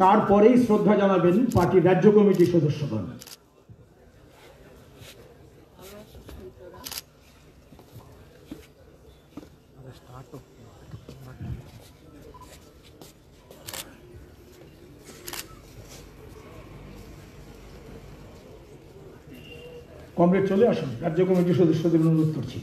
তারপরেই শ্রদ্ধা জানাবেন পার্টির রাজ্য কমিটির সদস্যগণ। কমরেড চলে আসুন, রাজ্য কমিটির সদস্যদের অনুরোধ করছি।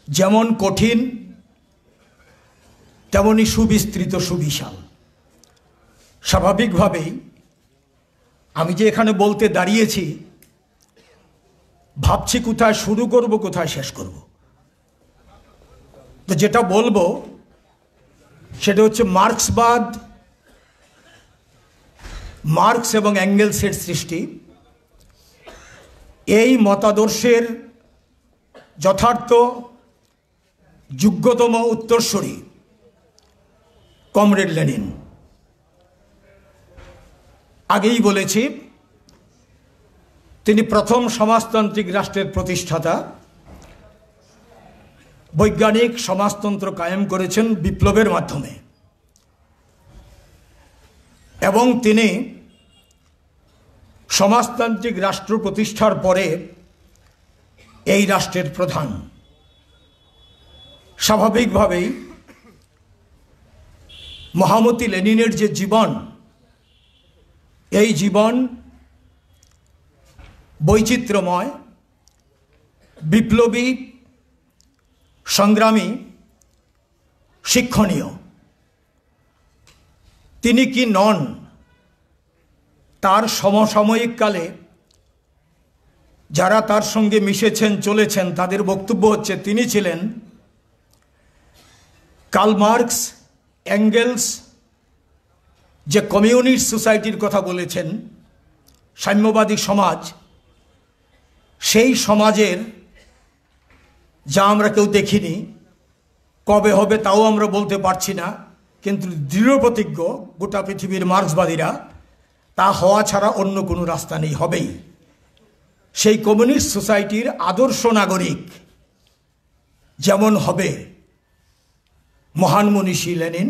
যেমন কঠিন তেমনি সুবিস্তৃত সুবিশাল। স্বাভাবিকভাবেই আমি যে এখানে বলতে দাঁড়িয়েছি ভাবছি কোথায় শুরু করব কোথায় শেষ করব। তো যেটা বলবো সেটা হচ্ছে মার্ক্সবাদ, মার্ক্স এবং এঙ্গেলসের সৃষ্টি। এই মতাদর্শের যথার্থ যোগ্যতম উত্তরসূরি কমরেড লেনিন। আগেই বলেছি তিনি প্রথম সমাজতান্ত্রিক রাষ্ট্রের প্রতিষ্ঠাতা। বৈজ্ঞানিক সমাজতন্ত্র কায়েম করেছেন বিপ্লবের মাধ্যমে এবং তিনি সমাজতান্ত্রিক রাষ্ট্র প্রতিষ্ঠার পরে এই রাষ্ট্রের প্রধান। স্বাভাবিকভাবেই মহামতি লেনিনের যে জীবন, এই জীবন বৈচিত্র্যময়, বিপ্লবী, সংগ্রামী, শিক্ষণীয়। তিনি কি নন, তার সমসাময়িক কালে যারা তার সঙ্গে মিশেছেন চলেছেন তাদের বক্তব্য হচ্ছে তিনি ছিলেন কার্ল মার্কস, এঙ্গেলস যে কমিউনিস্ট সোসাইটির কথা বলেছেন, সাম্যবাদী সমাজ, সেই সমাজের, যা আমরা কেউ দেখিনি, কবে হবে তাও আমরা বলতে পারছি না, কিন্তু দৃঢ় প্রতিজ্ঞ গোটা পৃথিবীর মার্ক্সবাদীরা তা হওয়া ছাড়া অন্য কোনো রাস্তা নেই, হবেই। সেই কমিউনিস্ট সোসাইটির আদর্শ নাগরিক যেমন হবে মহান মনীষী লেনিন,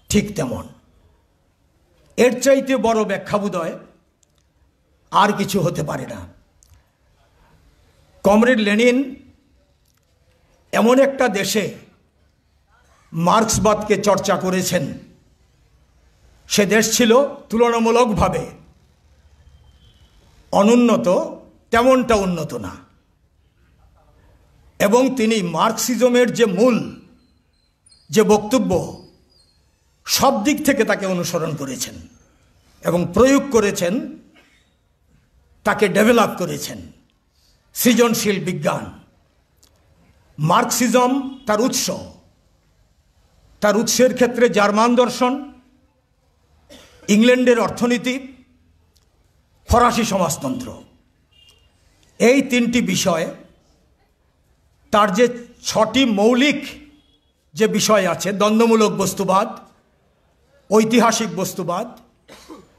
ঠিক তেমন। এর চাইতে বড় ব্যাখ্যা বোধহয় আর কিছু হতে পারে না। কমরেড লেনিন এমন একটা দেশে মার্ক্সবাদকে চর্চা করেছেন, সে দেশ ছিল তুলনামূলকভাবে অনুন্নত, তেমনটা উন্নত না। এবং তিনি মার্ক্সিজমের যে মূল যে বক্তব্য, সব দিক থেকে তাকে অনুসরণ করেছেন এবং প্রয়োগ করেছেন, তাকে ডেভেলপ করেছেন। সৃজনশীল বিজ্ঞান, মার্ক্সিজম তার উৎস, তার উৎসের ক্ষেত্রে জার্মান দর্শন, ইংল্যান্ডের অর্থনীতি, ফরাসি সমাজতন্ত্র, এই তিনটি বিষয় তার যে 6টি মৌলিক যে বিষয় আছে, দ্বন্দ্বমূলক বস্তুবাদ, ঐতিহাসিক বস্তুবাদ,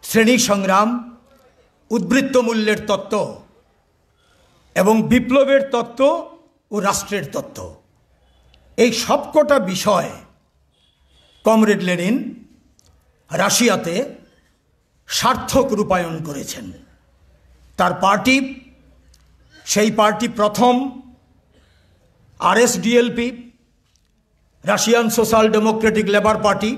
শ্রেণী সংগ্রাম, উদ্বৃত্ত মূল্যের তত্ত্ব এবং বিপ্লবের তত্ত্ব ও রাষ্ট্রের তত্ত্ব, এই সবকটা বিষয় কমরেড লেনিন রাশিয়াতে সার্থক রূপায়ণ করেছেন। তার পার্টি, সেই পার্টি প্রথম RSDLP, Russian social democratic labour party,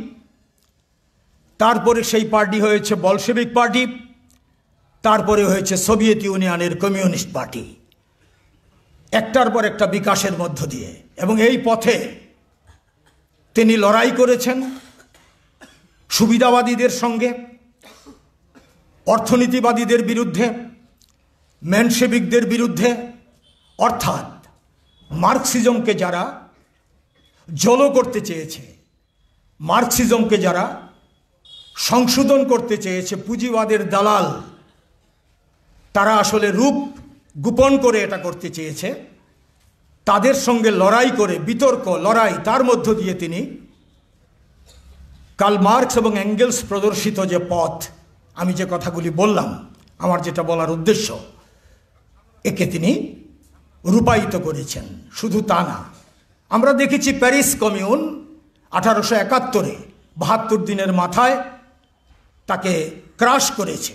তারপরে সেই পার্টি হয়েছে বলশেভিক পার্টি, তারপরে হয়েছে সোভিয়েত ইউনিয়নের কমিউনিস্ট পার্টি, একটার পর একটা বিকাশের মধ্য দিয়ে। এবং এই পথে তিনি লড়াই করেছেন সুবিধাবাদীদের সঙ্গে, অর্থনীতিবাদীদের বিরুদ্ধে, মেনশেভিকদের বিরুদ্ধে, অর্থাৎ মার্কসিজমকে যারা জলো করতে চেয়েছে, মার্কসিজমকে যারা সংশোধন করতে চেয়েছে, পুঁজিবাদের দালাল, তারা আসলে রূপ গোপন করে এটা করতে চেয়েছে, তাদের সঙ্গে লড়াই করে, বিতর্ক, লড়াই, তার মধ্য দিয়ে তিনি কার্ল মার্কস এবং এঙ্গেলস প্রদর্শিত যে পথ, আমি যে কথাগুলি বললাম, আমার যেটা বলার উদ্দেশ্য, একে তিনি রূপায়িত করেছেন। শুধু তা না, আমরা দেখেছি প্যারিস কমিউন 1871-এ 72 দিনের মাথায় তাকে ক্রাশ করেছে,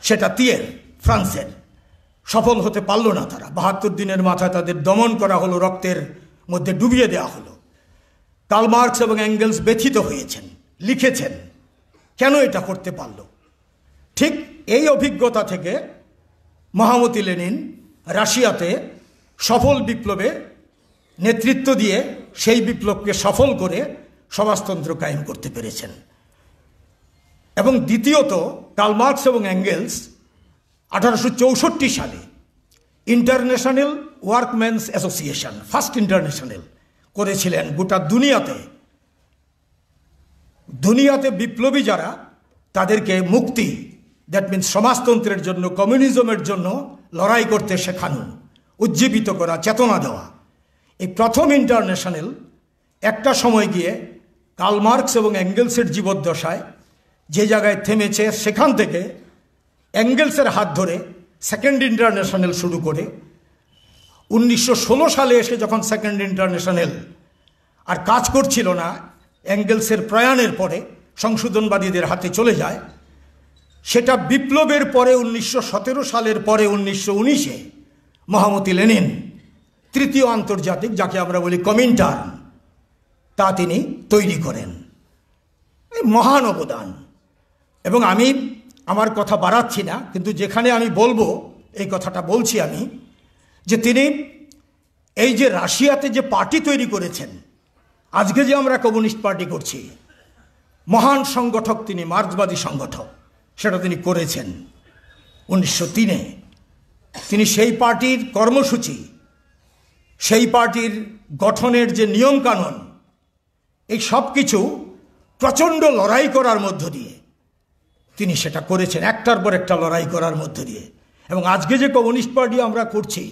সেটা তিয়ের, ফ্রান্সের। সফল হতে পারল না তারা, 72 দিনের মাথায় তাদের দমন করা হলো, রক্তের মধ্যে ডুবিয়ে দেওয়া হলো। কার্ল মার্কস এবং এঙ্গেলস ব্যথিত হয়েছেন, লিখেছেন কেন এটা করতে পারল। ঠিক এই অভিজ্ঞতা থেকে মহামতি লেনিন রাশিয়াতে সফল বিপ্লবে নেতৃত্ব দিয়ে সেই বিপ্লবকে সফল করে সমাজতন্ত্র কায়েম করতে পেরেছেন। এবং দ্বিতীয়ত, কার্ল মার্কস এবং এঙ্গেলস 1864 সালে ইন্টারন্যাশনাল ওয়ার্কম্যানস অ্যাসোসিয়েশন, ফার্স্ট ইন্টারন্যাশনাল করেছিলেন গোটা দুনিয়াতে। দুনিয়াতে বিপ্লবী যারা, তাদেরকে মুক্তি, দ্যাট মিনস সমাজতন্ত্রের জন্য, কমিউনিজমের জন্য লড়াই করতে শেখানো, উজ্জীবিত করা, চেতনা দেওয়া। এই প্রথম ইন্টারন্যাশনাল একটা সময় গিয়ে কার্ল মার্কস এবং এঙ্গেলসের জীবদ্দশায় যে জায়গায় থেমেছে, সেখান থেকে এঙ্গেলসের হাত ধরে সেকেন্ড ইন্টারন্যাশনাল শুরু করে 1916 সালে এসে যখন সেকেন্ড ইন্টারন্যাশনাল আর কাজ করছিল না, এঙ্গেলসের প্রয়াণের পরে সংশোধনবাদীদের হাতে চলে যায়, সেটা বিপ্লবের পরে 1917 সালের পরে 1919-এ মহামতি লেনিন তৃতীয় আন্তর্জাতিক, যাকে আমরা বলি কমিনটার্ন, তা তিনি তৈরি করেন। এই মহান অবদান। এবং আমি আমার কথা বাড়াচ্ছি না, কিন্তু যেখানে আমি বলবো এই কথাটা বলছি আমি, যে তিনি এই যে রাশিয়াতে যে পার্টি তৈরি করেছেন, আজকে যে আমরা কমিউনিস্ট পার্টি করছি, মহান সংগঠক তিনি, মার্ক্সবাদী সংগঠক, সেটা তিনি করেছেন 1903-এ। তিনি সেই পার্টির কর্মসূচি, সেই পার্টির গঠনের যে নিয়মকানুন, এই সব কিছু প্রচণ্ড লড়াই করার মধ্য দিয়ে তিনি সেটা করেছেন, একটার পর একটা লড়াই করার মধ্য দিয়ে। এবং আজকে যে কমিউনিস্ট পার্টি আমরা করছি,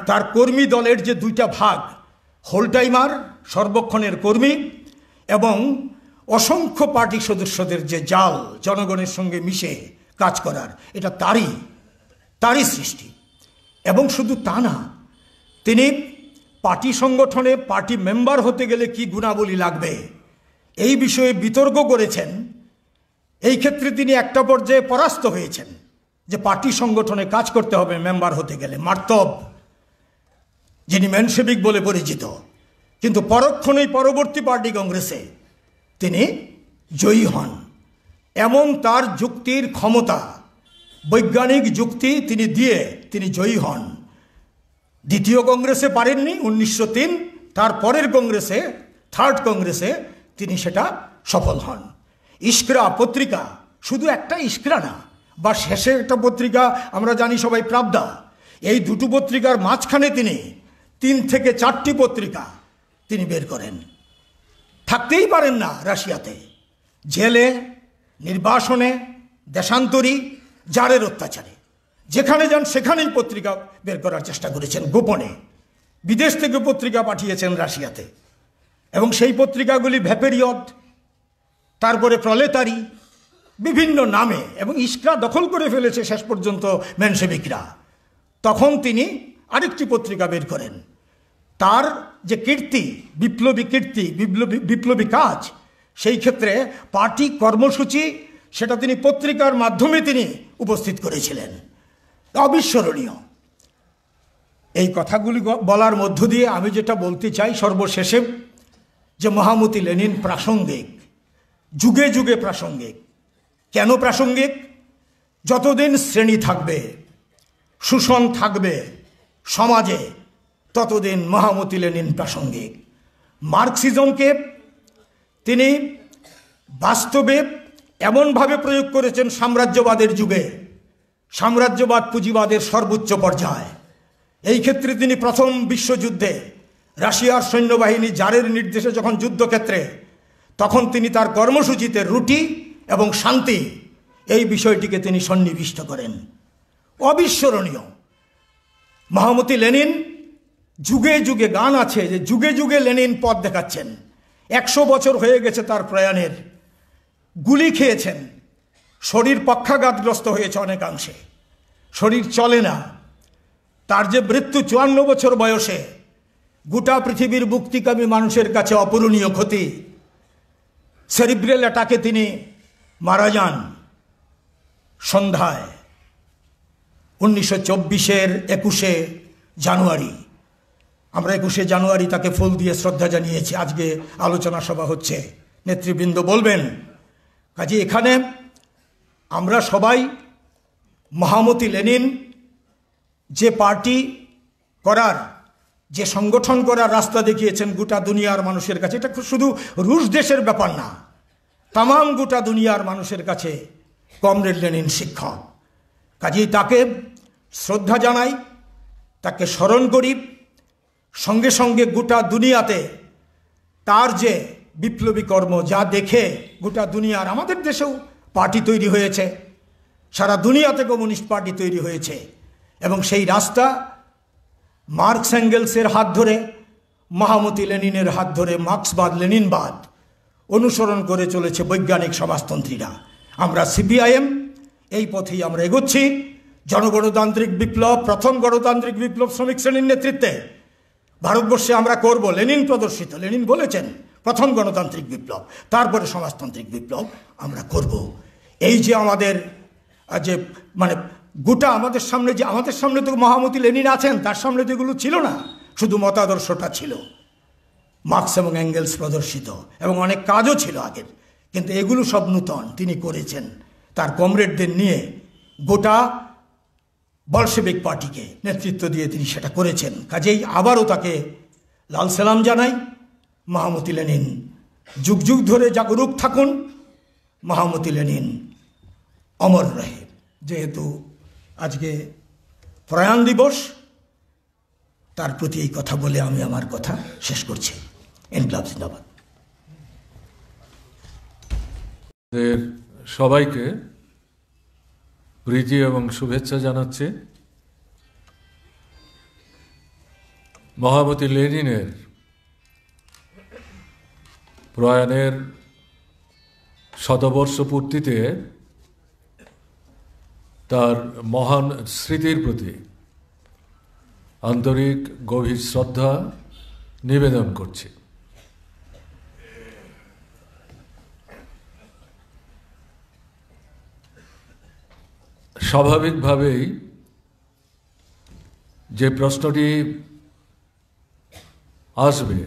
তার কর্মী দলের যে দুইটা ভাগ, হোলটাইমার, সর্বক্ষণের কর্মী, এবং অসংখ্য পার্টি সদস্যদের যে জাল, জনগণের সঙ্গে মিশে কাজ করার, এটা তারই সৃষ্টি। এবং শুধু তা না, তিনি পার্টি সংগঠনে পার্টি মেম্বার হতে গেলে কি গুণাবলী লাগবে এই বিষয়ে বিতর্ক করেছেন। এই ক্ষেত্রে তিনি একটা পর্যায়ে পরাস্ত হয়েছেন, যে পার্টি সংগঠনে কাজ করতে হবে মেম্বার হতে গেলে, মার্তব, যিনি মেনশেভিক বলে পরিচিত। কিন্তু পরক্ষণেই পরবর্তী পার্টি কংগ্রেসে তিনি জয়ী হন। এমন তার যুক্তির ক্ষমতা, বৈজ্ঞানিক যুক্তি তিনি দিয়ে তিনি জয়ী হন। দ্বিতীয় কংগ্রেসে পারেননি 1903, তার পরের কংগ্রেসে, থার্ড কংগ্রেসে তিনি সেটা সফল হন। ইস্করা পত্রিকা, শুধু একটা ইস্করা না, বা শেষে একটা পত্রিকা আমরা জানি সবাই, প্রাবদা, এই দুটো পত্রিকার মাঝখানে তিনি 3 থেকে 4টি পত্রিকা তিনি বের করেন। থাকতেই পারেন না রাশিয়াতে, জেলে, নির্বাসনে, দেশান্তরী, জারের অত্যাচারে যেখানে যান সেখানেই পত্রিকা বের করার চেষ্টা করেছেন গোপনে। বিদেশ থেকে পত্রিকা পাঠিয়েছেন রাশিয়াতে, এবং সেই পত্রিকাগুলি ভ্যাপেরিয়দ, তারপরে প্রলেতারি, বিভিন্ন নামে, এবং ইস্করা দখল করে ফেলেছে শেষ পর্যন্ত মেনশেভিকরা। তখন তিনি আরেকটি পত্রিকা বের করেন। তার যে কীর্তি, বিপ্লবী কাজ, সেই ক্ষেত্রে পার্টি কর্মসূচি সেটা তিনি পত্রিকার মাধ্যমে তিনি উপস্থিত করেছিলেন। অবিস্মরণীয়। এই কথাগুলি বলার মধ্য দিয়ে আমি যেটা বলতে চাই সর্বশেষে, যে মহামতি লেনিন প্রাসঙ্গিক, যুগে যুগে প্রাসঙ্গিক। কেন প্রাসঙ্গিক? যতদিন শ্রেণী থাকবে, শোষণ থাকবে সমাজে, ততদিন মহামতি লেনিন প্রাসঙ্গিক। মার্কসিজমকে তিনি বাস্তবে এমনভাবে প্রয়োগ করেছেন সাম্রাজ্যবাদের যুগে, সাম্রাজ্যবাদ পুঁজিবাদের সর্বোচ্চ পর্যায়ে। এই ক্ষেত্রে তিনি প্রথম বিশ্বযুদ্ধে রাশিয়ার সৈন্যবাহিনী জারের নির্দেশে যখন যুদ্ধক্ষেত্রে, তখন তিনি তার কর্মসূচিতে রুটি এবং শান্তি এই বিষয়টিকে তিনি সন্নিবিষ্ট করেন। অবিস্মরণীয়। মহামতি লেনিন যুগে যুগে, গান আছে যে যুগে যুগে লেনিন পথ দেখাচ্ছেন। 100 বছর হয়ে গেছে তার প্রয়াণের। গুলি খেয়েছেন, শরীর পক্ষাঘাতগ্রস্ত হয়েছে অনেকাংশে, শরীর চলে না। তার যে মৃত্যু 54 বছর বয়সে, গোটা পৃথিবীর মুক্তিকামী মানুষের কাছে অপূরণীয় ক্ষতি। সেরিব্রাল অ্যাটাকে তিনি মারা যান সন্ধ্যায় 1924-এর 21শে জানুয়ারি। আমরা 21শে জানুয়ারি তাকে ফুল দিয়ে শ্রদ্ধা জানিয়েছি। আজকে আলোচনা সভা হচ্ছে, নেতৃবৃন্দ বলবেন। কাজে এখানে আমরা সবাই মহামতি লেনিন যে পার্টি করার, যে সংগঠন করার রাস্তা দেখিয়েছেন গোটা দুনিয়ার মানুষের কাছে, এটা শুধু রুশ দেশের ব্যাপার না, তামাম গোটা দুনিয়ার মানুষের কাছে কমরেড লেনিন শিক্ষক। কাজেই তাকে শ্রদ্ধা জানাই, তাকে স্মরণ করি। সঙ্গে সঙ্গে গোটা দুনিয়াতে তার যে বিপ্লবী কর্ম, যা দেখে গোটা দুনিয়ার, আমাদের দেশেও পার্টি তৈরি হয়েছে, সারা দুনিয়াতে কমিউনিস্ট পার্টি তৈরি হয়েছে, এবং সেই রাস্তা মার্কস এঙ্গেলসের হাত ধরে, মহামতি লেনিনের হাত ধরে মার্ক্সবাদ লেনিনবাদ অনুসরণ করে চলেছে বৈজ্ঞানিক সমাজতন্ত্রীরা। আমরা সিপিআইএম এই পথেই আমরা এগোচ্ছি। জনগণতান্ত্রিক বিপ্লব, প্রথম গণতান্ত্রিক বিপ্লব শ্রমিক শ্রেণীর নেতৃত্বে ভারতবর্ষে আমরা করব। লেনিন প্রদর্শিত, লেনিন বলেছেন প্রথম গণতান্ত্রিক বিপ্লব, তারপরে সমাজতান্ত্রিক বিপ্লব আমরা করব। এই যে আমাদের যে মানে গোটা আমাদের সামনে তো মহামতি লেনিন আছেন, তার সামনে তো এগুলো ছিল না, শুধু মতাদর্শটা ছিল মার্কস এবং এঙ্গেলস প্রদর্শিত, এবং অনেক কাজও ছিল আগের, কিন্তু এগুলো সব নূতন তিনি করেছেন তার কমরেডদের নিয়ে। গোটা বলশেভিক পার্টিকে নেতৃত্ব দিয়ে তিনি সেটা করেছেন। কাজেই আবারও তাকে লাল সালাম জানাই। মহামতি লেনিন যুগ যুগ ধরে জাগরুক থাকুন, মহামতি লেনিন অমর রহে। যেহেতু আজকে প্রয়াণ দিবস, তার প্রতি এই কথা বলে আমি আমার কথা শেষ করছি। ইনকলাব জিন্দাবাদ। সবাইকে প্রীতি এবং শুভেচ্ছা জানাচ্ছি। মহামতি লেনিনের প্রয়াণের শতবর্ষ পূর্তিতে তার মহান স্মৃতির প্রতি আন্তরিক গভীর শ্রদ্ধা নিবেদন করছি। স্বাভাবিকভাবেই যে প্রশ্নটি আসবে,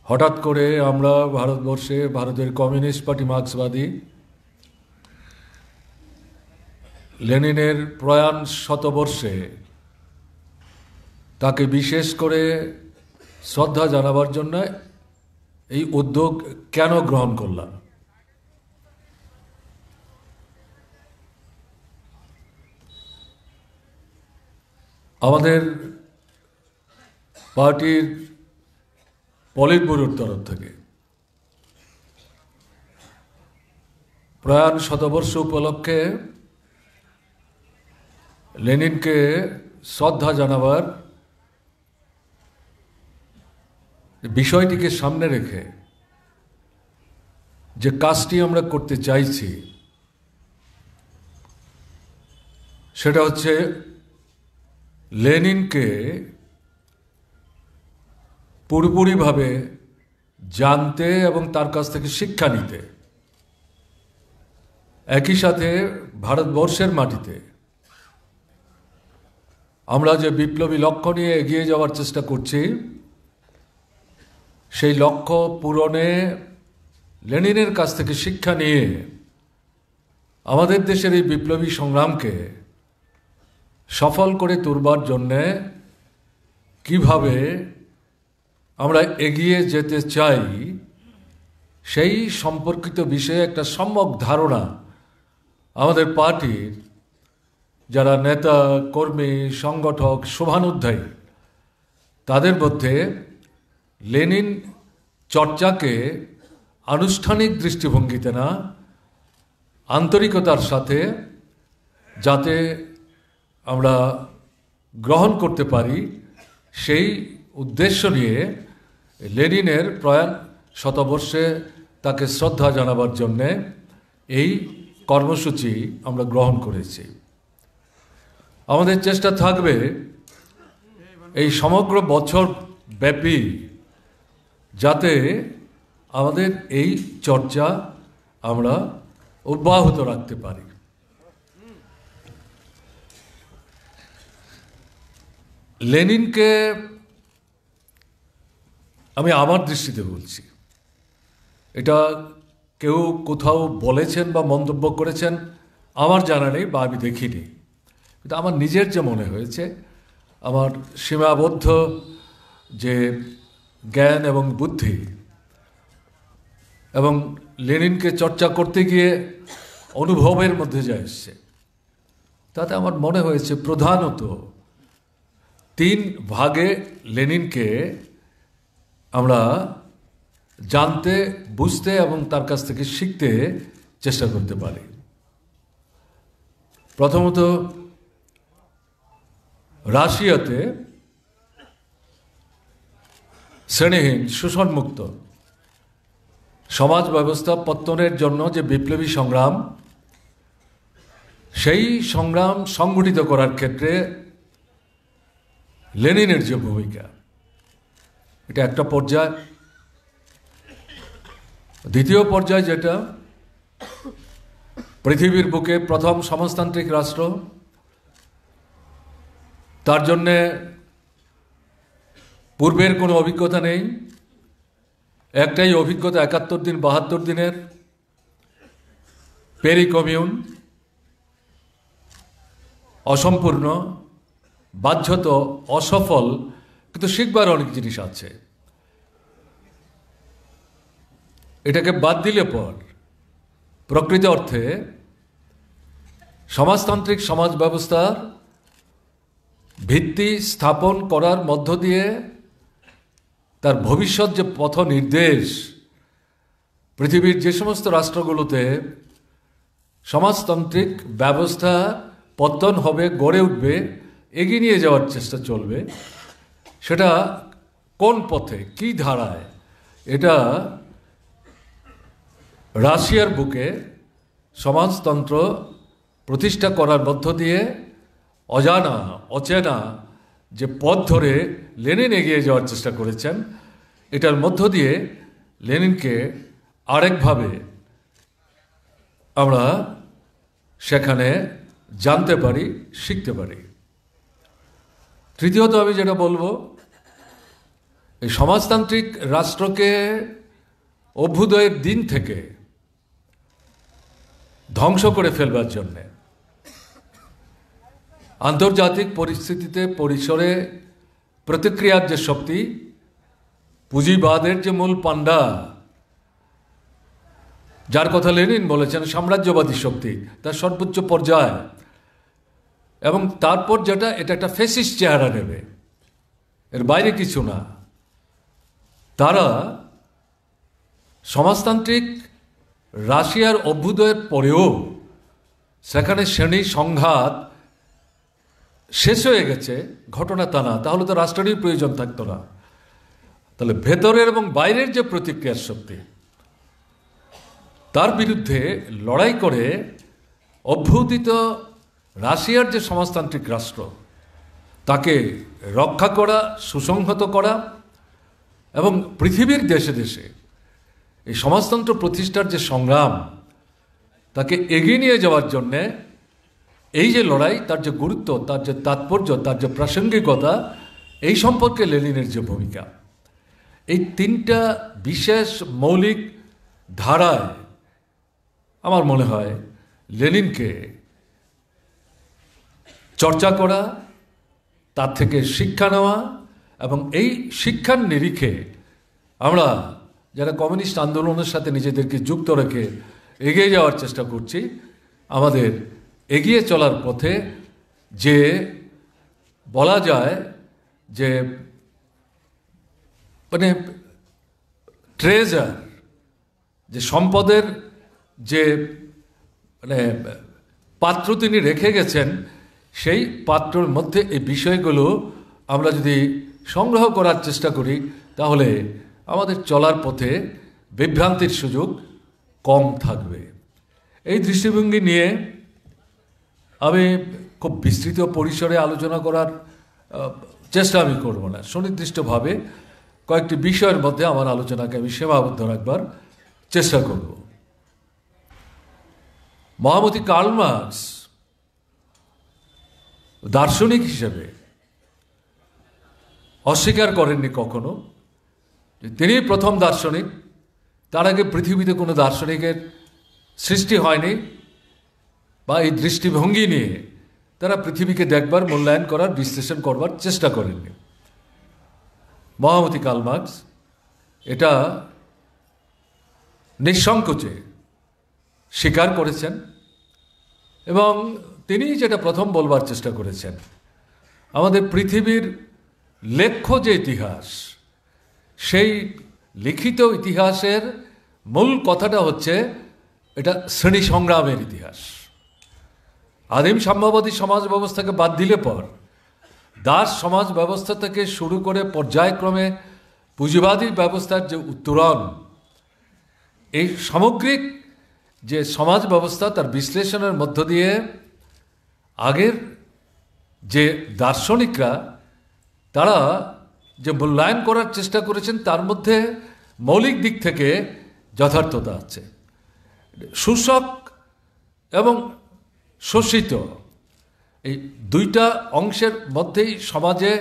হঠাৎ করে আমরা ভারতবর্ষে ভারতের কমিউনিস্ট পার্টি মার্ক্সবাদী লেনিনের প্রয়াণ শতবর্ষে তাকে বিশেষ করে শ্রদ্ধা জানাবার জন্য এই উদ্যোগ কেন গ্রহণ করলাম। আমাদের পার্টির পলিট ব্যুরোর তরফ থেকে প্রয়াণ শতবর্ষ উপলক্ষে লেনিনকে শ্রদ্ধা জানাবার বিষয়টিকে সামনে রেখে যে কাজটি আমরা করতে চাইছি সেটা হচ্ছে লেনিনকে পুরোপুরিভাবে জানতে এবং তার কাছ থেকে শিক্ষা নিতে, একই সাথে ভারতবর্ষের মাটিতে আমরা যে বিপ্লবী লক্ষ্য নিয়ে এগিয়ে যাওয়ার চেষ্টা করছি সেই লক্ষ্য পূরণে লেনিনের কাছ থেকে শিক্ষা নিয়ে আমাদের দেশের এই বিপ্লবী সংগ্রামকে সফল করে তুলবার জন্যে কিভাবে আমরা এগিয়ে যেতে চাই সেই সম্পর্কিত বিষয়ে একটা সম্যক ধারণা আমাদের পার্টির যারা নেতা কর্মী সংগঠক শুভানুধ্যায়ী তাদের মধ্যে লেনিন চর্চাকে আনুষ্ঠানিক দৃষ্টিভঙ্গিতে না, আন্তরিকতার সাথে যাতে আমরা গ্রহণ করতে পারি সেই উদ্দেশ্য নিয়ে লেনিনের প্রয়াণ শতবর্ষে তাকে শ্রদ্ধা জানাবার জন্যে এই কর্মসূচি আমরা গ্রহণ করেছি। আমাদের চেষ্টা থাকবে এই সমগ্র বছর ব্যাপী যাতে আমাদের এই চর্চা আমরা অব্যাহত রাখতে পারি। লেনিনকে আমি আমার দৃষ্টিতে বলছি, এটা কেউ কোথাও বলেছেন বা মন্তব্য করেছেন আমার জানা নেই বা আমি দেখিনি, কিন্তু আমার নিজের যে মনে হয়েছে, আমার সীমাবদ্ধ যে জ্ঞান এবং বুদ্ধি এবং লেনিনকে চর্চা করতে গিয়ে অনুভবের মধ্যে যা এসছে তাতে আমার মনে হয়েছে প্রধানত 3 ভাগে লেনিনকে আমরা জানতে, বুঝতে এবং তার কাছ থেকে শিখতে চেষ্টা করতে পারি। প্রথমত, রাশিয়াতে শ্রেণীহীন শোষণমুক্ত সমাজ ব্যবস্থা পত্তনের জন্য যে বিপ্লবী সংগ্রাম, সেই সংগ্রাম সংগঠিত করার ক্ষেত্রে লেনিনের যে ভূমিকা, এটা একটা পর্যায়। দ্বিতীয় পর্যায় যেটা পৃথিবীর বুকে প্রথম সমাজতান্ত্রিক রাষ্ট্র, তার জন্যে পূর্বের কোনো অভিজ্ঞতা নেই, একটাই অভিজ্ঞতা 71 দিন 72 দিনের পেরি কমিউন, অসম্পূর্ণ, বাহ্যত অসফল, কিন্তু শিখবার অনেক জিনিস আছে। এটাকে বাদ দিলে পর প্রকৃত অর্থে সমাজতান্ত্রিক সমাজ ব্যবস্থার ভিত্তি স্থাপন করার মধ্য দিয়ে তার ভবিষ্যৎ যে পথ নির্দেশ, পৃথিবীর যে সমস্ত রাষ্ট্রগুলোতে সমাজতান্ত্রিক ব্যবস্থা পতন হবে, গড়ে উঠবে, এগিয়ে নিয়ে যাওয়ার চেষ্টা চলবে, সেটা কোন পথে, কি ধারায়, এটা রাশিয়ার বুকে সমাজতন্ত্র প্রতিষ্ঠা করার মধ্য দিয়ে অজানা অচেনা যে পথ ধরে লেনিন এগিয়ে যাওয়ার চেষ্টা করেছেন, এটার মধ্য দিয়ে লেনিনকে আরেকভাবে আমরা সেখানে জানতে পারি, শিখতে পারি। তৃতীয়ত আমি যেটা বলবো, এই সমাজতান্ত্রিক রাষ্ট্রকে অভ্যুদয়ের দিন থেকে ধ্বংস করে ফেলবার জন্যে আন্তর্জাতিক পরিস্থিতিতে পরিসরে প্রতিক্রিয়ার যে শক্তি, পুঁজিবাদের যে মূল পান্ডা, যার কথা লেনিন বলেছেন সাম্রাজ্যবাদী শক্তি, তার সর্বোচ্চ পর্যায়, এবং তারপর যেটা, এটা একটা ফ্যাসিস্ট চেহারা নেবে, এর বাইরে কিছু না। তারা সমাজতান্ত্রিক রাশিয়ার অভ্যুদয়ের পরেও সেখানে শ্রেণী সংঘাত শেষ হয়ে গেছে, ঘটনা তা না, তাহলে তো রাষ্ট্রেরই প্রয়োজন থাকতো না। তাহলে ভেতরের এবং বাইরের যে প্রতিক্রিয়ার শক্তি, তার বিরুদ্ধে লড়াই করে অভ্যুদিত রাশিয়ার যে সমাজতান্ত্রিক রাষ্ট্র, তাকে রক্ষা করা, সুসংহত করা এবং পৃথিবীর দেশে দেশে এই সমাজতন্ত্র প্রতিষ্ঠার যে সংগ্রাম, তাকে এগিয়ে নিয়ে যাওয়ার জন্যে এই যে লড়াই, তার যে গুরুত্ব, তার যে তাৎপর্য, তার যে প্রাসঙ্গিকতা, এই সম্পর্কে লেনিনের যে ভূমিকা, এই তিনটা বিশেষ মৌলিক ধারায় আমার মনে হয় লেনিনকে চর্চা করা, তার থেকে শিক্ষা নেওয়া এবং এই শিক্ষার নিরিখে আমরা যারা কমিউনিস্ট আন্দোলনের সাথে নিজেদেরকে যুক্ত রেখে এগিয়ে যাওয়ার চেষ্টা করছি, আমাদের এগিয়ে চলার পথে যে বলা যায় যে মানে ট্রেজার, যে সম্পদের যে মানে পাত্র তিনি রেখে গেছেন, সেই পাত্রের মধ্যে এই বিষয়গুলো আমরা যদি সংগ্রহ করার চেষ্টা করি, তাহলে আমাদের চলার পথে বিভ্রান্তির সুযোগ কম থাকবে। এই দৃষ্টিভঙ্গি নিয়ে আমি খুব বিস্তৃত পরিসরে আলোচনা করার চেষ্টা আমি করব না। সুনির্দিষ্টভাবে কয়েকটি বিষয়ের মধ্যে আমার আলোচনাকে আমি সীমাবদ্ধ রাখবার চেষ্টা করব। মহামতি কার্ল মার্কস দার্শনিক হিসেবে অস্বীকার করেননি কখনো যে তিনি প্রথম দার্শনিক, তার আগে পৃথিবীতে কোনো দার্শনিকের সৃষ্টি হয়নি, বা এই দৃষ্টিভঙ্গি নিয়ে তারা পৃথিবীকে দেখবার, মূল্যায়ন করার, বিশ্লেষণ করবার চেষ্টা করেননি। মহামতি কার্ল মার্কস এটা নিঃসংকোচে স্বীকার করেছেন এবং তিনি যেটা প্রথম বলবার চেষ্টা করেছেন, আমাদের পৃথিবীর লেখ্য যে ইতিহাস, সেই লিখিত ইতিহাসের মূল কথাটা হচ্ছে এটা শ্রেণী সংগ্রামের ইতিহাস। আদিম সাম্যবাদী সমাজ ব্যবস্থাকে বাদ দিলে পর দাস সমাজ ব্যবস্থা থেকে শুরু করে পর্যায়ক্রমে পুঁজিবাদী ব্যবস্থার যে উত্তরণ, এই সামগ্রিক যে সমাজ ব্যবস্থা, তার বিশ্লেষণের মধ্য দিয়ে আগের যে দার্শনিকরা তারা যে মূল্যায়ন করার চেষ্টা করেছেন, তার মধ্যে মৌলিক দিক থেকে যথার্থতা আছে। শোষক এবং শোষিত, এই দুইটা অংশের মধ্যেই সমাজে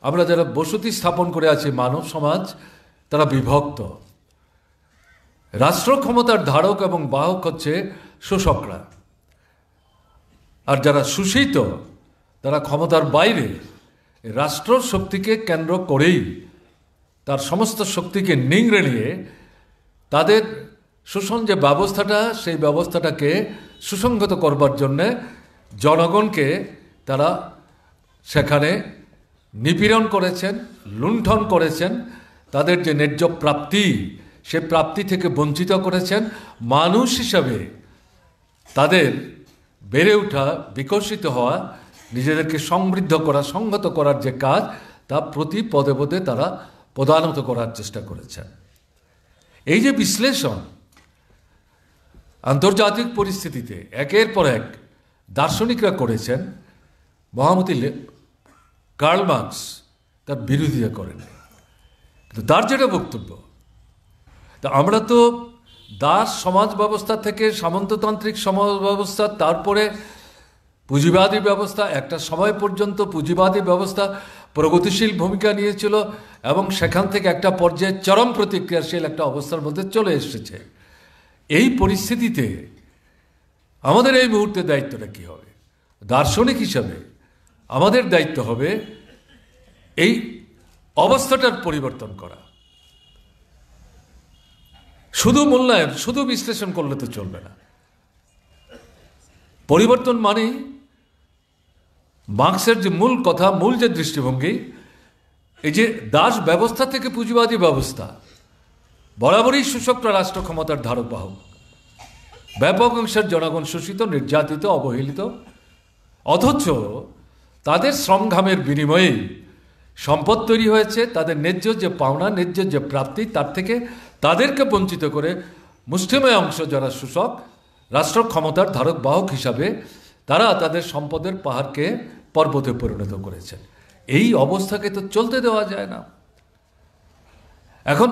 আমরা যারা বসতি স্থাপন করে আছি, মানব সমাজ, তারা বিভক্ত। রাষ্ট্র ক্ষমতার ধারক এবং বাহক হচ্ছে শোষকরা, আর যারা শোষিত তারা ক্ষমতার বাইরে। রাষ্ট্র শক্তিকে কেন্দ্র করেই তার সমস্ত শক্তিকে নিংড়ে নিয়ে তাদের শোষণ যে ব্যবস্থাটা, সেই ব্যবস্থাটাকে সুসংহত করবার জন্যে জনগণকে তারা সেখানে নিপীড়ন করেছেন, লুণ্ঠন করেছেন, তাদের যে ন্যায্য প্রাপ্তি, সে প্রাপ্তি থেকে বঞ্চিত করেছেন। মানুষ হিসাবে তাদের বেড়ে ওঠা, বিকশিত হওয়া, নিজেদেরকে সমৃদ্ধ করা, সংহত করার যে কাজ, তা প্রতি পদে পদে তারা প্রধানত করার চেষ্টা করেছেন। এই যে বিশ্লেষণ আন্তর্জাতিক পরিস্থিতিতে একের পর এক দার্শনিকরা করেছেন, মহামতি কার্ল মার্কস তার বিরোধিতা করেন। কিন্তু তার যেটা বক্তব্য, তা আমরা তো দাস সমাজ ব্যবস্থা থেকে সামন্ততান্ত্রিক সমাজ ব্যবস্থা, তারপরে পুঁজিবাদী ব্যবস্থা, একটা সময় পর্যন্ত পুঁজিবাদী ব্যবস্থা প্রগতিশীল ভূমিকা নিয়েছিল এবং সেখান থেকে একটা পর্যায়ে চরম প্রতিক্রিয়াশীল একটা অবস্থার মধ্যে চলে এসেছে। এই পরিস্থিতিতে আমাদের এই মুহূর্তে দায়িত্বটা কী হবে? দার্শনিক হিসাবে আমাদের দায়িত্ব হবে এই অবস্থাটার পরিবর্তন করা। শুধু মূল্যায়ন, শুধু বিশ্লেষণ করলে তো চলবে না। পরিবর্তন মানেই মার্কসের যে মূল কথা, মূল যে দৃষ্টিভঙ্গি, এই যে দাস ব্যবস্থা থেকে পুঁজিবাদী ব্যবস্থা, বরাবরই শোষকরা রাষ্ট্র ক্ষমতার ধারক বাহক, ব্যাপক অংশের জনগণ শোষিত, নির্যাতিত, অবহেলিত, অথচ তাদের শ্রমঘামের বিনিময়েই সম্পদ তৈরি হয়েছে। তাদের ন্যায্য যে পাওনা, ন্যায্য যে প্রাপ্তি, তার থেকে তাদেরকে বঞ্চিত করে মুষ্টিমেয় অংশ যারা শোষক, রাষ্ট্র ক্ষমতার ধারক বাহক হিসাবে তারা তাদের সম্পদের পাহাড়কে পর্বতে পরিণত করেছেন। এই অবস্থাকে তো চলতে দেওয়া যায় না। এখন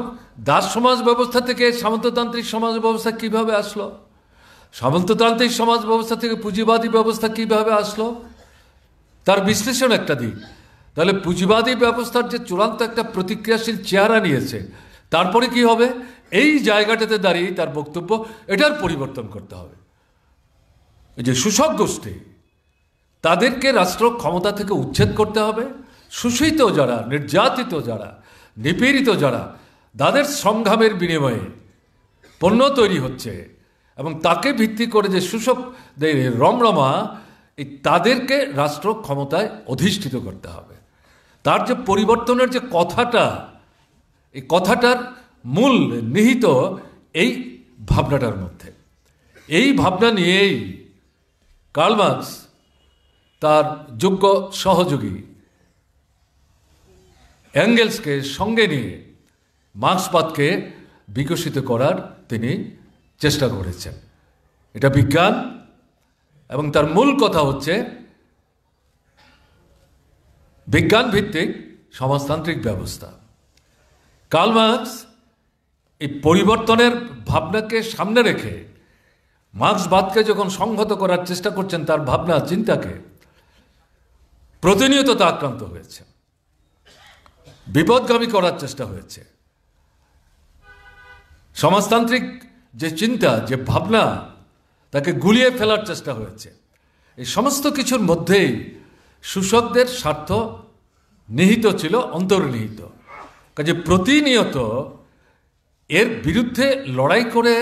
দাস সমাজ ব্যবস্থা থেকে সামন্ততান্ত্রিক সমাজ ব্যবস্থা কিভাবে আসলো? সামন্ততান্ত্রিক সমাজ ব্যবস্থা থেকে পুঁজিবাদী ব্যবস্থা কিভাবে আসলো? তার বিশ্লেষণ একটা দিক। তাহলে পুঁজিবাদী ব্যবস্থার যে চূড়ান্ত একটা প্রতিক্রিয়াশীল চেহারা নিয়েছে, তারপরে কি হবে? এই জায়গাটাতে দাঁড়িয়ে তার বক্তব্য, এটার পরিবর্তন করতে হবে। এই যে শোষক গোষ্ঠী, তাদেরকে রাষ্ট্র ক্ষমতা থেকে উচ্ছেদ করতে হবে। শোষিত যারা, নির্যাতিত যারা, নিপীড়িত যারা, তাদের সংগ্রামের বিনিময়ে পণ্য তৈরি হচ্ছে এবং তাকে ভিত্তি করে যে শোষকদের রমরমা, এই তাদেরকে রাষ্ট্র ক্ষমতায় অধিষ্ঠিত করতে হবে। তার যে পরিবর্তনের যে কথাটা, এই কথাটার মূল নিহিত এই ভাবনাটার মধ্যে। এই ভাবনা নিয়েই কার্ল মার্কস তার যোগ্য সহযোগী এঙ্গেলসকে সঙ্গে নিয়ে মার্ক্সবাদকে বিকশিত করার তিনি চেষ্টা করেছেন। এটা বিজ্ঞান এবং তার মূল কথা হচ্ছে বিজ্ঞান ভিত্তিক সমাজতান্ত্রিক ব্যবস্থা। কার্ল মার্কস এই পরিবর্তনের ভাবনাকে সামনে রেখে মার্ক্সবাদকে যখন সংহত করার চেষ্টা করছেন, তার ভাবনা চিন্তাকে, প্রতিনিয়ত তা আক্রান্ত হয়েছে, বিপদগামী করার চেষ্টা হয়েছে। সমাজতান্ত্রিক যে চিন্তা, যে ভাবনা, তাকে গুলিয়ে ফেলার চেষ্টা হয়েছে। এই সমস্ত কিছুর মধ্যেই শোষকদের স্বার্থ নিহিত ছিল, অন্তর্নিহিত। কাজে প্রতিনিয়ত এর বিরুদ্ধে লড়াই করে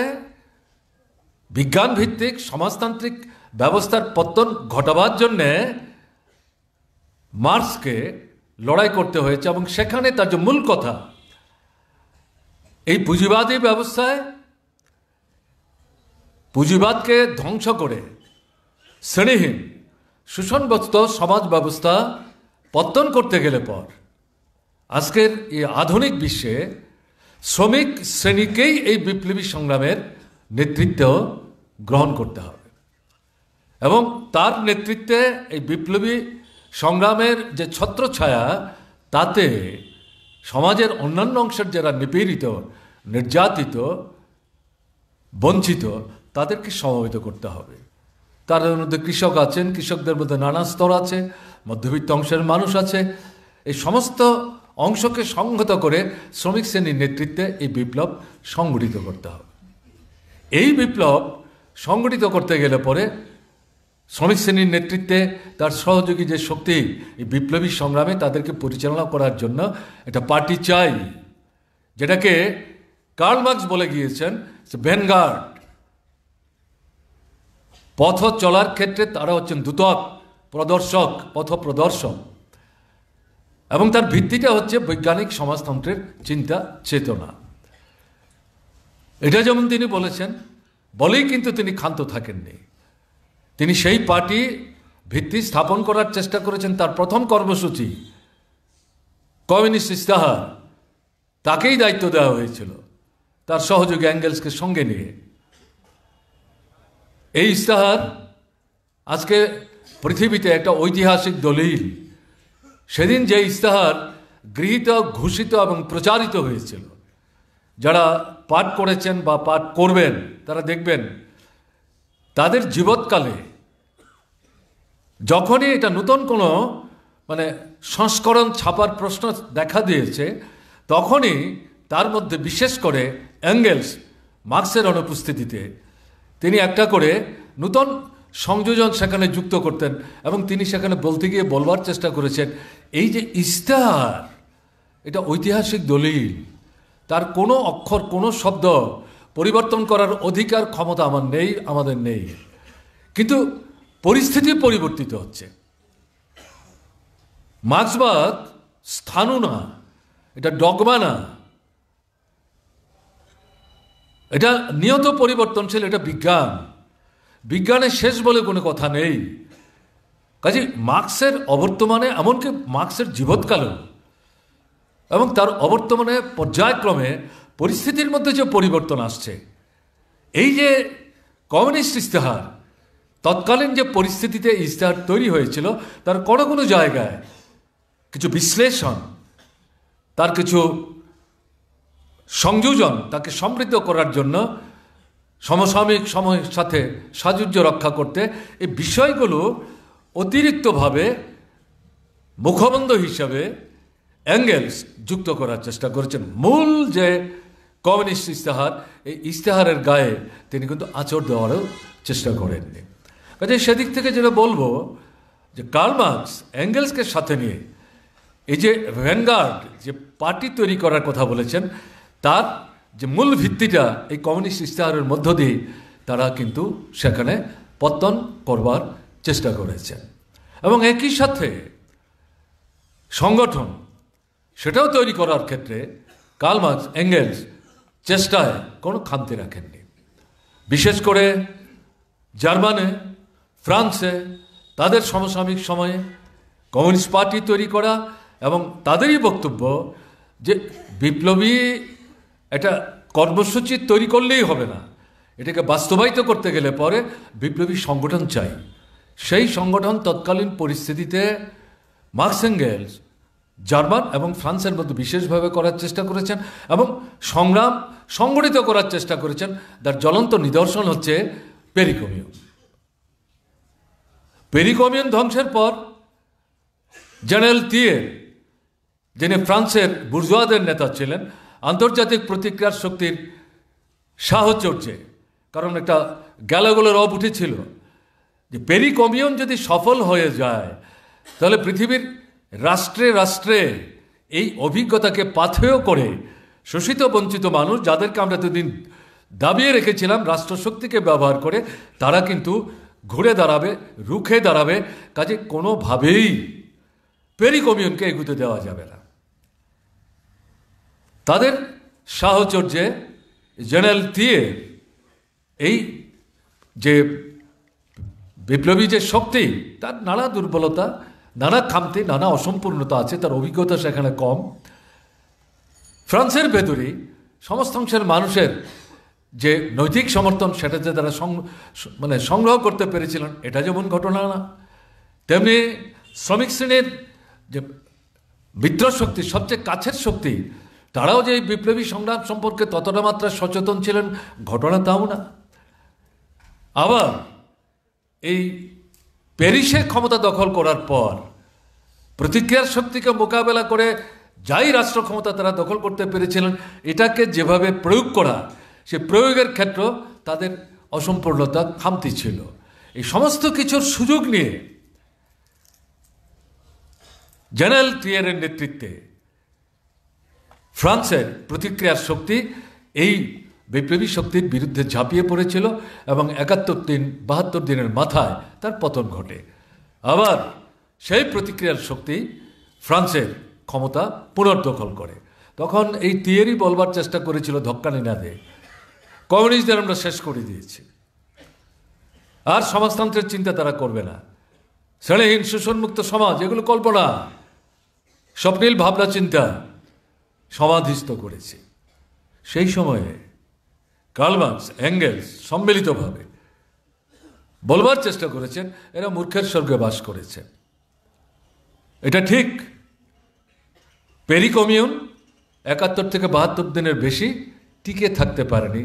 বিজ্ঞান ভিত্তিক সমাজতান্ত্রিক ব্যবস্থার পতন ঘটাবার জন্যে মার্ক্সকে লড়াই করতে হয়েছে। এবং সেখানে তার যে মূল কথা, এই পুঁজিবাদী ব্যবস্থায় পুঁজিবাদকে ধ্বংস করে শ্রেণীহীন শোষণগ্রস্ত সমাজ ব্যবস্থা পতন করতে গেলে পর আজকের এই আধুনিক বিশ্বে শ্রমিক শ্রেণীকেই এই বিপ্লবী সংগ্রামের নেতৃত্ব গ্রহণ করতে হবে এবং তার নেতৃত্বে এই বিপ্লবী সংগ্রামের যে ছত্রছায়া, তাতে সমাজের অন্যান্য অংশের যারা নিপীড়িত, নির্যাতিত, বঞ্চিত, তাদেরকে সমবেত করতে হবে। তার মধ্যে কৃষক আছেন, কৃষকদের মধ্যে নানা স্তর আছে, মধ্যবিত্ত অংশের মানুষ আছে। এই সমস্ত অংশকে সংহত করে শ্রমিক শ্রেণীর নেতৃত্বে এই বিপ্লব সংগঠিত করতে হবে। এই বিপ্লব সংগঠিত করতে গেলে পরে শ্রমিক শ্রেণীর নেতৃত্বে তার সহযোগী যে শক্তি, এই বিপ্লবী সংগ্রামে তাদেরকে পরিচালনা করার জন্য একটা পার্টি চাই, যেটাকে কার্ল মার্ক্স বলে গিয়েছেন ভ্যানগার্ড। পথ চলার ক্ষেত্রে তারা হচ্ছেন দূতক, প্রদর্শক, পথ প্রদর্শক। এবং তার ভিত্তিটা হচ্ছে বৈজ্ঞানিক সমাজতন্ত্রের চিন্তা চেতনা। এটা যেমন তিনি বলেছেন, বলেই কিন্তু তিনি ক্ষান্ত থাকেননি। তিনি সেই পার্টি ভিত্তি স্থাপন করার চেষ্টা করেছেন। তার প্রথম কর্মসূচি কমিউনিস্ট ইস্তাহার, তাকেই দায়িত্ব দেওয়া হয়েছিল তার সহযোগী এঙ্গেলসকে সঙ্গে নিয়ে। এই ইস্তাহার আজকে পৃথিবীতে একটা ঐতিহাসিক দলিল। সেদিন যে ইস্তাহার গৃহীত, ঘোষিত এবং প্রচারিত হয়েছিল, যারা পাঠ করেছেন বা পাঠ করবেন তারা দেখবেন তাদের জীবৎকালে যখনই এটা নতুন কোনো সংস্করণ ছাপার প্রশ্ন দেখা দিয়েছে, তখনই তার মধ্যে বিশেষ করে এঙ্গেলস মার্ক্সের অনুপস্থিতিতে তিনি একটা করে নতুন সংযোজন সেখানে যুক্ত করতেন এবং তিনি সেখানে বলতে গিয়ে বলবার চেষ্টা করেছেন, এই যে ইস্তাহার, এটা ঐতিহাসিক দলিল, তার কোনো অক্ষর, কোনো শব্দ পরিবর্তন করার অধিকার, ক্ষমতা আমাদের নেই। কিন্তু পরিস্থিতি পরিবর্তিত হচ্ছে। মার্ক্সবাদ স্থাণু না, এটা ডগমা না, এটা নিয়ত পরিবর্তনশীল, এটা বিজ্ঞান। বিজ্ঞানের শেষ বলে কোনো কথা নেই। কাজে মার্ক্সের অবর্তমানে, এমনকি মার্ক্সের জীবৎকালেও এবং তার অবর্তমানে পর্যায়ক্রমে পরিস্থিতির মধ্যে যে পরিবর্তন আসছে, এই যে কমিউনিস্ট ইস্তেহার, তৎকালীন যে পরিস্থিতিতে ইস্তেহার তৈরি হয়েছিল, তার কোনো কোনো জায়গায় কিছু বিশ্লেষণ, তার কিছু সংযোজন, তাকে সমৃদ্ধ করার জন্য সমসাময়িক সময়ের সাথে সাযুজ্য রক্ষা করতে এই বিষয়গুলো অতিরিক্তভাবে মুখবন্ধ হিসাবে এঙ্গেলস যুক্ত করার চেষ্টা করেছেন। মূল যে কমিউনিস্ট ইস্তেহার, এই ইস্তেহারের গায়ে তিনি কিন্তু আঁচড় দেওয়ারও চেষ্টা করেননি। কাজে সেদিক থেকে যেটা বলবো যে কার্ল মার্কস এঙ্গেলসকে সাথে নিয়ে এই যে ভ্যানগার্ড যে পার্টি তৈরি করার কথা বলেছেন, তার যে মূল ভিত্তিটা এই কমিউনিস্ট ইস্তেহারের মধ্য দিয়ে তারা কিন্তু সেখানে পতন করবার চেষ্টা করেছেন। এবং একই সাথে সংগঠন সেটাও তৈরি করার ক্ষেত্রে কার্ল মার্কস এঙ্গেলস চেষ্টায় কোনো খামতি রাখেননি। বিশেষ করে জার্মানে, ফ্রান্সে তাদের সমসাময়িক সময়ে কমিউনিস্ট পার্টি তৈরি করা এবং তাদেরই বক্তব্য যে বিপ্লবী একটা কর্মসূচি তৈরি করলেই হবে না, এটাকে বাস্তবায়িত করতে গেলে পরে বিপ্লবী সংগঠন চাই। সেই সংগঠন তৎকালীন পরিস্থিতিতে মার্কস এঙ্গেলস জার্মান এবং ফ্রান্সের মধ্যে বিশেষভাবে করার চেষ্টা করেছেন এবং সংগ্রাম সংগঠিত করার চেষ্টা করেছেন। তার জ্বলন্ত নিদর্শন হচ্ছে পেরিকমিউন। পেরিকমিউন ধ্বংসের পর জেনারেল তিয়ের, যিনি ফ্রান্সের বুর্জোয়াদের নেতা ছিলেন, আন্তর্জাতিক প্রতিক্রিয়ার শক্তির সাহচর্যে, কারণ একটা গ্যালাগোলের রব উঠেছিল যে পেরিকমিউন যদি সফল হয়ে যায় তাহলে পৃথিবীর রাষ্ট্রে রাষ্ট্রে এই অভিজ্ঞতাকে পাথেয় করে শোষিত বঞ্চিত মানুষ, যাদেরকে আমরা এতদিন দাবিয়ে রেখেছিলাম রাষ্ট্রশক্তিকে ব্যবহার করে, তারা কিন্তু ঘুরে দাঁড়াবে, রুখে দাঁড়াবে। কাজে কোনোভাবেই পেরিকমিউনকে এগুতে দেওয়া যাবে না। তাদের সাহচর্যে জেনারেল তিয়ে এই যে বিপ্লবী যে শক্তি, তার নানা দুর্বলতা, নানা খামতি, নানা অসম্পূর্ণতা আছে, তার অভিজ্ঞতা সেখানে কম। ফ্রান্সের ভেতরেই সমস্ত অংশের মানুষের যে নৈতিক সমর্থন, সেটাতে তারা সংগ্রহ করতে পেরেছিলেন, এটা যেমন ঘটনা না, তেমনি শ্রমিক শ্রেণীর যে বিদ্রোহ শক্তি, সবচেয়ে কাছের শক্তি, তারাও যে এই বিপ্লবী সংগ্রাম সম্পর্কে ততটা মাত্রা সচেতন ছিলেন, ঘটনা তাও না। আবার এই প্যারিসে ক্ষমতা দখল করার পর প্রতিক্রিয়ার শক্তিকে মোকাবেলা করে যাই রাষ্ট্র ক্ষমতা তারা দখল করতে পেরেছিলেন, এটাকে যেভাবে প্রয়োগ করা, সে প্রয়োগের ক্ষেত্রে তাদের অসম্পূর্ণতা, খামতি ছিল। এই সমস্ত কিছুর সুযোগ নিয়ে জেনারেল টিয়েরের নেতৃত্বে ফ্রান্সের প্রতিক্রিয়ার শক্তি এই বিপ্লবী শক্তির বিরুদ্ধে ঝাঁপিয়ে পড়েছিল এবং 72 দিনের মাথায় তার পতন ঘটে। আবার সেই প্রতিক্রিয়ার শক্তি ফ্রান্সের ক্ষমতা পুনর্দখল করে। তখন এই টিয়েরি বলবার চেষ্টা করেছিল ধক্কানি না দিয়ে, কমিউনিস্টদের আমরা শেষ করে দিয়েছি, আর সমাজতন্ত্রের চিন্তা তারা করবে না, শ্রেণীহীন শোষণমুক্ত সমাজ, এগুলো কল্পনা, স্বপ্নীল ভাবনা চিন্তা সমাধিস্থ করেছে। সেই সময়ে কার্ল মার্কস এঙ্গেলস সম্মিলিতভাবে বলবার চেষ্টা করেছেন এরা মূর্খের স্বর্গে বাস করেছে। এটা ঠিক, পেরিকমিউন 71 থেকে 72 দিনের বেশি টিকে থাকতে পারেনি।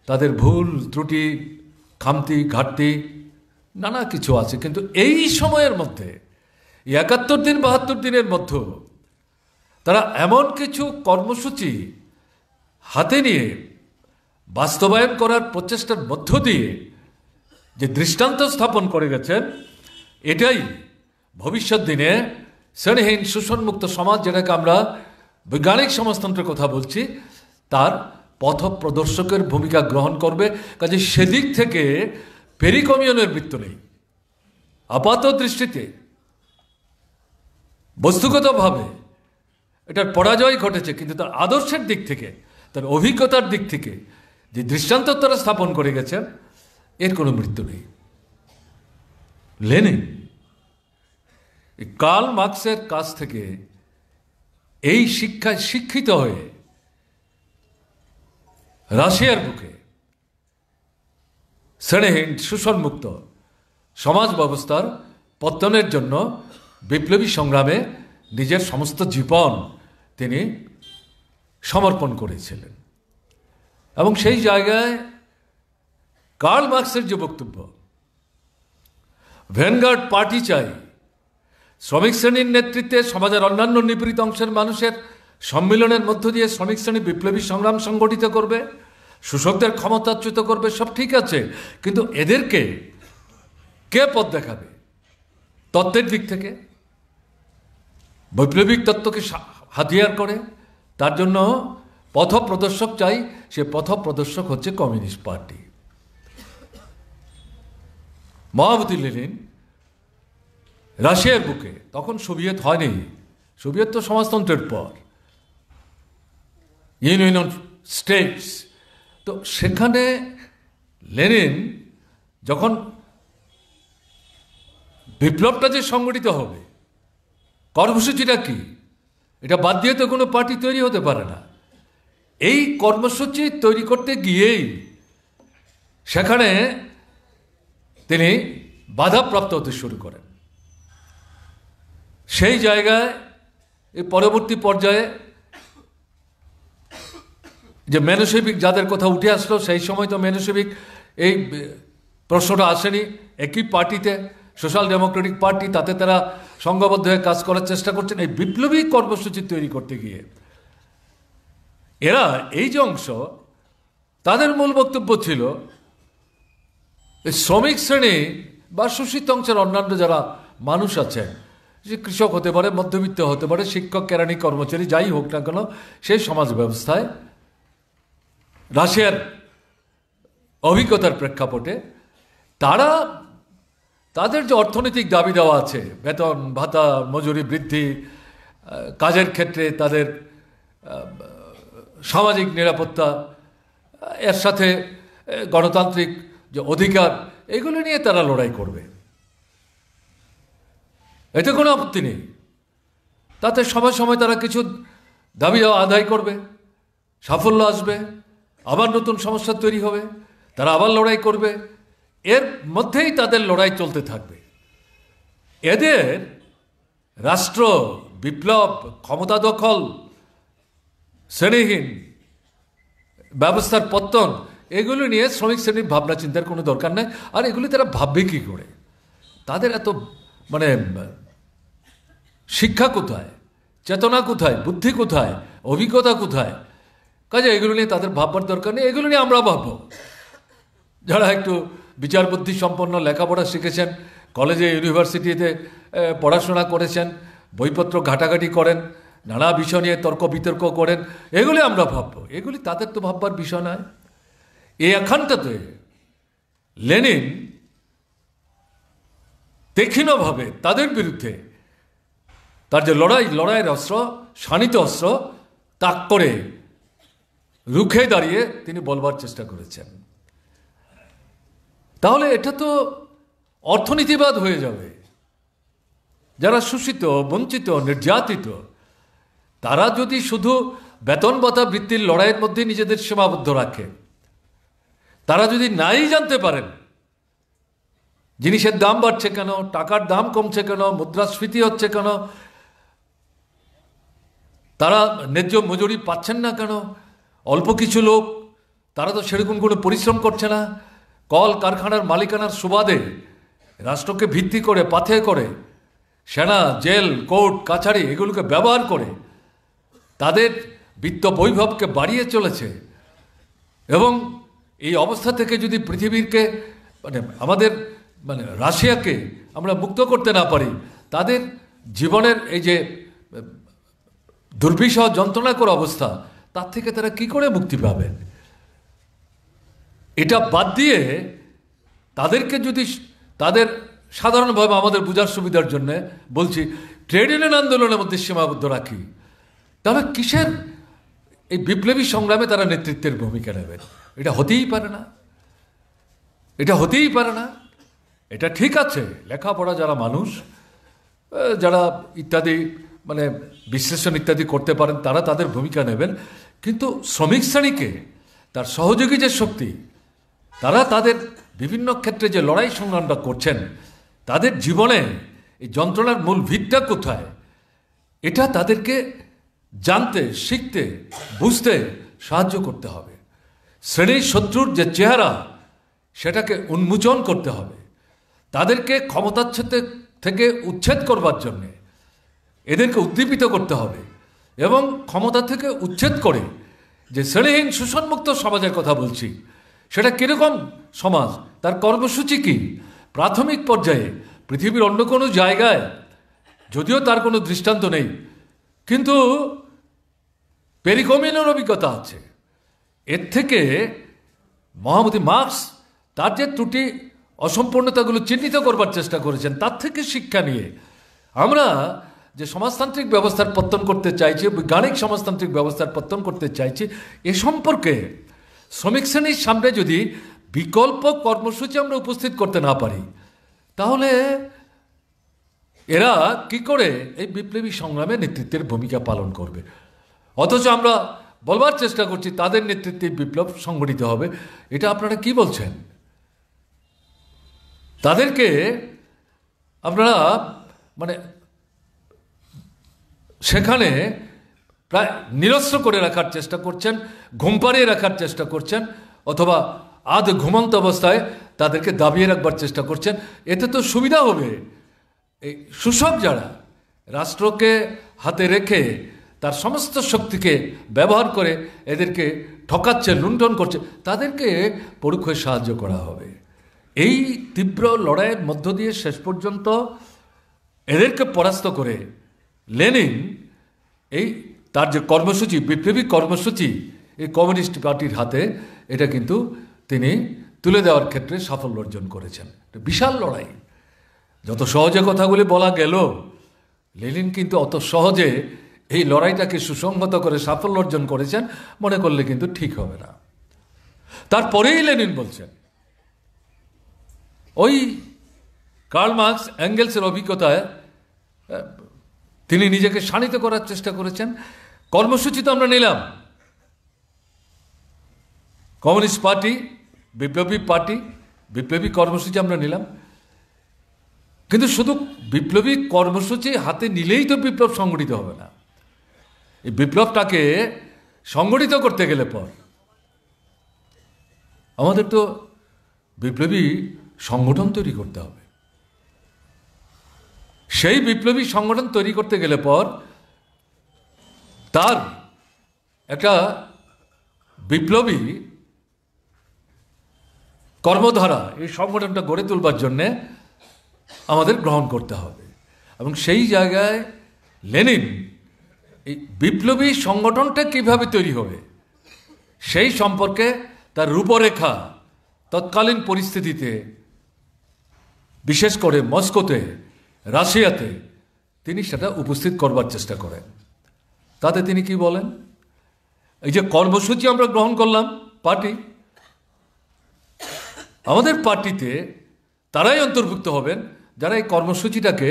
তাদের ভুল ত্রুটি, খামতি, ঘাটতি নানা কিছু আছে, কিন্তু এই সময়ের মধ্যে 71 দিন 72 দিনের মধ্যে তারা এমন কিছু কর্মসূচি হাতে নিয়ে বাস্তবায়ন করার প্রচেষ্টার মধ্য দিয়ে যে দৃষ্টান্ত স্থাপন করে গেছেন, এটাই ভবিষ্যৎ দিনে শ্রেণীহীন শোষণমুক্ত সমাজ, যেটাকে আমরা বৈজ্ঞানিক সমাজতন্ত্রের কথা বলছি, তার পথ প্রদর্শকের ভূমিকা গ্রহণ করবে। কাজে সেদিক থেকে পেরিকমিউনের মৃত্যু নেই। আপাত দৃষ্টিতে বস্তুগতভাবে এটার পরাজয় ঘটেছে, কিন্তু তার আদর্শের দিক থেকে, তার অভিজ্ঞতার দিক থেকে যে দৃষ্টান্ত তারা স্থাপন করে গেছেন, এর কোনো মৃত্যু নেই। লেনিন কার্ল মার্কসের কাছ থেকে এই শিক্ষায় শিক্ষিত হয়ে রাশিয়ার বুকে শ্রেণীহীন শোষণমুক্ত সমাজ ব্যবস্থার পতনের জন্য বিপ্লবী সংগ্রামে নিজের সমস্ত জীবন তিনি সমর্পণ করেছিলেন। এবং সেই জায়গায় কার্ল মার্কসের যে বক্তব্য, ভ্যানগার্ড পার্টি চাই, শ্রমিক শ্রেণীর নেতৃত্বে সমাজের অন্যান্য নিপীড়িত অংশের মানুষের সম্মিলনের মধ্য দিয়ে শ্রমিক শ্রেণী বিপ্লবী সংগ্রাম সংগঠিত করবে, শোষকদের ক্ষমতাচ্যুত করবে, সব ঠিক আছে, কিন্তু এদেরকে কে পথ দেখাবে? তত্ত্বের দিক থেকে বৈপ্লবিক তত্ত্বকে হাতিয়ার করে তার জন্য পথ প্রদর্শক চাই। সে পথ প্রদর্শক হচ্ছে কমিউনিস্ট পার্টি। মহামতি লেনিন রাশিয়ার বুকে, তখন সোভিয়েত হয়নি, সোভিয়েত তো সমাজতন্ত্রের পর, ইউনিয়ন স্টেটস, তো সেখানে লেনিন যখন বিপ্লবটা যে সংগঠিত হবে, কর্মসূচিটা কি, এটা বাদ দিয়ে তো কোনো পার্টি তৈরি হতে পারে না। এই কর্মসূচি তৈরি করতে গিয়েই সেখানে তিনি বাধাপ্রাপ্ত হতে শুরু করেন। সেই জায়গায় এই পরবর্তী পর্যায়ে যে মেনসেভিক যাদের কথা উঠে আসলো, সেই সময় তো মেনসেভিক এই প্রশ্নটা আসেনি। একই পার্টিতে সোশ্যাল ডেমোক্রেটিক পার্টি, তাতে তারা সংঘবদ্ধ হয়ে কাজ করার চেষ্টা করছেন এই বিপ্লবী কর্মসূচি তৈরি করতে গিয়ে। এরা এই যে অংশ, তাদের মূল বক্তব্য ছিল শ্রমিক শ্রেণী বা শোষিত অংশের অন্যান্য যারা মানুষ আছে, যে কৃষক হতে পারে, মধ্যবিত্ত হতে পারে, শিক্ষক, কেরানি, কর্মচারী, যাই হোক না কেন, সেই সমাজ ব্যবস্থায় রাশিয়ার অভিজ্ঞতার প্রেক্ষাপটে তারা তাদের যে অর্থনৈতিক দাবি দেওয়া আছে, বেতন ভাতা, মজুরি বৃদ্ধি, কাজের ক্ষেত্রে তাদের সামাজিক নিরাপত্তা, এর সাথে গণতান্ত্রিক যে অধিকার, এগুলো নিয়ে তারা লড়াই করবে, এতে কোনো আপত্তি নেই। তাতে সময় সময় তারা কিছু দাবি আদায় করবে, সাফল্য আসবে, আবার নতুন সমস্যা তৈরি হবে, তারা আবার লড়াই করবে, এর মধ্যেই তাদের লড়াই চলতে থাকবে। এদের রাষ্ট্র, বিপ্লব, ক্ষমতা দখল, শ্রেণীহীন ব্যবস্থার পতন, এগুলো নিয়ে শ্রমিক শ্রেণীর ভাবনা চিন্তার কোনো দরকার নেই। আর এগুলি তারা ভাববে কী করে? তাদের এত শিক্ষা কোথায়, চেতনা কোথায়, বুদ্ধি কোথায়, অভিজ্ঞতা কোথায়? কাজে এগুলো নিয়ে তাদের ভাববার দরকার নেই, এগুলো নিয়ে আমরা ভাববো। যারা একটু বিচার বুদ্ধি সম্পন্ন, লেখাপড়া শিখেছেন, কলেজে ইউনিভার্সিটিতে পড়াশোনা করেছেন, বইপত্র ঘাটাঘাটি করেন, নানা বিষয় নিয়ে তর্ক বিতর্ক করেন, এগুলি আমরা ভাববো। এগুলি তাদের তো ভাববার বিষয় নয়। এই এখানটাতে লেনিন তীক্ষ্ণভাবে তাদের বিরুদ্ধে তার যে লড়াইয়ের অস্ত্র, শানিত অস্ত্র, তাক করে রুখে দাঁড়িয়ে তিনি বলবার চেষ্টা করেছেন। তাহলে এটা তো অর্থনীতিবাদ হয়ে যাবে। যারা শোষিত, বঞ্চিত, নির্যাতিত, তারা যদি শুধু বেতন ভাতা বৃত্তির লড়াইয়ের মধ্যে নিজেদের সীমাবদ্ধ রাখে, তারা যদি নাই জানতে পারেন জিনিসের দাম বাড়ছে কেন, টাকার দাম কমছে কেন, মুদ্রাস্ফীতি হচ্ছে কেন, তারা ন্যায্য মজুরি পাচ্ছেন না কেন, অল্প কিছু লোক, তারা তো সেরকম কোনো পরিশ্রম করছে না, কল কারখানার মালিকানার সুবাদে রাষ্ট্রকে ভিত্তি করে, পাথে করে, সেনা, জেল, কোর্ট, কাছারি এগুলোকে ব্যবহার করে তাদের বিত্ত বৈভবকে বাড়িয়ে চলেছে। এবং এই অবস্থা থেকে যদি পৃথিবীকে আমাদের রাশিয়াকে আমরা মুক্ত করতে না পারি, তাদের জীবনের এই যে দুর্বিষহ যন্ত্রণাকর অবস্থা, তার থেকে তারা কি করে মুক্তি পাবেন? এটা বাদ দিয়ে তাদেরকে যদি তাদের সাধারণভাবে আমাদের বোঝার সুবিধার জন্য বলছি ট্রেড ইউনিয়ন আন্দোলনের মধ্যে সীমাবদ্ধ রাখি, তাহলে কিসের এই বিপ্লবী সংগ্রামে তারা নেতৃত্বের ভূমিকা নেবেন? এটা হতেই পারে না। এটা হতেই পারে না। এটা ঠিক আছে, লেখাপড়া যারা মানুষ, যারা ইত্যাদি মানে বিশ্লেষণ ইত্যাদি করতে পারেন, তারা তাদের ভূমিকা নেবেন। কিন্তু শ্রমিক শ্রেণীকে, তার সহযোগী যে শক্তি, তারা তাদের বিভিন্ন ক্ষেত্রে যে লড়াই সংগ্রামটা করছেন, তাদের জীবনে এই যন্ত্রণার মূল ভিতটা কোথায়, এটা তাদেরকে জানতে, শিখতে, বুঝতে সাহায্য করতে হবে। শ্রেণীর শত্রুর যে চেহারা, সেটাকে উন্মোচন করতে হবে। তাদেরকে ক্ষমতাচ্ছেদ থেকে উচ্ছেদ করবার জন্যে এদেরকে উদ্দীপিত করতে হবে, এবং ক্ষমতা থেকে উচ্ছেদ করে যে শ্রেণীহীন শোষণমুক্ত সমাজের কথা বলছি, সেটা কীরকম সমাজ, তার কর্মসূচি কী, প্রাথমিক পর্যায়ে পৃথিবীর অন্য কোনো জায়গায় যদিও তার কোনো দৃষ্টান্ত নেই, কিন্তু পেরিকমিনের অভিজ্ঞতা আছে। এর থেকে মহামতি মার্কস তার যে ত্রুটি অসম্পূর্ণতাগুলো চিহ্নিত করবার চেষ্টা করেছেন, তার থেকে শিক্ষা নিয়ে আমরা যে সমাজতান্ত্রিক ব্যবস্থার পত্তন করতে চাইছি, বৈজ্ঞানিক সমাজতান্ত্রিক ব্যবস্থার পত্তন করতে চাইছি, এ সম্পর্কে শ্রমিক শ্রেণীর সামনে যদি বিকল্প কর্মসূচি আমরা উপস্থিত করতে না পারি, তাহলে এরা কি করে এই বিপ্লবী সংগ্রামে নেতৃত্বের ভূমিকা পালন করবে? অথচ আমরা বলবার চেষ্টা করছি তাদের নেতৃত্বে বিপ্লব সংগঠিত হবে। এটা আপনারা কি বলছেন? তাদেরকে আপনারা মানে সেখানে প্রায় নিরস্ত্র করে রাখার চেষ্টা করছেন, ঘুম পাড়িয়ে রাখার চেষ্টা করছেন, অথবা আধ ঘুমন্ত অবস্থায় তাদেরকে দাবিয়ে রাখবার চেষ্টা করছেন। এতে তো সুবিধা হবে, এই শোষক যারা রাষ্ট্রকে হাতে রেখে তার সমস্ত শক্তিকে ব্যবহার করে এদেরকে ঠকাচ্ছে, লুণ্ঠন করছে, তাদেরকে পরোক্ষ সাহায্য করা হবে। এই তীব্র লড়াইয়ের মধ্য দিয়ে শেষ পর্যন্ত এদেরকে পরাস্ত করে লেনিন এই তার যে কর্মসূচি, বিপ্লবী কর্মসূচি, এই কমিউনিস্ট পার্টির হাতে এটা কিন্তু তিনি তুলে দেওয়ার ক্ষেত্রে সাফল্য অর্জন করেছেন। বিশাল লড়াই। যত সহজে কথাগুলি বলা গেল, লেনিন কিন্তু অত সহজে এই লড়াইটাকে সুসংহত করে সাফল্য অর্জন করেছেন মনে করলে কিন্তু ঠিক হবে না। তারপরেই লেনিন বলছেন, ওই কার্ল মার্কস এঙ্গেলসের অভিজ্ঞতায় তিনি নিজেকে শানিত করার চেষ্টা করেছেন। কর্মসূচি তো আমরা নিলাম, কমিউনিস্ট পার্টি, বিপ্লবী পার্টি, বিপ্লবী কর্মসূচি আমরা নিলাম, কিন্তু শুধু বিপ্লবী কর্মসূচি হাতে নিলেই তো বিপ্লব সংগঠিত হবে না। এই বিপ্লবটাকে সংগঠিত করতে গেলে পর আমাদের তো বিপ্লবী সংগঠন তৈরি করতে হবে। সেই বিপ্লবী সংগঠন তৈরি করতে গেলে পর তার একটা বিপ্লবী কর্মধারা, এই সংগঠনটা গড়ে তুলবার জন্যে আমাদের গ্রহণ করতে হবে। এবং সেই জায়গায় লেনিন এই বিপ্লবী সংগঠনটা কিভাবে তৈরি হবে সেই সম্পর্কে তার রূপরেখা তৎকালীন পরিস্থিতিতে, বিশেষ করে মস্কোতে, রাশিয়াতে তিনি সেটা উপস্থিত করবার চেষ্টা করেন। তাতে তিনি কি বলেন, এই যে কর্মসূচি আমরা গ্রহণ করলাম পার্টি, আমাদের পার্টিতে তারাই অন্তর্ভুক্ত হবেন যারা এই কর্মসূচিটাকে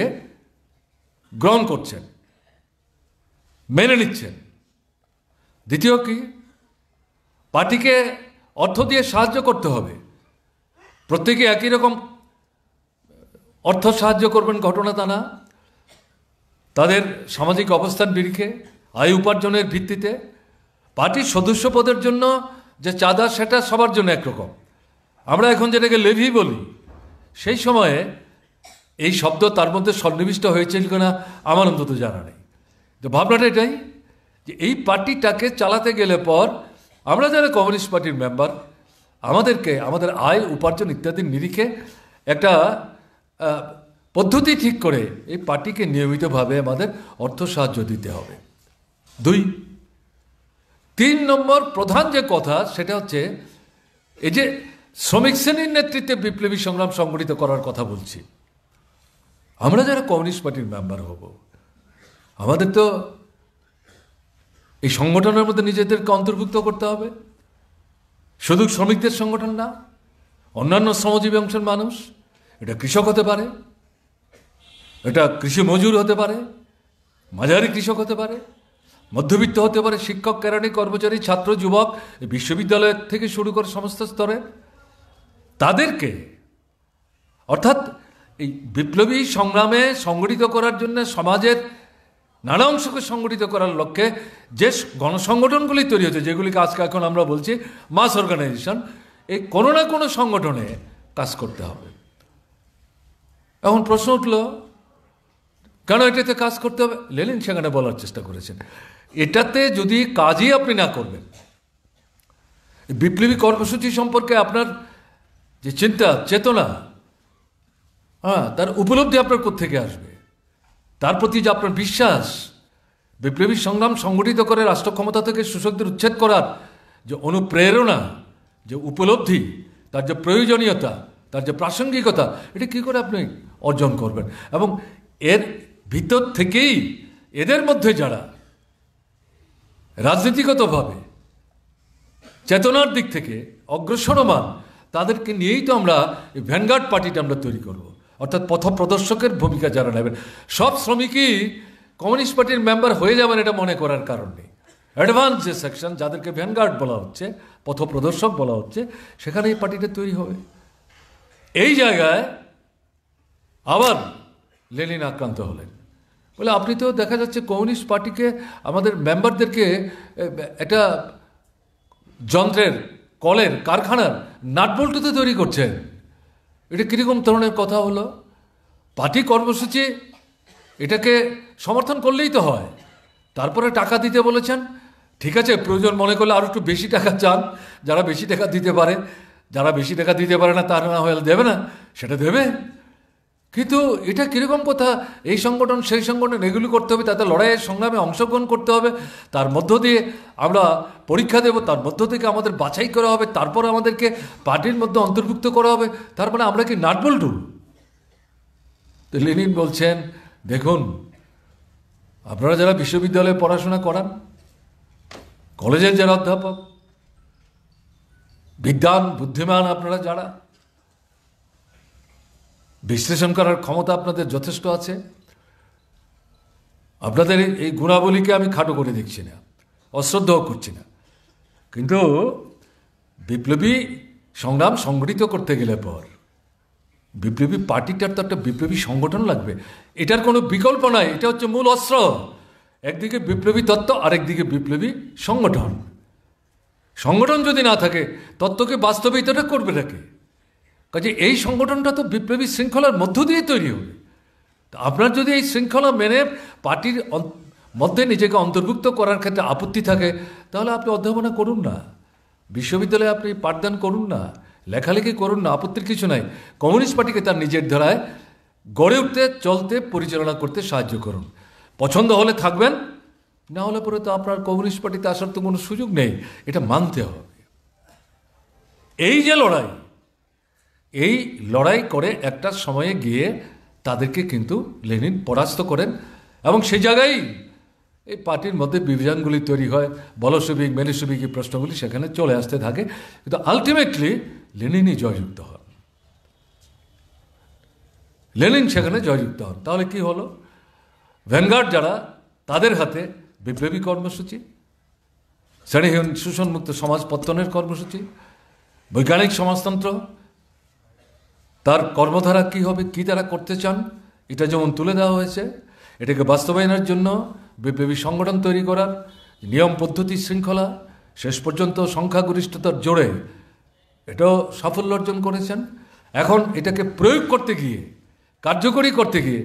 গ্রহণ করছেন, মেনে নিচ্ছেন। দ্বিতীয় কি, পার্টিকে অর্থ দিয়ে সাহায্য করতে হবে। প্রত্যেকে একই রকম অর্থ সাহায্য করবেন ঘটনা তা না, তাদের সামাজিক অবস্থান নিরিখে, আয় উপার্জনের ভিত্তিতে। পার্টির সদস্য পদের জন্য যে চাঁদা সেটা সবার জন্য একরকম। আমরা এখন যেটাকে লেভি বলি, সেই সময়ে এই শব্দ তার মধ্যে সন্নিবিষ্ট হয়েছিল কিনা আমার অন্তত জানা নেই। তো ভাবনাটা এটাই যে এই পার্টিটাকে চালাতে গেলে পর আমরা যারা কমিউনিস্ট পার্টির মেম্বার, আমাদেরকে আমাদের আয় উপার্জন ইত্যাদির নিরিখে একটা পদ্ধতি ঠিক করে এই পার্টিকে নিয়মিতভাবে আমাদের অর্থ সাহায্য দিতে হবে। 2, 3 নম্বর প্রধান যে কথা সেটা হচ্ছে এই যে শ্রমিক শ্রেণীর নেতৃত্বে বিপ্লবী সংগ্রাম সংগঠিত করার কথা বলছি। আমরা যারা কমিউনিস্ট পার্টির মেম্বার হব, আমাদের তো এই সংগঠনের মধ্যে নিজেদেরকে অন্তর্ভুক্ত করতে হবে। শুধু শ্রমিকদের সংগঠন না, অন্যান্য শ্রমজীবী অংশের মানুষ, এটা কৃষক হতে পারে, এটা কৃষি মজুর হতে পারে, মাঝারি কৃষক হতে পারে, মধ্যবিত্ত হতে পারে, শিক্ষক, কেরানি, কর্মচারী, ছাত্র, যুবক, বিশ্ববিদ্যালয় থেকে শুরু করে সমস্ত স্তরে তাদেরকে, অর্থাৎ এই বিপ্লবী সংগ্রামে সংগঠিত করার জন্য সমাজের নানা অংশকে সংগঠিত করার লক্ষ্যে যে গণসংগঠনগুলি তৈরি হচ্ছে, যেগুলিকে আজকে এখন আমরা বলছি মাস অর্গানাইজেশন, এই কোনো না কোনো সংগঠনে কাজ করতে হবে। এখন প্রশ্ন উঠল, কেন এটাতে কাজ করতে হবে? লেনিন সেখানে বলার চেষ্টা করেছেন, এটাতে যদি কাজই আপনি না করবেন, বিপ্লবী কর্মসূচি সম্পর্কে আপনার যে চিন্তা চেতনা, তার উপলব্ধি আপনার কোত্থেকে আসবে? তার প্রতি যে আপনার বিশ্বাস, বিপ্লবী সংগ্রাম সংগঠিত করে রাষ্ট্র ক্ষমতা থেকে শোষকদের উচ্ছেদ করার যে অনুপ্রেরণা, যে উপলব্ধি, তার যে প্রয়োজনীয়তা, তার যে প্রাসঙ্গিকতা, এটা কী করে আপনি অর্জন করবেন? এবং এর ভিতর থেকেই এদের মধ্যে যারা রাজনীতিগতভাবে চেতনার দিক থেকে অগ্রসরমান, তাদেরকে নিয়েই তো আমরা ভ্যানগার্ড পার্টিটা আমরা তৈরি করব, অর্থাৎ পথপ্রদর্শকের ভূমিকা যারা নেবেন। সব শ্রমিকই কমিউনিস্ট পার্টির মেম্বার হয়ে যাবেন এটা মনে করার কারণ নেই। অ্যাডভান্স যে সেকশন, যাদেরকে ভ্যানগার্ড বলা হচ্ছে, পথপ্রদর্শক বলা হচ্ছে, সেখানে এই পার্টিটা তৈরি হবে। এই জায়গায় আবার লেনিন আক্রান্ত হলেন, বলে আপনি তো দেখা যাচ্ছে কমিউনিস্ট পার্টিকে, আমাদের মেম্বারদেরকে একটা যন্ত্রের, কলের, কারখানার নাটবল্টুতে তৈরি করছেন। এটা কীরকম ধরনের কথা হলো? পার্টি কর্মসূচি এটাকে সমর্থন করলেই তো হয়, তারপরে টাকা দিতে বলেছেন। ঠিক আছে, প্রয়োজন মনে করলে আরও একটু বেশি টাকা চান, যারা বেশি টাকা দিতে পারে, যারা বেশি টাকা দিতে পারে না তারা না হলে দেবে না, সেটা দেবে। কিন্তু এটা কীরকম কথা? এই সংগঠন সেই সংগঠন এগুলি করতে হবে, তাতে লড়াইয়ের সংগ্রামে অংশগ্রহণ করতে হবে, তার মধ্য দিয়ে আমরা পরীক্ষা দেব, তার মধ্য থেকে আমাদের বাছাই করা হবে, তারপর আমাদেরকে পার্টির মধ্যে অন্তর্ভুক্ত করা হবে। তারপরে আমরা কি নাটবল্টু? তো লেনিন বলছেন, দেখুন, আপনারা যারা বিশ্ববিদ্যালয়ে পড়াশোনা করান, কলেজের যারা অধ্যাপক, বিজ্ঞান বুদ্ধিমান আপনারা যারা, বিশ্লেষণ করার ক্ষমতা আপনাদের যথেষ্ট আছে, আপনাদের এই গুণাবলীকে আমি খাটো করে দেখছি না, অশ্রদ্ধাও করছি না। কিন্তু বিপ্লবী সংগ্রাম সংগঠিত করতে গেলে পর বিপ্লবী পার্টিটার তো একটা বিপ্লবী সংগঠন লাগবে, এটার কোনো বিকল্প নাই। এটা হচ্ছে মূল অস্ত্র। একদিকে বিপ্লবী তত্ত্ব, আরেকদিকে বিপ্লবী সংগঠন। সংগঠন যদি না থাকে, তত্ত্বকে বাস্তবায়িতটা করবে নাকি? কাজে এই সংগঠনটা তো বিপ্লবী শৃঙ্খলার মধ্য দিয়ে তৈরি হবে। আপনার যদি এই শৃঙ্খলা মেনে পার্টির মধ্যে নিজেকে অন্তর্ভুক্ত করার ক্ষেত্রে আপত্তি থাকে, তাহলে আপনি অধ্যাপনা করুন না, বিশ্ববিদ্যালয়ে আপনি পাঠদান করুন না, লেখালেখি করুন না, আপত্তির কিছু নাই। কমিউনিস্ট পার্টিকে তার নিজের ধারায় গড়ে উঠতে, চলতে, পরিচালনা করতে সাহায্য করুন। পছন্দ হলে থাকবেন, না হলে পরে তো আপনার কমিউনিস্ট পার্টিতে আসার তো কোনো সুযোগ নেই, এটা মানতে হবে। এই যে লড়াই, এই লড়াই করে একটা সময়ে গিয়ে তাদেরকে কিন্তু লেনিন পরাস্ত করেন, এবং সেই জায়গায় এই পার্টির মধ্যে বিভাজনগুলি তৈরি হয়, বলশবিক মেলিশবিক এই প্রশ্নগুলি সেখানে চলে আসতে থাকে, কিন্তু আলটিমেটলি লেনিনই জয়যুক্ত হন। লেনিন সেখানে জয়যুক্ত হন। তাহলে কি হলো? ভ্যানগার্ড যারা, তাদের হাতে বিপ্লবী কর্মসূচি, শ্রেণীহীন শোষণমুক্ত সমাজ পত্তনের কর্মসূচি, বৈজ্ঞানিক সমাজতন্ত্র, তার কর্মধারা কি হবে, কি তারা করতে চান, এটা যেমন তুলে দেওয়া হয়েছে, এটাকে বাস্তবায়নের জন্য বিপ্লবী সংগঠন তৈরি করার নিয়ম পদ্ধতি শৃঙ্খলা, শেষ পর্যন্ত সংখ্যাগরিষ্ঠতার জোরে এটাও সাফল্য অর্জন করেছেন। এখন এটাকে প্রয়োগ করতে গিয়ে, কার্যকরী করতে গিয়ে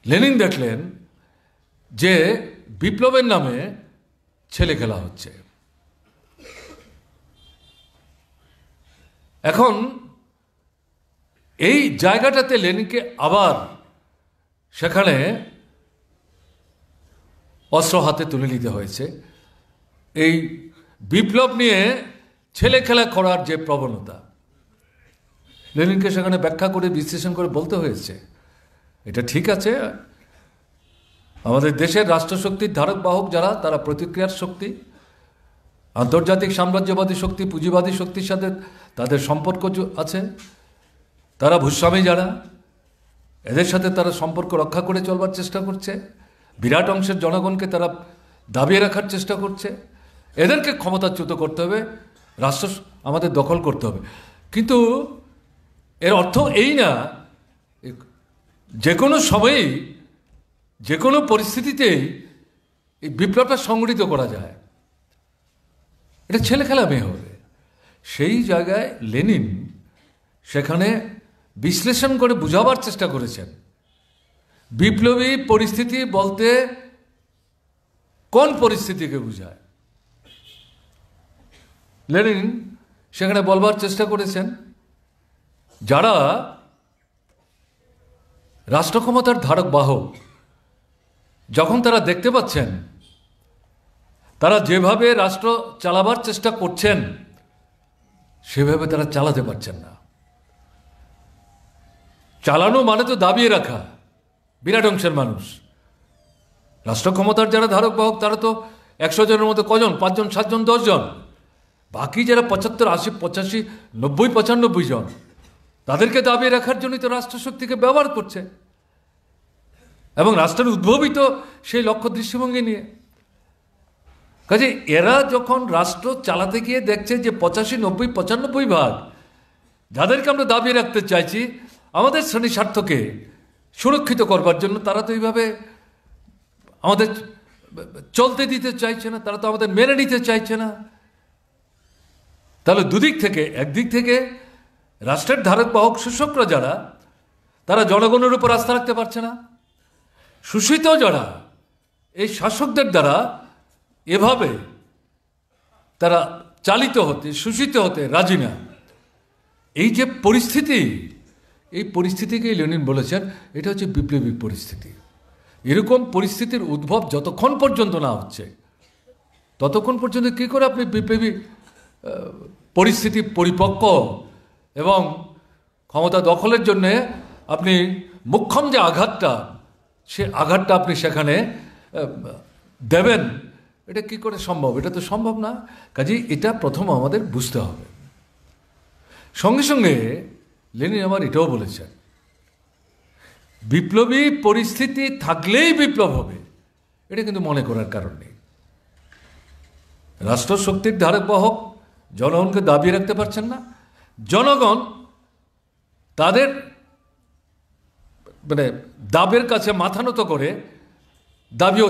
লেনিন দেখলেন যে বিপ্লবের নামে ছেলে খেলা হচ্ছে। এখন এই জায়গাটাতে লেনিনকে আবার সেখানে অস্ত্র হাতে তুলে নিতে হয়েছে। এই বিপ্লব নিয়ে ছেলে খেলা করার যে প্রবণতা, লেনিনকে সেখানে ব্যাখ্যা করে বিশ্লেষণ করে বলতে হয়েছে, এটা ঠিক আছে, আমাদের দেশের রাষ্ট্রশক্তির ধারক বাহক যারা, তারা প্রতিক্রিয়ার শক্তি, আন্তর্জাতিক সাম্রাজ্যবাদী শক্তি, পুঁজিবাদী শক্তির সাথে তাদের সম্পর্ক আছে। তারা ভূস্বামী যারা, এদের সাথে তারা সম্পর্ক রক্ষা করে চলবার চেষ্টা করছে। বিরাট অংশের জনগণকে তারা দাবিয়ে রাখার চেষ্টা করছে। এদেরকে ক্ষমতাচ্যুত করতে হবে, রাষ্ট্র আমাদের দখল করতে হবে। কিন্তু এর অর্থ এই না যে কোনো সময়েই, যে কোনো পরিস্থিতিতেই এই বিপ্লবটা সংগঠিত করা যায়। এটা ছেলে খেলা মেয়ে হবে। সেই জায়গায় লেনিন সেখানে বিশ্লেষণ করে বুঝাবার চেষ্টা করেছেন। বিপ্লবী পরিস্থিতি বলতে কোন পরিস্থিতিকে বোঝায়, লেনিন সেখানে বলবার চেষ্টা করেছেন যারা রাষ্ট্র ক্ষমতার ধারক বাহক, যখন তারা দেখতে পাচ্ছেন তারা যেভাবে রাষ্ট্র চালাবার চেষ্টা করছেন সেভাবে তারা চালাতে পারছেন না। চালানো মানে তো দাবিয়ে রাখা। বিরাট অংশের মানুষ, রাষ্ট্র ক্ষমতার যারা ধারক বাহক তারা তো 100 জনের মধ্যে কজন? 5 জন, 7 জন, 10 জন। বাকি যারা 75, 80, 85, 90, 95 জন, তাদেরকে দাবিয়ে রাখার জন্যই তো রাষ্ট্রশক্তিকে ব্যবহার করছে। এবং রাষ্ট্রের উদ্ভবিত সেই লক্ষ্য দৃষ্টিভঙ্গি নিয়ে। কাজে এরা যখন রাষ্ট্র চালাতে গিয়ে দেখছে যে 85, 90, 95 ভাগ যাদেরকে আমরা দাবিয়ে রাখতে চাইছি আমাদের শ্রেণী স্বার্থকে সুরক্ষিত করবার জন্য, তারা তো এইভাবে আমাদের চলতে দিতে চাইছে না, তারা তো আমাদের মেনে নিতে চাইছে না। তাহলে দুদিক থেকে, একদিক থেকে রাষ্ট্রের ধারক বাহক শাসকরা যারা, তারা জনগণের উপর আস্থা রাখতে পারছে না। শোষিত যারা, এই শাসকদের দ্বারা এভাবে তারা চালিত হতে, শোষিত হতে রাজি না। এই যে পরিস্থিতি, এই পরিস্থিতিকেই লেনিন বলেছেন এটা হচ্ছে বিপ্লবী পরিস্থিতি। এরকম পরিস্থিতির উদ্ভব যতক্ষণ পর্যন্ত না হচ্ছে ততক্ষণ পর্যন্ত কী করে আপনি বিপ্লবী পরিস্থিতি পরিপক্ক এবং ক্ষমতা দখলের জন্যে আপনি মোক্ষম যে আঘাতটা, সে আঘাতটা আপনি সেখানে দেবেন, এটা কি করে সম্ভব? এটা তো সম্ভব না। কাজেই এটা প্রথম আমাদের বুঝতে হবে। সঙ্গে সঙ্গে লেনিন আবার এটাও বলেছেন, বিপ্লবী পরিস্থিতি থাকলেই বিপ্লব হবে, এটা কিন্তু মনে করার কারণ নেই। রাষ্ট্রশক্তির ধারক বাহক জনগণকে দাবিয়ে রাখতে পারছেন না, জনগণ তাদের মানে দাবের কাছে মাথা নত করে দাবিও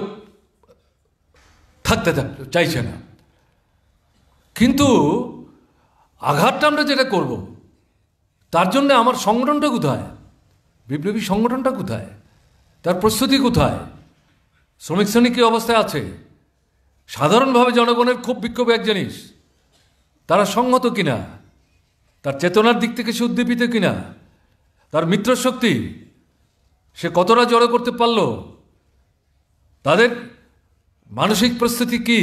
থাকতে চাইছে না। কিন্তু আঘাতটা আমরা যেটা করব, তার জন্য আমার সংগঠনটা কোথায়? বিপ্লবী সংগঠনটা কোথায়? তার প্রস্তুতি কোথায়? শ্রমিক শ্রেণী কী অবস্থায় আছে? সাধারণভাবে জনগণের খুব বিক্ষোভ এক জিনিস, তারা সংহত কিনা, তার চেতনার দিক থেকে সে উদ্দীপিত কিনা, তার মিত্রশক্তি সে কতটা জড়ো করতে পারল, তাদের মানসিক প্রস্তুতি কি,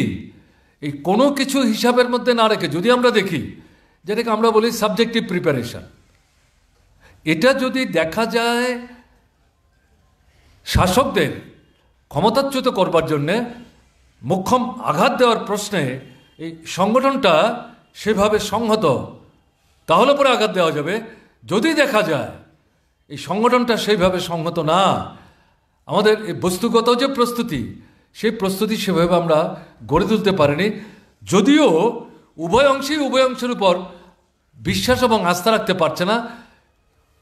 এই কোনো কিছু হিসাবের মধ্যে না রেখে যদি আমরা দেখি, যেটাকে আমরা বলি সাবজেক্টিভ প্রিপারেশন, এটা যদি দেখা যায় শাসকদের ক্ষমতাচ্যুত করবার জন্যে মোক্ষম আঘাত দেওয়ার প্রশ্নে এই সংগঠনটা সেভাবে সংহত, তাহলে পরে আঘাত দেওয়া যাবে। যদি দেখা যায় এই সংগঠনটা সেইভাবে সংহত না, আমাদের এই বস্তুগত যে প্রস্তুতি, সেই প্রস্তুতি সেভাবে আমরা গড়ে তুলতে পারিনি, যদিও উভয় অংশের উপর বিশ্বাস এবং আস্থা রাখতে পারছে না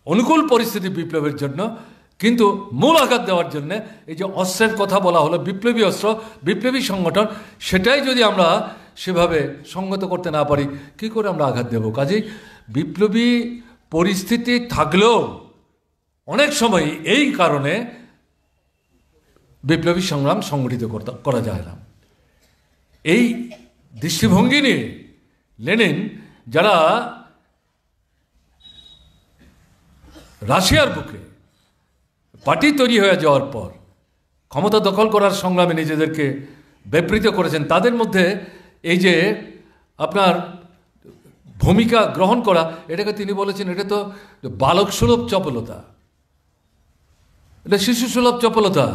অনুকূল পরিস্থিতি বিপ্লবের জন্য, কিন্তু মূল আঘাত দেওয়ার জন্য এই যে অস্ত্রের কথা বলা হলো, বিপ্লবী অস্ত্র, বিপ্লবী সংগঠন, সেটাই যদি আমরা সেভাবে সংগত করতে না পারি, কী করে আমরা আঘাত দেব? কাজেই বিপ্লবী পরিস্থিতি থাকলেও অনেক সময় এই কারণে বিপ্লবী সংগ্রাম সংগঠিত করা যায় না। এই দৃষ্টিভঙ্গি নিয়ে লেনিন, যারা রাশিয়ার বুকে পার্টি তৈরি হয়ে যাওয়ার পর ক্ষমতা দখল করার সংগ্রামে নিজেদেরকে বিবৃত করেছেন, তাদের মধ্যে এই যে আপনার ভূমিকা গ্রহণ করা, এটাকে তিনি বলেছেন এটা তো বালক সুলভ চপলতা, এটা শিশু সুলভ চপলতা।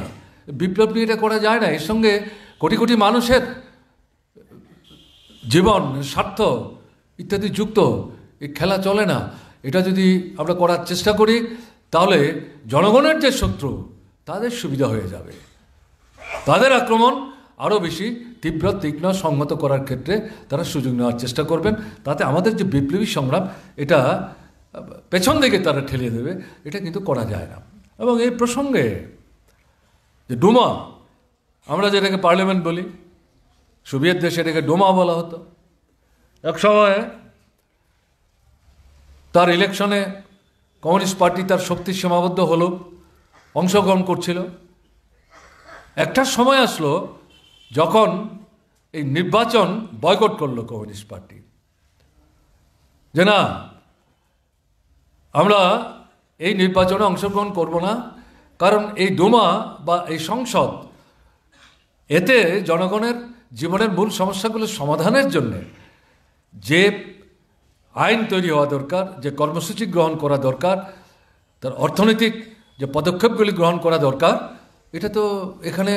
বিপ্লব নিয়ে এটা করা যায় না, এর সঙ্গে কোটি কোটি মানুষের জীবন, স্বার্থ ইত্যাদি যুক্ত এই খেলা চলে না। এটা যদি আমরা করার চেষ্টা করি তাহলে জনগণের যে শত্রু তাদের সুবিধা হয়ে যাবে, তাদের আক্রমণ আরও বেশি তীব্র, তীক্ষ্ণ, সংহত করার ক্ষেত্রে তারা সুযোগ নেওয়ার চেষ্টা করবেন। তাতে আমাদের যে বিপ্লবী সংগ্রাম এটা পেছন দিকে তারা ঠেলিয়ে দেবে, এটা কিন্তু করা যায় না। এবং এই প্রসঙ্গে যে ডুমা, আমরা যেটাকে পার্লামেন্ট বলি, সোভিয়েত দেশে এটাকে ডুমা বলা হতো। এক সময় তার ইলেকশনে কমিউনিস্ট পার্টি তার শক্তি সীমাবদ্ধ হলো, অংশগ্রহণ করছিল। একটা সময় আসলো যখন এই নির্বাচন বয়কট করলো কমিউনিস্ট পার্টি, যে না, আমরা এই নির্বাচনে অংশগ্রহণ করব না, কারণ এই ডুমা বা এই সংসদ, এতে জনগণের জীবনের মূল সমস্যাগুলো সমাধানের জন্য যে আইন তৈরি হওয়া দরকার, যে কর্মসূচি গ্রহণ করা দরকার, তার অর্থনৈতিক যে পদক্ষেপগুলি গ্রহণ করা দরকার, এটা তো এখানে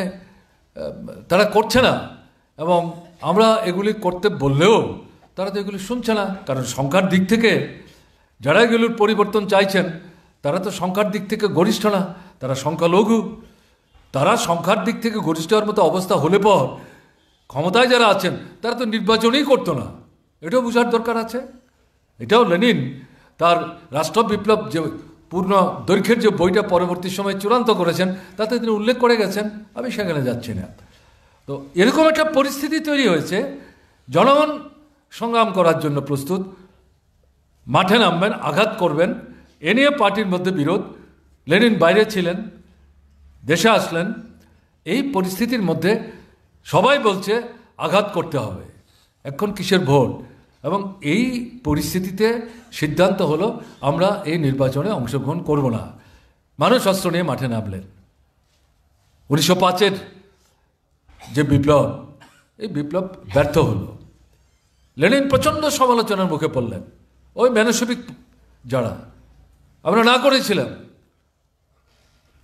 তারা করছে না। এবং আমরা এগুলি করতে বললেও তারা তো এগুলি শুনছে না, কারণ সংখ্যার দিক থেকে যারা এগুলোর পরিবর্তন চাইছেন তারা তো সংখ্যার দিক থেকে গরিষ্ঠ না, তারা সংখ্যালঘু। তারা সংখ্যার দিক থেকে গরিষ্ঠ হওয়ার মতো অবস্থা হলে পর ক্ষমতায় যারা আছেন তারা তো নির্বাচনই করতো না, এটাও বোঝার দরকার আছে। এটাও লেনিন তার রাষ্ট্র বিপ্লব যে পূর্ণ দৈর্ঘ্যের যে বইটা পরবর্তী সময়ে চূড়ান্ত করেছেন তাতে তিনি উল্লেখ করে গেছেন, আমি সেখানে যাচ্ছি না। তো এরকম একটা পরিস্থিতি তৈরি হয়েছে, জনগণ সংগ্রাম করার জন্য প্রস্তুত, মাঠে নামবেন, আঘাত করবেন, এ নিয়ে পার্টির মধ্যে বিরোধ। লেনিন বাইরে ছিলেন, দেশে আসলেন, এই পরিস্থিতির মধ্যে সবাই বলছে আঘাত করতে হবে, এখন কিসের ভোট। এবং এই পরিস্থিতিতে সিদ্ধান্ত হলো আমরা এই নির্বাচনে অংশগ্রহণ করব না। মানুষ অস্ত্র নিয়ে মাঠে নামলেন। 1905-এর যে বিপ্লব, এই বিপ্লব ব্যর্থ হলো। লেনিন প্রচণ্ড সমালোচনার মুখে পড়লেন। ওই ম্যানসবিক যারা, আমরা না করেছিলাম,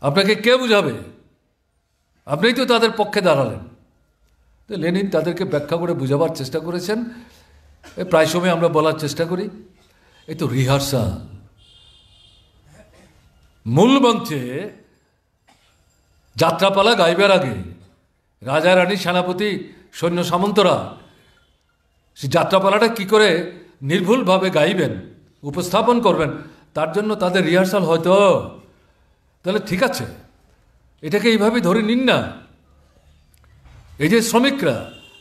আপনাকে কে বুঝাবে, আপনিই তো তাদের পক্ষে দাঁড়ালেন। তো লেনিন তাদেরকে ব্যাখ্যা করে বুঝাবার চেষ্টা করেছেন। প্রায় সময় আমরা বলার চেষ্টা করি এই তো রিহার্সাল। মূল মঞ্চে যাত্রাপালা গাইবার আগে রাজা রানী, সেনাপতি, সৈন্য সামন্তরা সেই যাত্রাপালাটা কি করে নির্ভুলভাবে গাইবেন, উপস্থাপন করবেন, তার জন্য তাদের রিহার্সাল হয়তো। তাহলে ঠিক আছে, এটাকে এইভাবে ধরে নিন না। এই যে শ্রমিকরা,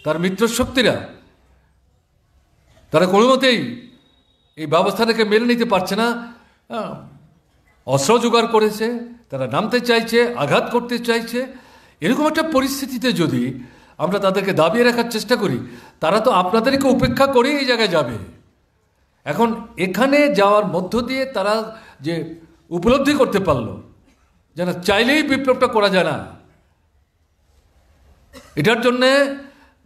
তার মিত্রশক্তিরা, তারা কোনো মতেই এই ব্যবস্থাটাকে মেনে নিতে পারছে না, অস্ত্র জোগাড় করেছে, তারা নামতে চাইছে, আঘাত করতে চাইছে। এরকম একটা পরিস্থিতিতে যদি আমরা তাদেরকে দাবিয়ে রাখার চেষ্টা করি, তারা তো আপনাদেরকে উপেক্ষা করেই এই জায়গায় যাবে। এখন এখানে যাওয়ার মধ্য দিয়ে তারা যে উপলব্ধি করতে পারলো যেন চাইলেই বিপ্লবটা করা যায় না, এটার জন্যে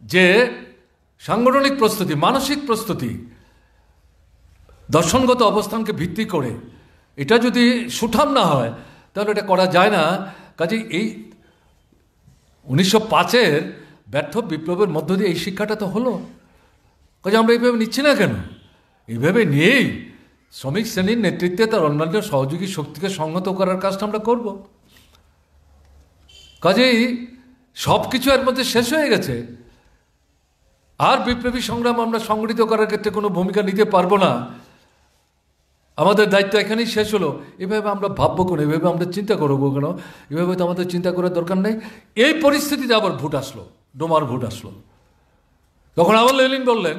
যে সাংগঠনিক প্রস্তুতি, মানসিক প্রস্তুতি, দর্শনগত অবস্থানকে ভিত্তি করে এটা যদি সুঠাম না হয় তাহলে এটা করা যায় না। কাজে এই 1905-এর ব্যর্থ বিপ্লবের মধ্য দিয়ে এই শিক্ষাটা তো হলো। কাজে আমরা এইভাবে নিচ্ছি না কেন? এইভাবে নিয়েই শ্রমিক শ্রেণীর নেতৃত্বে তার অন্যান্য সহযোগী শক্তিকে সংহত করার কাজটা আমরা করব। কাজেই সব কিছু এর মধ্যে শেষ হয়ে গেছে, আর বিপ্লবী সংগ্রাম আমরা সংগঠিত করার ক্ষেত্রে কোনো ভূমিকা নিতে পারবো না, আমাদের দায়িত্ব এখানেই শেষ হলো। এভাবে আমরা ভাববো কেন, এভাবে আমরা চিন্তা করবো কেন? এভাবে তো আমাদের চিন্তা করার দরকার নেই। এই পরিস্থিতিতে আবার ভোট আসলো, ডোমার ভোট আসলো। তখন আবার লেনিন বললেন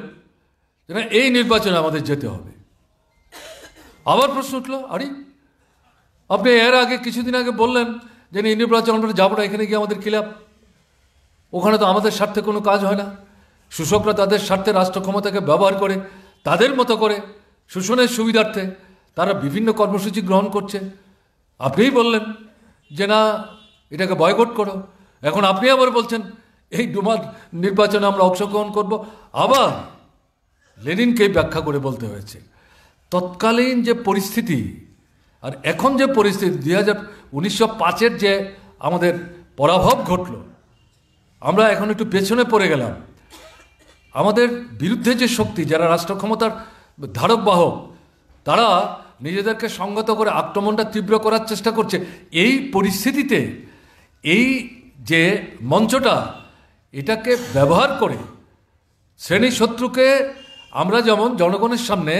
যে না, এই নির্বাচনে আমাদের যেতে হবে। আবার প্রশ্ন উঠলো, আরে আপনি এর আগে কিছুদিন আগে বললেন যে এই নির্বাচন আমরা যাবো না, এখানে গিয়ে আমাদের কি লাভ? ওখানে তো আমাদের স্বার্থে কোনো কাজ হয় না। শোষকরা তাদের স্বার্থে রাষ্ট্র ক্ষমতাকে ব্যবহার করে তাদের মতো করে শোষণের সুবিধার্থে তারা বিভিন্ন কর্মসূচি গ্রহণ করছে। আপনিই বললেন যে না, এটাকে বয়কট করো। এখন আপনি আবার বলছেন এই ডুমার নির্বাচনে আমরা অংশগ্রহণ করব। আবার লেনিনকেই ব্যাখ্যা করে বলতে হয়েছে তৎকালীন যে পরিস্থিতি আর এখন যে পরিস্থিতি, 1905-এর যে আমাদের পরাভব ঘটল, আমরা এখন একটু পেছনে পড়ে গেলাম। আমাদের বিরুদ্ধে যে শক্তি, যারা রাষ্ট্র ক্ষমতার ধারক বাহক, তারা নিজেদেরকে সংগত করে আক্রমণটা তীব্র করার চেষ্টা করছে। এই পরিস্থিতিতে এই যে মঞ্চটা, এটাকে ব্যবহার করে শ্রেণী শত্রুকে আমরা যেমন জনগণের সামনে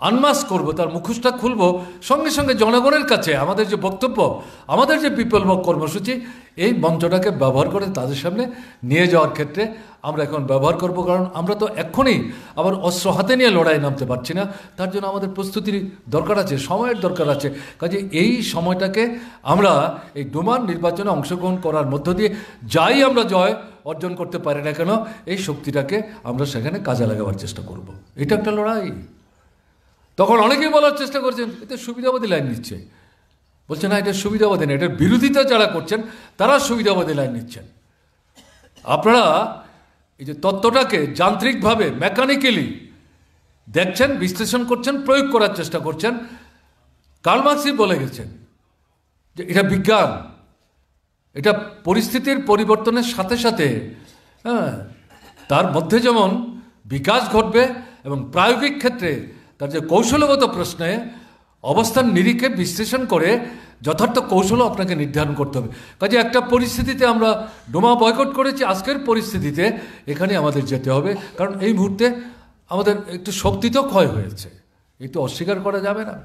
আনমাস্ক করব, তার মুখোশটা খুলব, সঙ্গে সঙ্গে জনগণের কাছে আমাদের যে বক্তব্য, আমাদের যে বিপ্লব কর্মসূচি, এই মঞ্চটাকে ব্যবহার করে তাদের সামনে নিয়ে যাওয়ার ক্ষেত্রে আমরা এখন ব্যবহার করব। কারণ আমরা তো এক্ষুনি আবার অস্ত্র হাতে নিয়ে লড়াই নামতে পারছি না, তার জন্য আমাদের প্রস্তুতির দরকার আছে, সময়ের দরকার আছে। কাজে এই সময়টাকে আমরা এই ডুমার নির্বাচনে অংশগ্রহণ করার মধ্য দিয়ে যাই আমরা জয় অর্জন করতে পারি না কেন, এই শক্তিটাকে আমরা সেখানে কাজে লাগাবার চেষ্টা করব। এটা একটা লড়াই। তখন অনেকেই বলার চেষ্টা করছেন এটা সুবিধাবাদী লাইন নিচ্ছে, বলছে না এটা সুবিধাবাদী না, এটার বিরোধিতা যারা করছেন তারা সুবিধাবাদী লাইন নিচ্ছেন। আপনারা এই যে তত্ত্বটাকে যান্ত্রিকভাবে মেকানিক্যালি দেখছেন, বিশ্লেষণ করছেন, প্রয়োগ করার চেষ্টা করছেন। কার্ল মার্ক্সই বলে গেছেন যে এটা বিজ্ঞান, এটা পরিস্থিতির পরিবর্তনের সাথে সাথে তার মধ্যে যেমন বিকাশ ঘটবে এবং প্রায়োগিক ক্ষেত্রে তার যে কৌশলগত প্রশ্নে অবস্থান নিরিখে বিশ্লেষণ করে যথার্থ কৌশলও আপনাকে নির্ধারণ করতে হবে। কাজে একটা পরিস্থিতিতে আমরা ডোমা বয়কট করেছি, আজকের পরিস্থিতিতে এখানে আমাদের যেতে হবে, কারণ এই মুহূর্তে আমাদের একটু শক্তি তো ক্ষয় হয়েছে, একটু অস্বীকার করা যাবে না।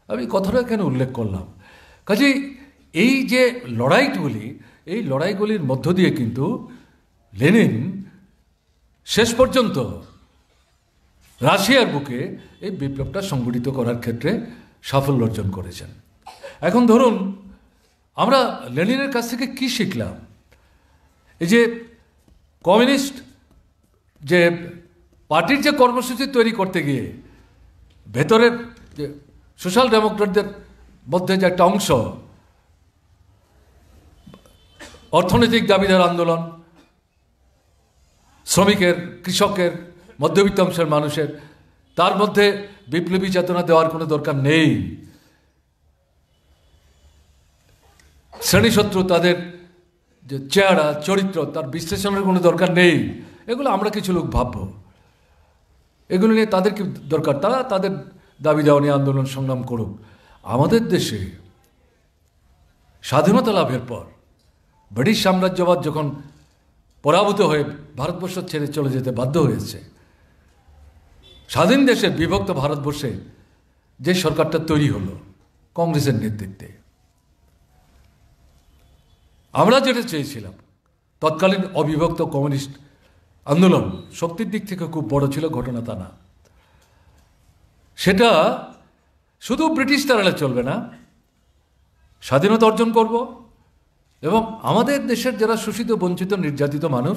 আমি কথাটা কেন উল্লেখ করলাম, কাজেই এই যে লড়াইগুলি, এই লড়াইগুলির মধ্য দিয়ে কিন্তু লেনিন শেষ পর্যন্ত রাশিয়ার বুকে এই বিপ্লবটা সংগঠিত করার ক্ষেত্রে সাফল্য অর্জন করেছেন। এখন ধরুন আমরা লেনিনের কাছ থেকে কি শিখলাম? এই যে কমিউনিস্ট যে পার্টির যে কর্মসূচি তৈরি করতে গিয়ে ভেতরের যে সোশ্যাল ডেমোক্রেটদের মধ্যে যে একটা অংশ অর্থনৈতিক দাবিদার আন্দোলন, শ্রমিকের, কৃষকের, মধ্যবিত্ত অংশের মানুষের, তার মধ্যে বিপ্লবী চেতনা দেওয়ার কোনো দরকার নেই। শ্রেণীশত্রু তাদের যে চেহারা, চরিত্র, তার বিশ্লেষণের কোনো দরকার নেই। এগুলো আমরা কিছু লোক ভাববো, এগুলো নিয়ে তাদের কি দরকার? তারা তাদের দাবি দেওয়া নিয়ে আন্দোলন সংগ্রাম করুক। আমাদের দেশে স্বাধীনতা লাভের পর ব্রিটিশ সাম্রাজ্যবাদ যখন পরাভূত হয়ে ভারতবর্ষ ছেড়ে চলে যেতে বাধ্য হয়েছে, স্বাধীন দেশে বিভক্ত ভারতবর্ষে যে সরকারটা তৈরি হলো কংগ্রেসের নেতৃত্বে, আমরা যেটা চেয়েছিলাম, তৎকালীন অবিভক্ত কমিউনিস্ট আন্দোলন শক্তির দিক থেকে খুব বড় ছিল, ঘটনা তা না। সেটা শুধু ব্রিটিশ তাড়ালে চলবে না, স্বাধীনতা অর্জন করব এবং আমাদের দেশের যারা শোষিত, বঞ্চিত, নির্যাতিত মানুষ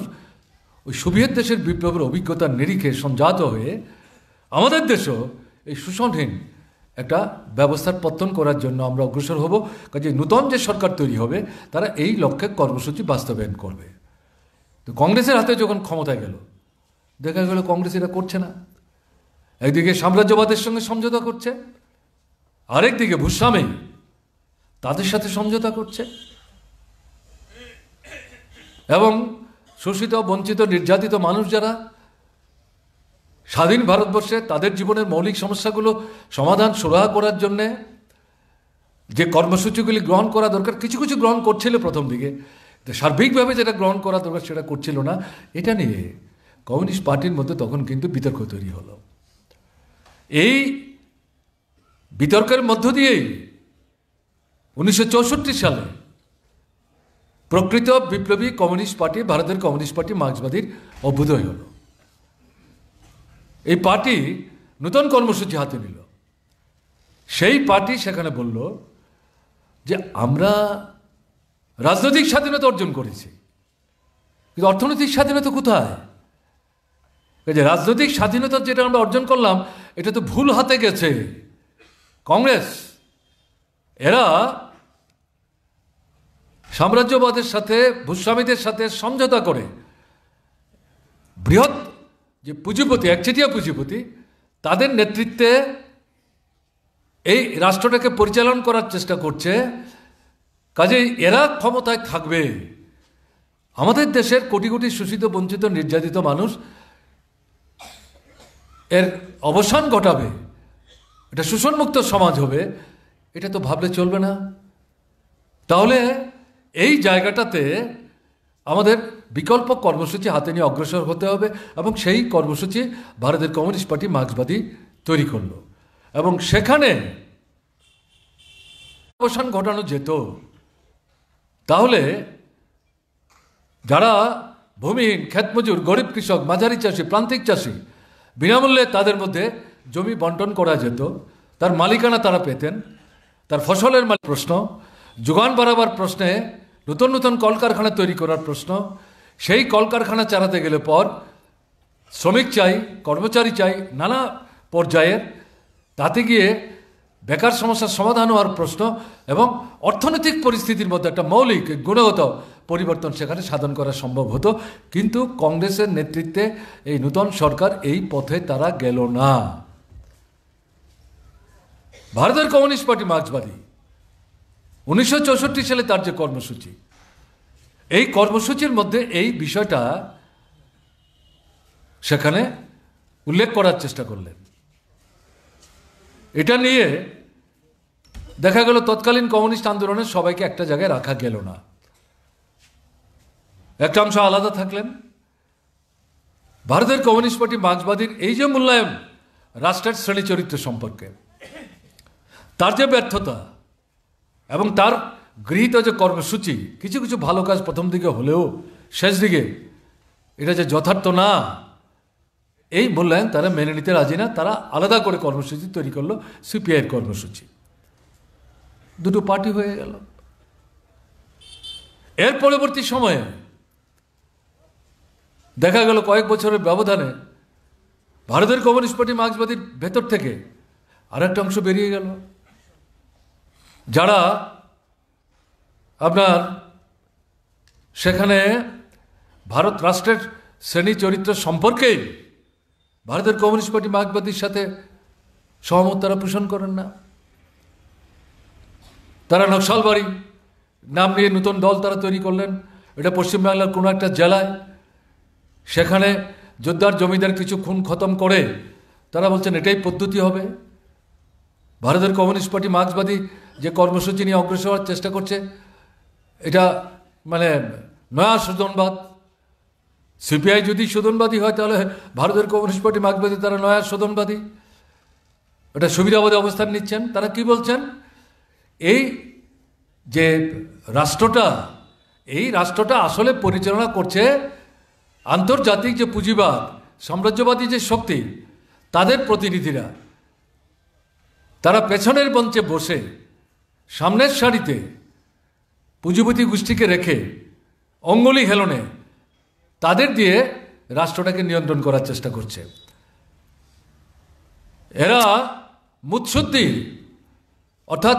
ওই সোভিয়েত দেশের বিপ্লবের অভিজ্ঞতার নিরিখে সংজাত হয়ে আমাদের দেশও এই শোষণহীন একটা ব্যবস্থার পত্তন করার জন্য আমরা অগ্রসর হব। কাজে নূতন যে সরকার তৈরি হবে তারা এই লক্ষ্যে কর্মসূচি বাস্তবায়ন করবে। তো কংগ্রেসের হাতে যখন ক্ষমতায় গেল, দেখা গেল কংগ্রেস এটা করছে না। একদিকে সাম্রাজ্যবাদের সঙ্গে সমঝোতা করছে, আরেকদিকে ভূস্বামী তাদের সাথে সমঝোতা করছে এবং শোষিত, বঞ্চিত, নির্যাতিত মানুষ যারা স্বাধীন ভারতবর্ষে তাদের জীবনের মৌলিক সমস্যাগুলো সমাধান সুরাহা করার জন্যে যে কর্মসূচিগুলি গ্রহণ করা দরকার, কিছু কিছু গ্রহণ করছিল প্রথম দিকে, সার্বিকভাবে যেটা গ্রহণ করা দরকার সেটা করছিল না। এটা নিয়ে কমিউনিস্ট পার্টির মধ্যে তখন কিন্তু বিতর্ক তৈরি হলো। এই বিতর্কের মধ্য দিয়েই 1964 সালে প্রকৃত বিপ্লবী কমিউনিস্ট পার্টি, ভারতের কমিউনিস্ট পার্টি, মার্ক্সবাদীর অভ্যুদয় হলো। এই পার্টি নতুন কর্মসূচি হাতে নিল। সেই পার্টি সেখানে বলল যে আমরা রাজনৈতিক স্বাধীনতা অর্জন করেছি, কিন্তু অর্থনৈতিক স্বাধীনতা কোথায়? যে রাজনৈতিক স্বাধীনতা যেটা আমরা অর্জন করলাম এটা তো ভুল হাতে গেছে। কংগ্রেস এরা সাম্রাজ্যবাদের সাথে, ভূস্বামীদের সাথে সমঝোতা করে বৃহৎ যে পুঁজিপতি, একচেটিয়া পুঁজিপতি, তাদের নেতৃত্বে এই রাষ্ট্রটাকে পরিচালনা করার চেষ্টা করছে। কাজেই এরা ক্ষমতায় থাকবে। আমাদের দেশের কোটি কোটি শোষিত, বঞ্চিত, নির্যাতিত মানুষ এর অবসান ঘটাবে, এটা শোষণমুক্ত সমাজ হবে, এটা তো ভাবলে চলবে না। তাহলে এই জায়গাটাতে আমাদের বিকল্প কর্মসূচি হাতে নিয়ে অগ্রসর হতে হবে, এবং সেই কর্মসূচি ভারতের কমিউনিস্ট পার্টি মার্ক্সবাদী তৈরি করলো, এবং সেখানে অবসান ঘটানো যেত। তাহলে যারা ভূমিহীন, ক্ষেতমজুর, গরিব কৃষক, মাঝারি চাষি, প্রান্তিক চাষি, বিনামূল্যে তাদের মধ্যে জমি বন্টন করা যেত, তার মালিকানা তারা পেতেন, তার ফসলের প্রশ্ন, যোগান বাড়াবার প্রশ্নে, নতুন নতুন কলকারখানা তৈরি করার প্রশ্ন, সেই কলকারখানা চালাতে গেলে পর শ্রমিক চাই, কর্মচারী চাই নানা পর্যায়ের, তাতে গিয়ে বেকার সমস্যার সমাধান হওয়ার প্রশ্ন, এবং অর্থনৈতিক পরিস্থিতির মধ্যে একটা মৌলিক গুণগত পরিবর্তন সেখানে সাধন করা সম্ভব হতো। কিন্তু কংগ্রেসের নেতৃত্বে এই নূতন সরকার এই পথে তারা গেল না। ভারতের কমিউনিস্ট পার্টি মার্ক্সবাদী 1964 সালে তার যে কর্মসূচি, এই কর্মসূচির মধ্যে এই বিষয়টা সেখানে উল্লেখ করার চেষ্টা করলেন। এটা নিয়ে দেখা গেল তৎকালীন কমিউনিস্ট আন্দোলনের সবাইকে একটা জায়গায় রাখা গেল না, একটা অংশ আলাদা থাকলেন। ভারতের কমিউনিস্ট পার্টি মার্ক্সবাদীর এই যে মূল্যায়ন রাষ্ট্রের শ্রেণী চরিত্র সম্পর্কে, তার যে ব্যর্থতা এবং তার গৃহীত যে কর্মসূচি, কিছু কিছু ভালো কাজ প্রথম দিকে হলেও শেষ দিকে এটা যে যথার্থ না, এই মূল্যায়ন তারা মেনে নিতে রাজি না। তারা আলাদা করে কর্মসূচি তৈরি করলো, সিপিআইয়ের কর্মসূচি। দুটো পার্টি হয়ে গেল। এর পরবর্তী সময়ে দেখা গেল কয়েক বছরের ব্যবধানে ভারতের কমিউনিস্ট পার্টি মার্ক্সবাদীর ভেতর থেকে আর একটা অংশ বেরিয়ে গেল, যারা আপনার সেখানে ভারত রাষ্ট্রের শ্রেণী চরিত্র সম্পর্কেই ভারতের কমিউনিস্ট পার্টি মার্ক্সবাদীর সাথে সহমত তারা পোষণ করেন না। তারা নকশালবাড়ি নাম নিয়ে নতুন দল তারা তৈরি করলেন, এটা পশ্চিমবাংলার কোনো একটা জেলায়। সেখানে যোদ্ধার জমিদার কিছু খুন খতম করে তারা বলছেন এটাই পদ্ধতি হবে। ভারতের কমিউনিস্ট পার্টি মার্ক্সবাদী যে কর্মসূচি নিয়ে অগ্রসর হওয়ার চেষ্টা করছে, এটা মানে নয়া শোধনবাদ। সিপিআই যদি শোধনবাদী হয়, তাহলে ভারতের কমিউনিস্ট পার্টি মার্ক্সবাদী তারা নয়া শোধনবাদী, এটা সুবিধাবাদী অবস্থান নিচ্ছেন। তারা কি বলছেন, এই যে রাষ্ট্রটা, এই রাষ্ট্রটা আসলে পরিচালনা করছে আন্তর্জাতিক যে পুঁজিবাদ, সাম্রাজ্যবাদী যে শক্তি, তাদের প্রতিনিধিরা। তারা পেছনের মঞ্চে বসে সামনের সারিতে পুঁজিপতি গোষ্ঠীকে রেখে অঙ্গুলি হেলনে তাদের দিয়ে রাষ্ট্রটাকে নিয়ন্ত্রণ করার চেষ্টা করছে। এরা মুৎসুদ্দি অর্থাৎ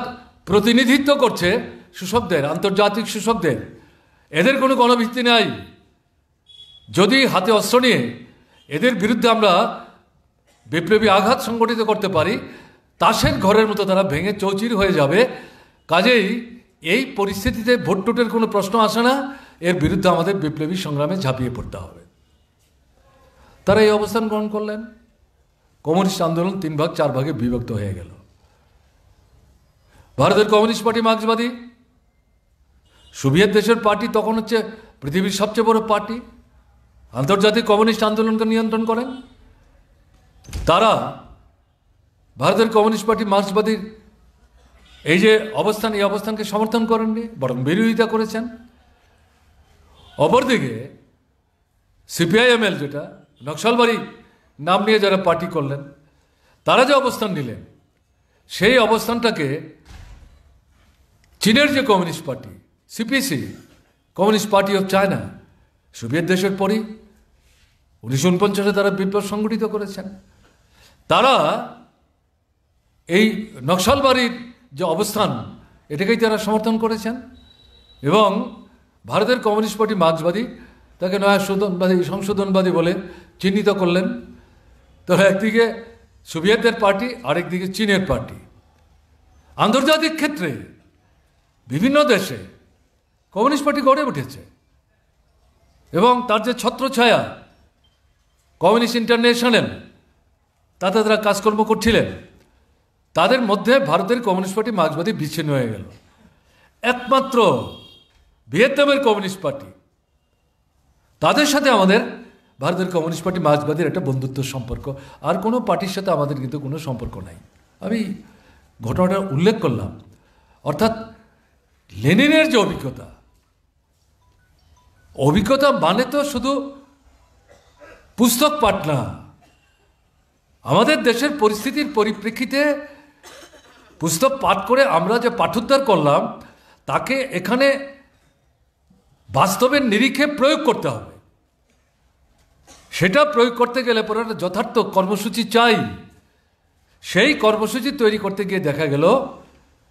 প্রতিনিধিত্ব করছে শোষকদের, আন্তর্জাতিক শোষকদের। এদের কোনো গণভিত্তি নাই। যদি হাতে অস্ত্র নিয়ে এদের বিরুদ্ধে আমরা বিপ্লবী আঘাত সংগঠিত করতে পারি, তাসের ঘরের মতো তারা ভেঙে চৌচির হয়ে যাবে। কাজেই এই পরিস্থিতিতে ভোট টোটের কোনো প্রশ্ন আসে না, এর বিরুদ্ধে আমাদের বিপ্লবী সংগ্রামে ঝাঁপিয়ে পড়তে হবে। তারা এই অবস্থান গ্রহণ করলেন। কমিউনিস্ট আন্দোলন 3 ভাগ 4 ভাগে বিভক্ত হয়ে গেল। ভারতের কমিউনিস্ট পার্টি মার্ক্সবাদী সোভিয়েত দেশের পার্টি, তখন হচ্ছে পৃথিবীর সবচেয়ে বড় পার্টি, আন্তর্জাতিক কমিউনিস্ট আন্দোলনকে নিয়ন্ত্রণ করেন। তারা ভারতের কমিউনিস্ট পার্টি মার্ক্সবাদীর এই যে অবস্থান, এই অবস্থানকে সমর্থন করেননি, বরং বিরোধিতা করেছেন। অপরদিকে সিপিআইএমএল, যেটা নকশালবাড়ি নাম নিয়ে যারা পার্টি করলেন, তারা যে অবস্থান নিলেন, সেই অবস্থানটাকে চীনের যে communist party CPC, communist party of China, Soviet দেশের পরই 1949-এ তারা বিপ্লব সংগঠিত করেছেন। তারা এই নকশালবাড়ির যে অবস্থান, এটাকেই তারা সমর্থন করেছেন, এবং ভারতের কমিউনিস্ট পার্টি মার্ক্সবাদী তাকে নয়া সংশোধনবাদী বলে চিহ্নিত করলেন। তো একদিকে সোভিয়েতদের পার্টি, আরেকদিকে চীনের পার্টি। আন্তর্জাতিক ক্ষেত্রে বিভিন্ন দেশে কমিউনিস্ট পার্টি গড়ে উঠেছে, এবং তার যে ছত্রছায়া কমিউনিস্ট ইন্টারন্যাশনাল, তাতে তারা কাজকর্ম করছিলেন, তাদের মধ্যে ভারতের কমিউনিস্ট পার্টি মার্ক্সবাদী বিচ্ছিন্ন হয়ে গেল। একমাত্র ভিয়েতনামের কমিউনিস্ট পার্টি, তাদের সাথে আমাদের ভারতের কমিউনিস্ট পার্টি মার্ক্সবাদীর একটা বন্ধুত্ব সম্পর্ক, আর কোনো পার্টির সাথে আমাদের কিন্তু কোনো সম্পর্ক নাই। আমি ঘটনাটা উল্লেখ করলাম। অর্থাৎ লেনিনের যে অভিজ্ঞতা মানে তো শুধু পুস্তক পাঠ না, আমাদের দেশের পরিস্থিতির পরিপ্রেক্ষিতে পুস্তক পাঠ করে আমরা যে পাঠোদ্ধার করলাম তাকে এখানে বাস্তবের নিরিখে প্রয়োগ করতে হবে। সেটা প্রয়োগ করতে গেলে পরে একটা যথার্থ কর্মসূচি চাই। সেই কর্মসূচি তৈরি করতে গিয়ে দেখা গেল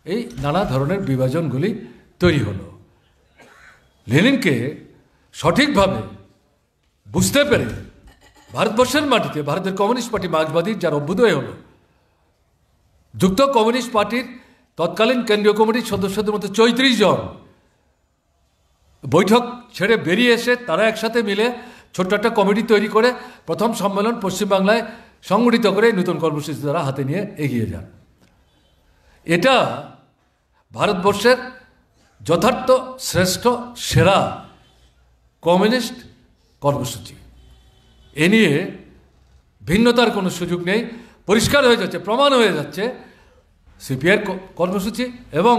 এই নানা ধরনের বিভাজনগুলি তৈরি হলো। লেনিনকে সঠিকভাবে বুঝতে পেরে ভারতবর্ষের মাটিতে ভারতের কমিউনিস্ট পার্টি মার্ক্সবাদীর যার অভ্যুদয় হলো, যুক্ত কমিউনিস্ট পার্টির তৎকালীন কেন্দ্রীয় কমিটির সদস্যদের মধ্যে 34 জন বৈঠক ছেড়ে বেরিয়ে এসে তারা একসাথে মিলে ছোট্ট একটা কমিটি তৈরি করে প্রথম সম্মেলন পশ্চিমবাংলায় সংগঠিত করে নতুন কর্মসূচি তারা হাতে নিয়ে এগিয়ে যান। এটা ভারতবর্ষের যথার্থ শ্রেষ্ঠ সেরা কমিউনিস্ট কর্মসূচি। এ নিয়ে ভিন্নতার কোনো সুযোগ নেই। পরিষ্কার হয়ে যাচ্ছে, প্রমাণ হয়ে যাচ্ছে সিপিআইয়ের কর্মসূচি এবং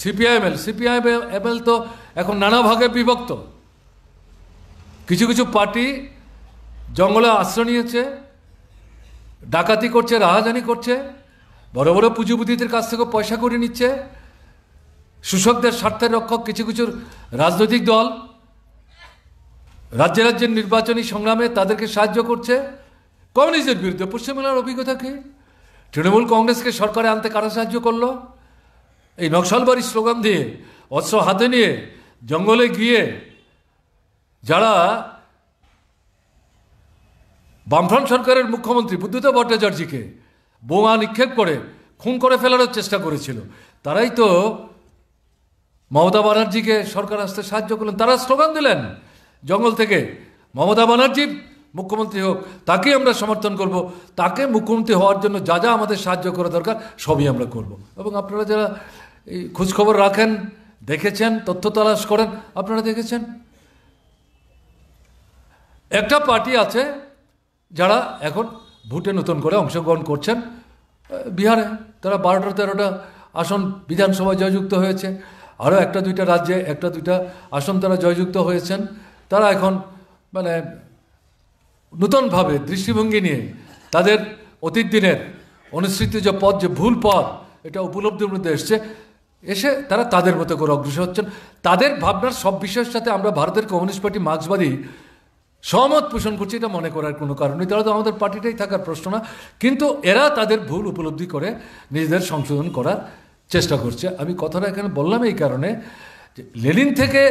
সিপিআইএমএল তো এখন নানা ভাগে বিভক্ত। কিছু কিছু পার্টি জঙ্গলে আশ্রয় নিয়েছে, ডাকাতি করছে, রাহাজানি করছে, বড় বড় পুঁজিপতিদের কাছ থেকে পয়সা করে নিচ্ছে। শোষকদের স্বার্থের রক্ষক কিছু কিছু রাজনৈতিক দল রাজ্যে রাজ্যের নির্বাচনী সংগ্রামে তাদেরকে সাহায্য করছে। কমিউনিস্টের বিরুদ্ধে পশ্চিমবাংলার অভিজ্ঞতা কি? তৃণমূল কংগ্রেসকে সরকারে আনতে কারা সাহায্য করলো? এই নকশালবাড়ি স্লোগান দিয়ে অস্ত্র হাতে নিয়ে জঙ্গলে গিয়ে যারা বামফ্রন্ট সরকারের মুখ্যমন্ত্রী বুদ্ধদেব ভট্টাচার্যকে বোমা নিক্ষেপ করে খুন করে ফেলার চেষ্টা করেছিল, তারাই তো মমতা ব্যানার্জিকে সরকার আসতে সাহায্য করলেন। তারা স্লোগান দিলেন জঙ্গল থেকে, মমতা ব্যানার্জি মুখ্যমন্ত্রী হোক, তাকে আমরা সমর্থন করব, তাকে মুখ্যমন্ত্রী হওয়ার জন্য যা যা আমাদের সাহায্য করা দরকার সবই আমরা করব। এবং আপনারা যারা এই খোঁজখবর রাখেন, দেখেছেন, তথ্য তালাশ করেন, আপনারা দেখেছেন একটা পার্টি আছে যারা এখন ভোটে নতুন করে অংশগ্রহণ করছেন। বিহারে তারা 12-13টা আসন বিধানসভায় জয়যুক্ত হয়েছে, আরও একটা দুইটা রাজ্যে একটা দুইটা আসন তারা জয়যুক্ত হয়েছেন। তারা এখন মানে নূতনভাবে দৃষ্টিভঙ্গি নিয়ে তাদের অতীত দিনের অনুসৃত যে পথ, যে ভুল পথ, এটা উপলব্ধির মধ্যে এসে তারা তাদের মতো করে অগ্রসর হচ্ছেন। তাদের ভাবনার সব বিষয়ের সাথে আমরা ভারতের কমিউনিস্ট পার্টি মার্ক্সবাদী সহমত পোষণ করছি, এটা মনে করার কোনো কারণ নেই। তারা তো আমাদের পার্টিটাই থাকার প্রশ্ন না, কিন্তু এরা তাদের ভুল উপলব্ধি করে নিজেদের সংশোধন করার চেষ্টা করছে। আমি কথাটা এখানে বললাম এই কারণে যে লেনিন থেকে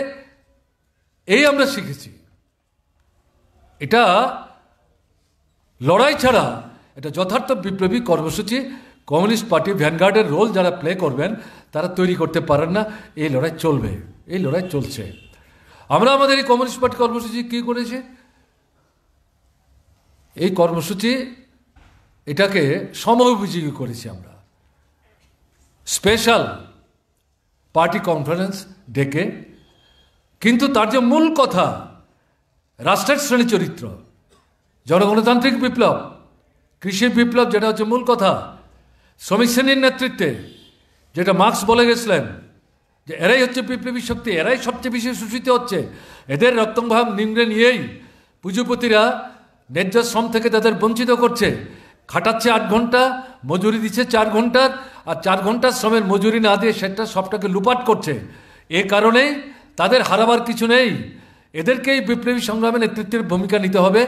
এই আমরা শিখেছি, এটা লড়াই ছাড়া এটা যথার্থ বিপ্লবী কর্মসূচি কমিউনিস্ট পার্টি ভ্যানগার্ডের রোল যারা প্লে করবেন তারা তৈরি করতে পারেন না। এই লড়াই চলবে, এই লড়াই চলছে। আমরা আমাদের এই কমিউনিস্ট পার্টি কর্মসূচি কী করেছি? এই কর্মসূচি এটাকে সময়োপযোগী করেছি আমরা। স্পেশাল পার্টি কনফারেন্স ডেকে, কিন্তু তার যে মূল কথা, রাষ্ট্রের শ্রেণী চরিত্র, জনগণতান্ত্রিক বিপ্লব, কৃষি বিপ্লব, যেটা হচ্ছে মূল কথা, শ্রমিক শ্রেণীর নেতৃত্বে, যেটা মার্ক্স বলে গেছিলেন যে এরাই হচ্ছে বিপ্লবী শক্তি, এরাই সবচেয়ে বেশি শোষিত হচ্ছে, এদের রক্তভাব নিংড়ে নিয়েই পুঁজিপতিরা ন্যায্য শ্রম থেকে তাদের বঞ্চিত করছে। খাটাচ্ছে 8 ঘন্টা, মজুরি দিচ্ছে 4 ঘন্টার, আর 4 ঘন্টার শ্রমের মজুরি না দিয়ে সেটা সবটাকে লুপাট করছে। এ কারণেই তাদের হারাবার কিছু নেই, এদেরকেই বিপ্লবী সংগ্রামে নেতৃত্বের ভূমিকা নিতে হবে।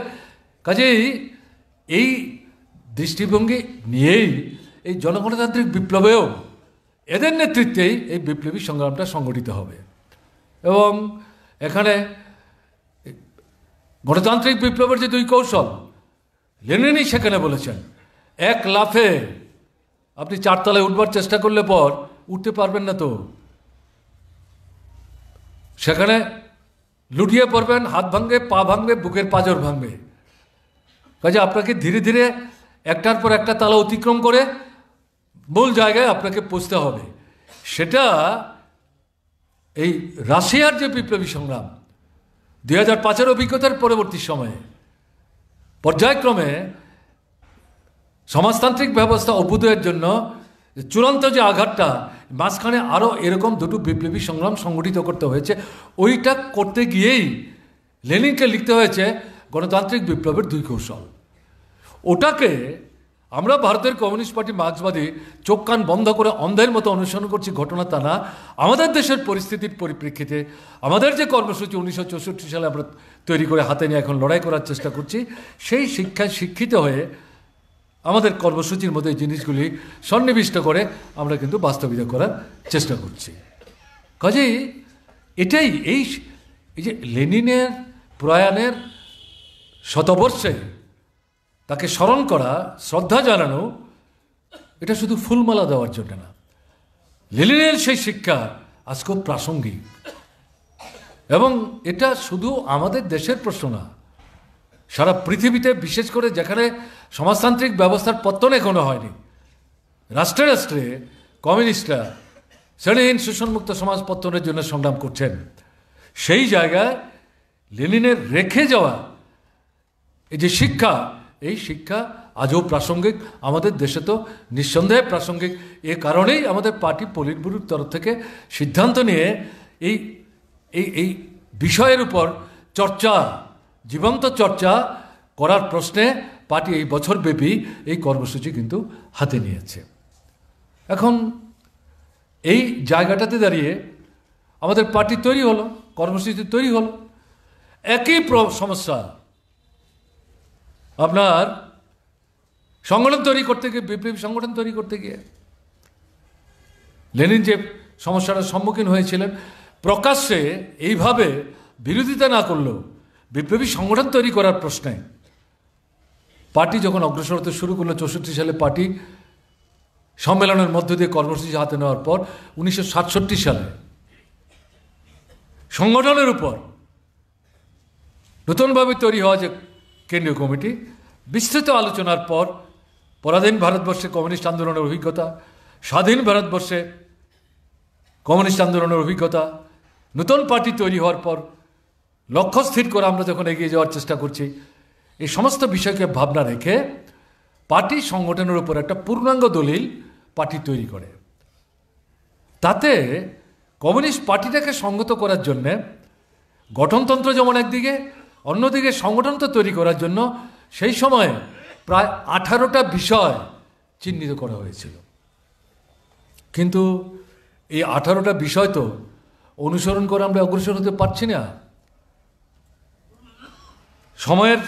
কাজেই এই দৃষ্টিভঙ্গি নিয়েই এই জনগণতান্ত্রিক বিপ্লবেও এদের নেতৃত্বেই এই বিপ্লবী সংগ্রামটা সংগঠিত হবে। এবং এখানে গণতান্ত্রিক বিপ্লবের যে 2 কৌশল লেনিনই সেখানে বলেছেন। এক লাফে আপনি 4 তলায় উঠবার চেষ্টা করলে পর উঠতে পারবেন না, তো সেখানে লুটিয়ে পড়বেন, হাত ভাঙবে, পা ভাঙবে, বুকের পাঁজর ভাঙবে। কাজে আপনাকে ধীরে ধীরে একটার পর একটা তালা অতিক্রম করে মূল জায়গায় আপনাকে পৌঁছতে হবে। সেটা এই রাশিয়ার যে বিপ্লবী সংগ্রাম 2005-এর অভিজ্ঞতার পরবর্তী সময়ে পর্যায়ক্রমে সমাজতান্ত্রিক ব্যবস্থা অভ্যুদয়ের জন্য চূড়ান্ত যে আঘাতটা, মাঝখানে আরও এরকম দুটো বিপ্লবী সংগ্রাম সংগঠিত করতে হয়েছে। ওইটা করতে গিয়েই লেনিনকে লিখতে হয়েছে গণতান্ত্রিক বিপ্লবের 2 কৌশল। ওটাকে আমরা ভারতের কমিউনিস্ট পার্টি মার্ক্সবাদী চোখ কান বন্ধ করে অন্ধের মতো অনুসরণ করছি, ঘটনা তা না। আমাদের দেশের পরিস্থিতির পরিপ্রেক্ষিতে আমাদের যে কর্মসূচি 1964 সালে আমরা তৈরি করে হাতে নিয়ে এখন লড়াই করার চেষ্টা করছি, সেই শিক্ষায় শিক্ষিত হয়ে আমাদের কর্মসূচির মধ্যে এই জিনিসগুলি সন্নিবিষ্ট করে আমরা কিন্তু বাস্তবিত করার চেষ্টা করছি। কাজেই এটাই এই যে লেনিনের প্রয়াণের শতবর্ষে তাকে স্মরণ করা, শ্রদ্ধা জানানো, এটা শুধু ফুলমালা দেওয়ার জন্য না। লেনিনের সেই শিক্ষা আজ খুব প্রাসঙ্গিক, এবং এটা শুধু আমাদের দেশের প্রশ্ন না, সারা পৃথিবীতে, বিশেষ করে যেখানে সমাজতান্ত্রিক ব্যবস্থার পত্তন এখনো হয়নি, রাষ্ট্রে রাষ্ট্রে কমিউনিস্টরা শ্রেণীহীন শোষণমুক্ত সমাজ পত্তনের জন্য সংগ্রাম করছেন। সেই জায়গায় লেনিনের রেখে যাওয়া এই যে শিক্ষা, এই শিক্ষা আজও প্রাসঙ্গিক, আমাদের দেশে তো নিঃসন্দেহে প্রাসঙ্গিক। এ কারণেই আমাদের পার্টি পলিট ব্যুরোর তরফ থেকে সিদ্ধান্ত নিয়ে এই এই এই বিষয়ের উপর চর্চা, জীবন্ত চর্চা করার প্রশ্নে পার্টি এই বছরব্যাপী এই কর্মসূচি কিন্তু হাতে নিয়েছে। এখন এই জায়গাটাতে দাঁড়িয়ে আমাদের পার্টি তৈরি হলো, কর্মসূচি তৈরি হলো। একই সমস্যা আপনার সংগঠন তৈরি করতে গিয়ে, বিপ্লবী সংগঠন তৈরি করতে গিয়ে লেনিন যে সমস্যাটার সম্মুখীন হয়েছিলেন, প্রকাশ্যে এইভাবে বিরোধিতা না করলেও বিপ্লবী সংগঠন তৈরি করার প্রশ্নে পার্টি যখন অগ্রসর হতে শুরু করলো 64 সালে পার্টি সম্মেলনের মধ্য দিয়ে কর্মসূচি হাতে নেওয়ার পর 1967 সালে সংগঠনের উপর নতুনভাবে তৈরি হওয়া যে কেন্দ্রীয় কমিটি, বিস্তৃত আলোচনার পর পরাধীন ভারতবর্ষে কমিউনিস্ট আন্দোলনের অভিজ্ঞতা, স্বাধীন ভারতবর্ষে কমিউনিস্ট আন্দোলনের অভিজ্ঞতা, নতুন পার্টি তৈরি হওয়ার পর লক্ষ্য স্থির করে আমরা যখন এগিয়ে যাওয়ার চেষ্টা করছি, এই সমস্ত বিষয়কে ভাবনা রেখে পার্টি সংগঠনের উপর একটা পূর্ণাঙ্গ দলিল পার্টি তৈরি করে। তাতে কমিউনিস্ট পার্টিটাকে সংগত করার জন্যে গঠনতন্ত্র যেমন একদিকে, অন্যদিকে সংগঠনটা তৈরি করার জন্য সেই সময়ে প্রায় 18টা বিষয় চিহ্নিত করা হয়েছিল। কিন্তু এই 18টা বিষয় তো অনুসরণ করে আমরা অগ্রসর হতে পারছি না। সময়ের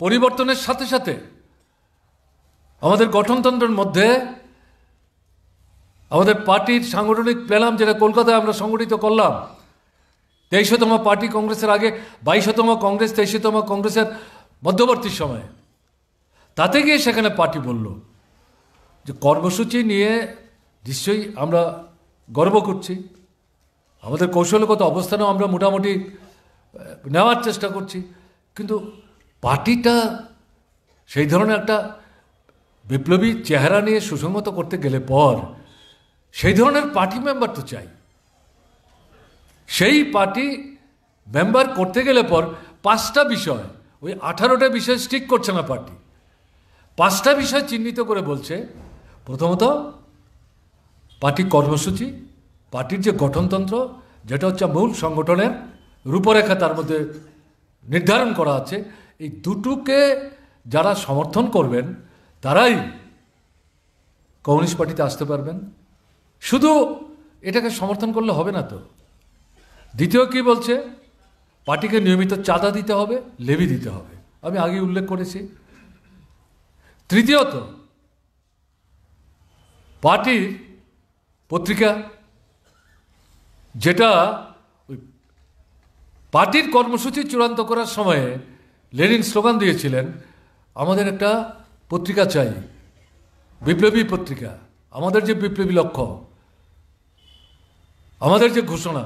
পরিবর্তনের সাথে সাথে আমাদের গঠনতন্ত্রের মধ্যে আমাদের পার্টির সাংগঠনিক প্ল্যান, যেটা কলকাতায় আমরা সংগঠিত করলাম 23তম পার্টি কংগ্রেসের আগে, 22তম কংগ্রেস, 23তম কংগ্রেসের মধ্যবর্তী সময়ে, তাতে গিয়ে সেখানে পার্টি বলল যে কর্মসূচি নিয়ে নিশ্চয়ই আমরা গর্ব করছি, আমাদের কৌশলগত অবস্থানেও আমরা মোটামুটি নেওয়ার চেষ্টা করছি, কিন্তু পার্টিটা সেই ধরনের একটা বিপ্লবী চেহারা নিয়ে সুসংগত করতে গেলে পর সেই ধরনের পার্টি মেম্বার তো চাই। সেই পার্টি মেম্বার করতে গেলে পর 5টা বিষয়, ওই 18টা বিষয় স্টিক করছে না পার্টি, 5টা বিষয় চিহ্নিত করে বলছে। প্রথমত পার্টি কর্মসূচি, পার্টির যে গঠনতন্ত্র, যেটা হচ্ছে মূল সংগঠনের রূপরেখা, তার মধ্যে নির্ধারণ করা আছে। এই দুটোকে যারা সমর্থন করবেন তারাই কমিউনিস্ট পার্টিতে আসতে পারবেন। শুধু এটাকে সমর্থন করলে হবে না তো। দ্বিতীয় কি বলছে, পার্টিকে নিয়মিত চাঁদা দিতে হবে, লেভি দিতে হবে, আমি আগে উল্লেখ করেছি। তৃতীয়ত পার্টির পত্রিকা, যেটা ওই পার্টির কর্মসূচি চূড়ান্ত করার সময়ে লেনিন স্লোগান দিয়েছিলেন, আমাদের একটা পত্রিকা চাই, বিপ্লবী পত্রিকা, আমাদের যে বিপ্লবী লক্ষ্য, আমাদের যে ঘোষণা,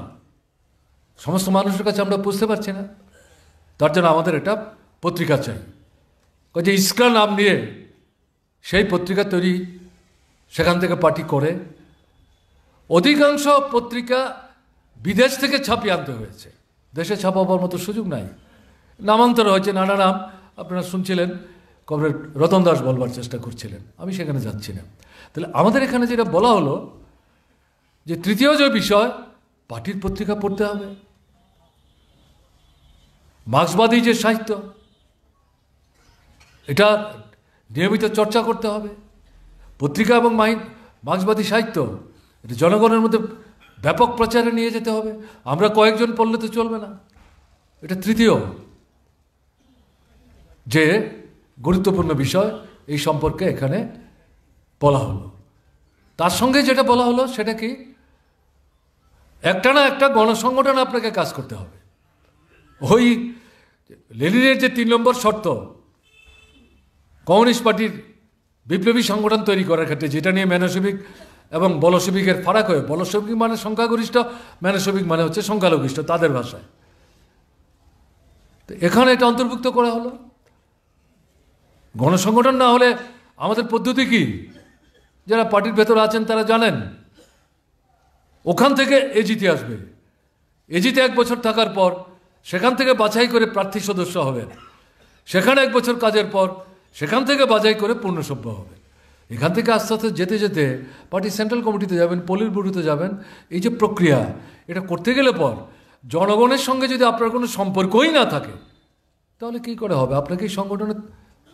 সমস্ত মানুষের কাছে আমরা বুঝতে পারছি না, তার জন্য আমাদের একটা পত্রিকা চাই। যে ইস্করা নাম নিয়ে সেই পত্রিকা তৈরি সেখান থেকে পার্টি করে। অধিকাংশ পত্রিকা বিদেশ থেকে ছাপিয়ে আনতে হয়েছে, দেশে ছাপাবার মতো সুযোগ নাই। নামান্তর হয়েছে, নানা নাম আপনারা শুনছিলেন, কমরেড রতন দাস বলবার চেষ্টা করছিলেন, আমি সেখানে যাচ্ছি না। তাহলে আমাদের এখানে যেটা বলা হলো যে তৃতীয় যে বিষয়, পার্টির পত্রিকা পড়তে হবে, মার্ক্সবাদী যে সাহিত্য এটা নিয়মিত চর্চা করতে হবে। পত্রিকা এবং মার্ক্সবাদী সাহিত্য এটা জনগণের মধ্যে ব্যাপক প্রচারে নিয়ে যেতে হবে। আমরা কয়েকজন পড়লে তো চলবে না। এটা তৃতীয় যে গুরুত্বপূর্ণ বিষয় এই সম্পর্কে এখানে বলা হলো। তার সঙ্গে যেটা বলা হলো সেটা কি, একটা না একটা গণসংগঠন আপনাকে কাজ করতে হবে। ওই লেনিনের যে 3 নম্বর শর্ত, কমিউনিস্ট পার্টির বিপ্লবী সংগঠন তৈরি করার ক্ষেত্রে, যেটা নিয়ে মেনসেবিক এবং বলসেবিকের ফারাক হয়ে, বলসেবিক মানে সংখ্যাগরিষ্ঠ, মেনসেবিক মানে হচ্ছে সংখ্যালঘিষ্ঠ তাদের ভাষায়। তো এখানে এটা অন্তর্ভুক্ত করা হলো। গণসংগঠন না হলে আমাদের পদ্ধতি কি, যারা পার্টির ভেতরে আছেন তারা জানেন, ওখান থেকে এজিতে আসবে, এজিতে 1 বছর থাকার পর সেখান থেকে বাছাই করে প্রার্থী সদস্য হবেন, সেখানে 1 বছর কাজের পর সেখান থেকে বাছাই করে পূর্ণসভ্য হবেন। এখান থেকে আস্তে আস্তে যেতে যেতে পার্টির সেন্ট্রাল কমিটিতে যাবেন, পলিট ব্যুরোতে যাবেন। এই যে প্রক্রিয়া, এটা করতে গেলে পর জনগণের সঙ্গে যদি আপনার কোনো সম্পর্কই না থাকে তাহলে কী করে হবে? আপনাকে এই সংগঠনে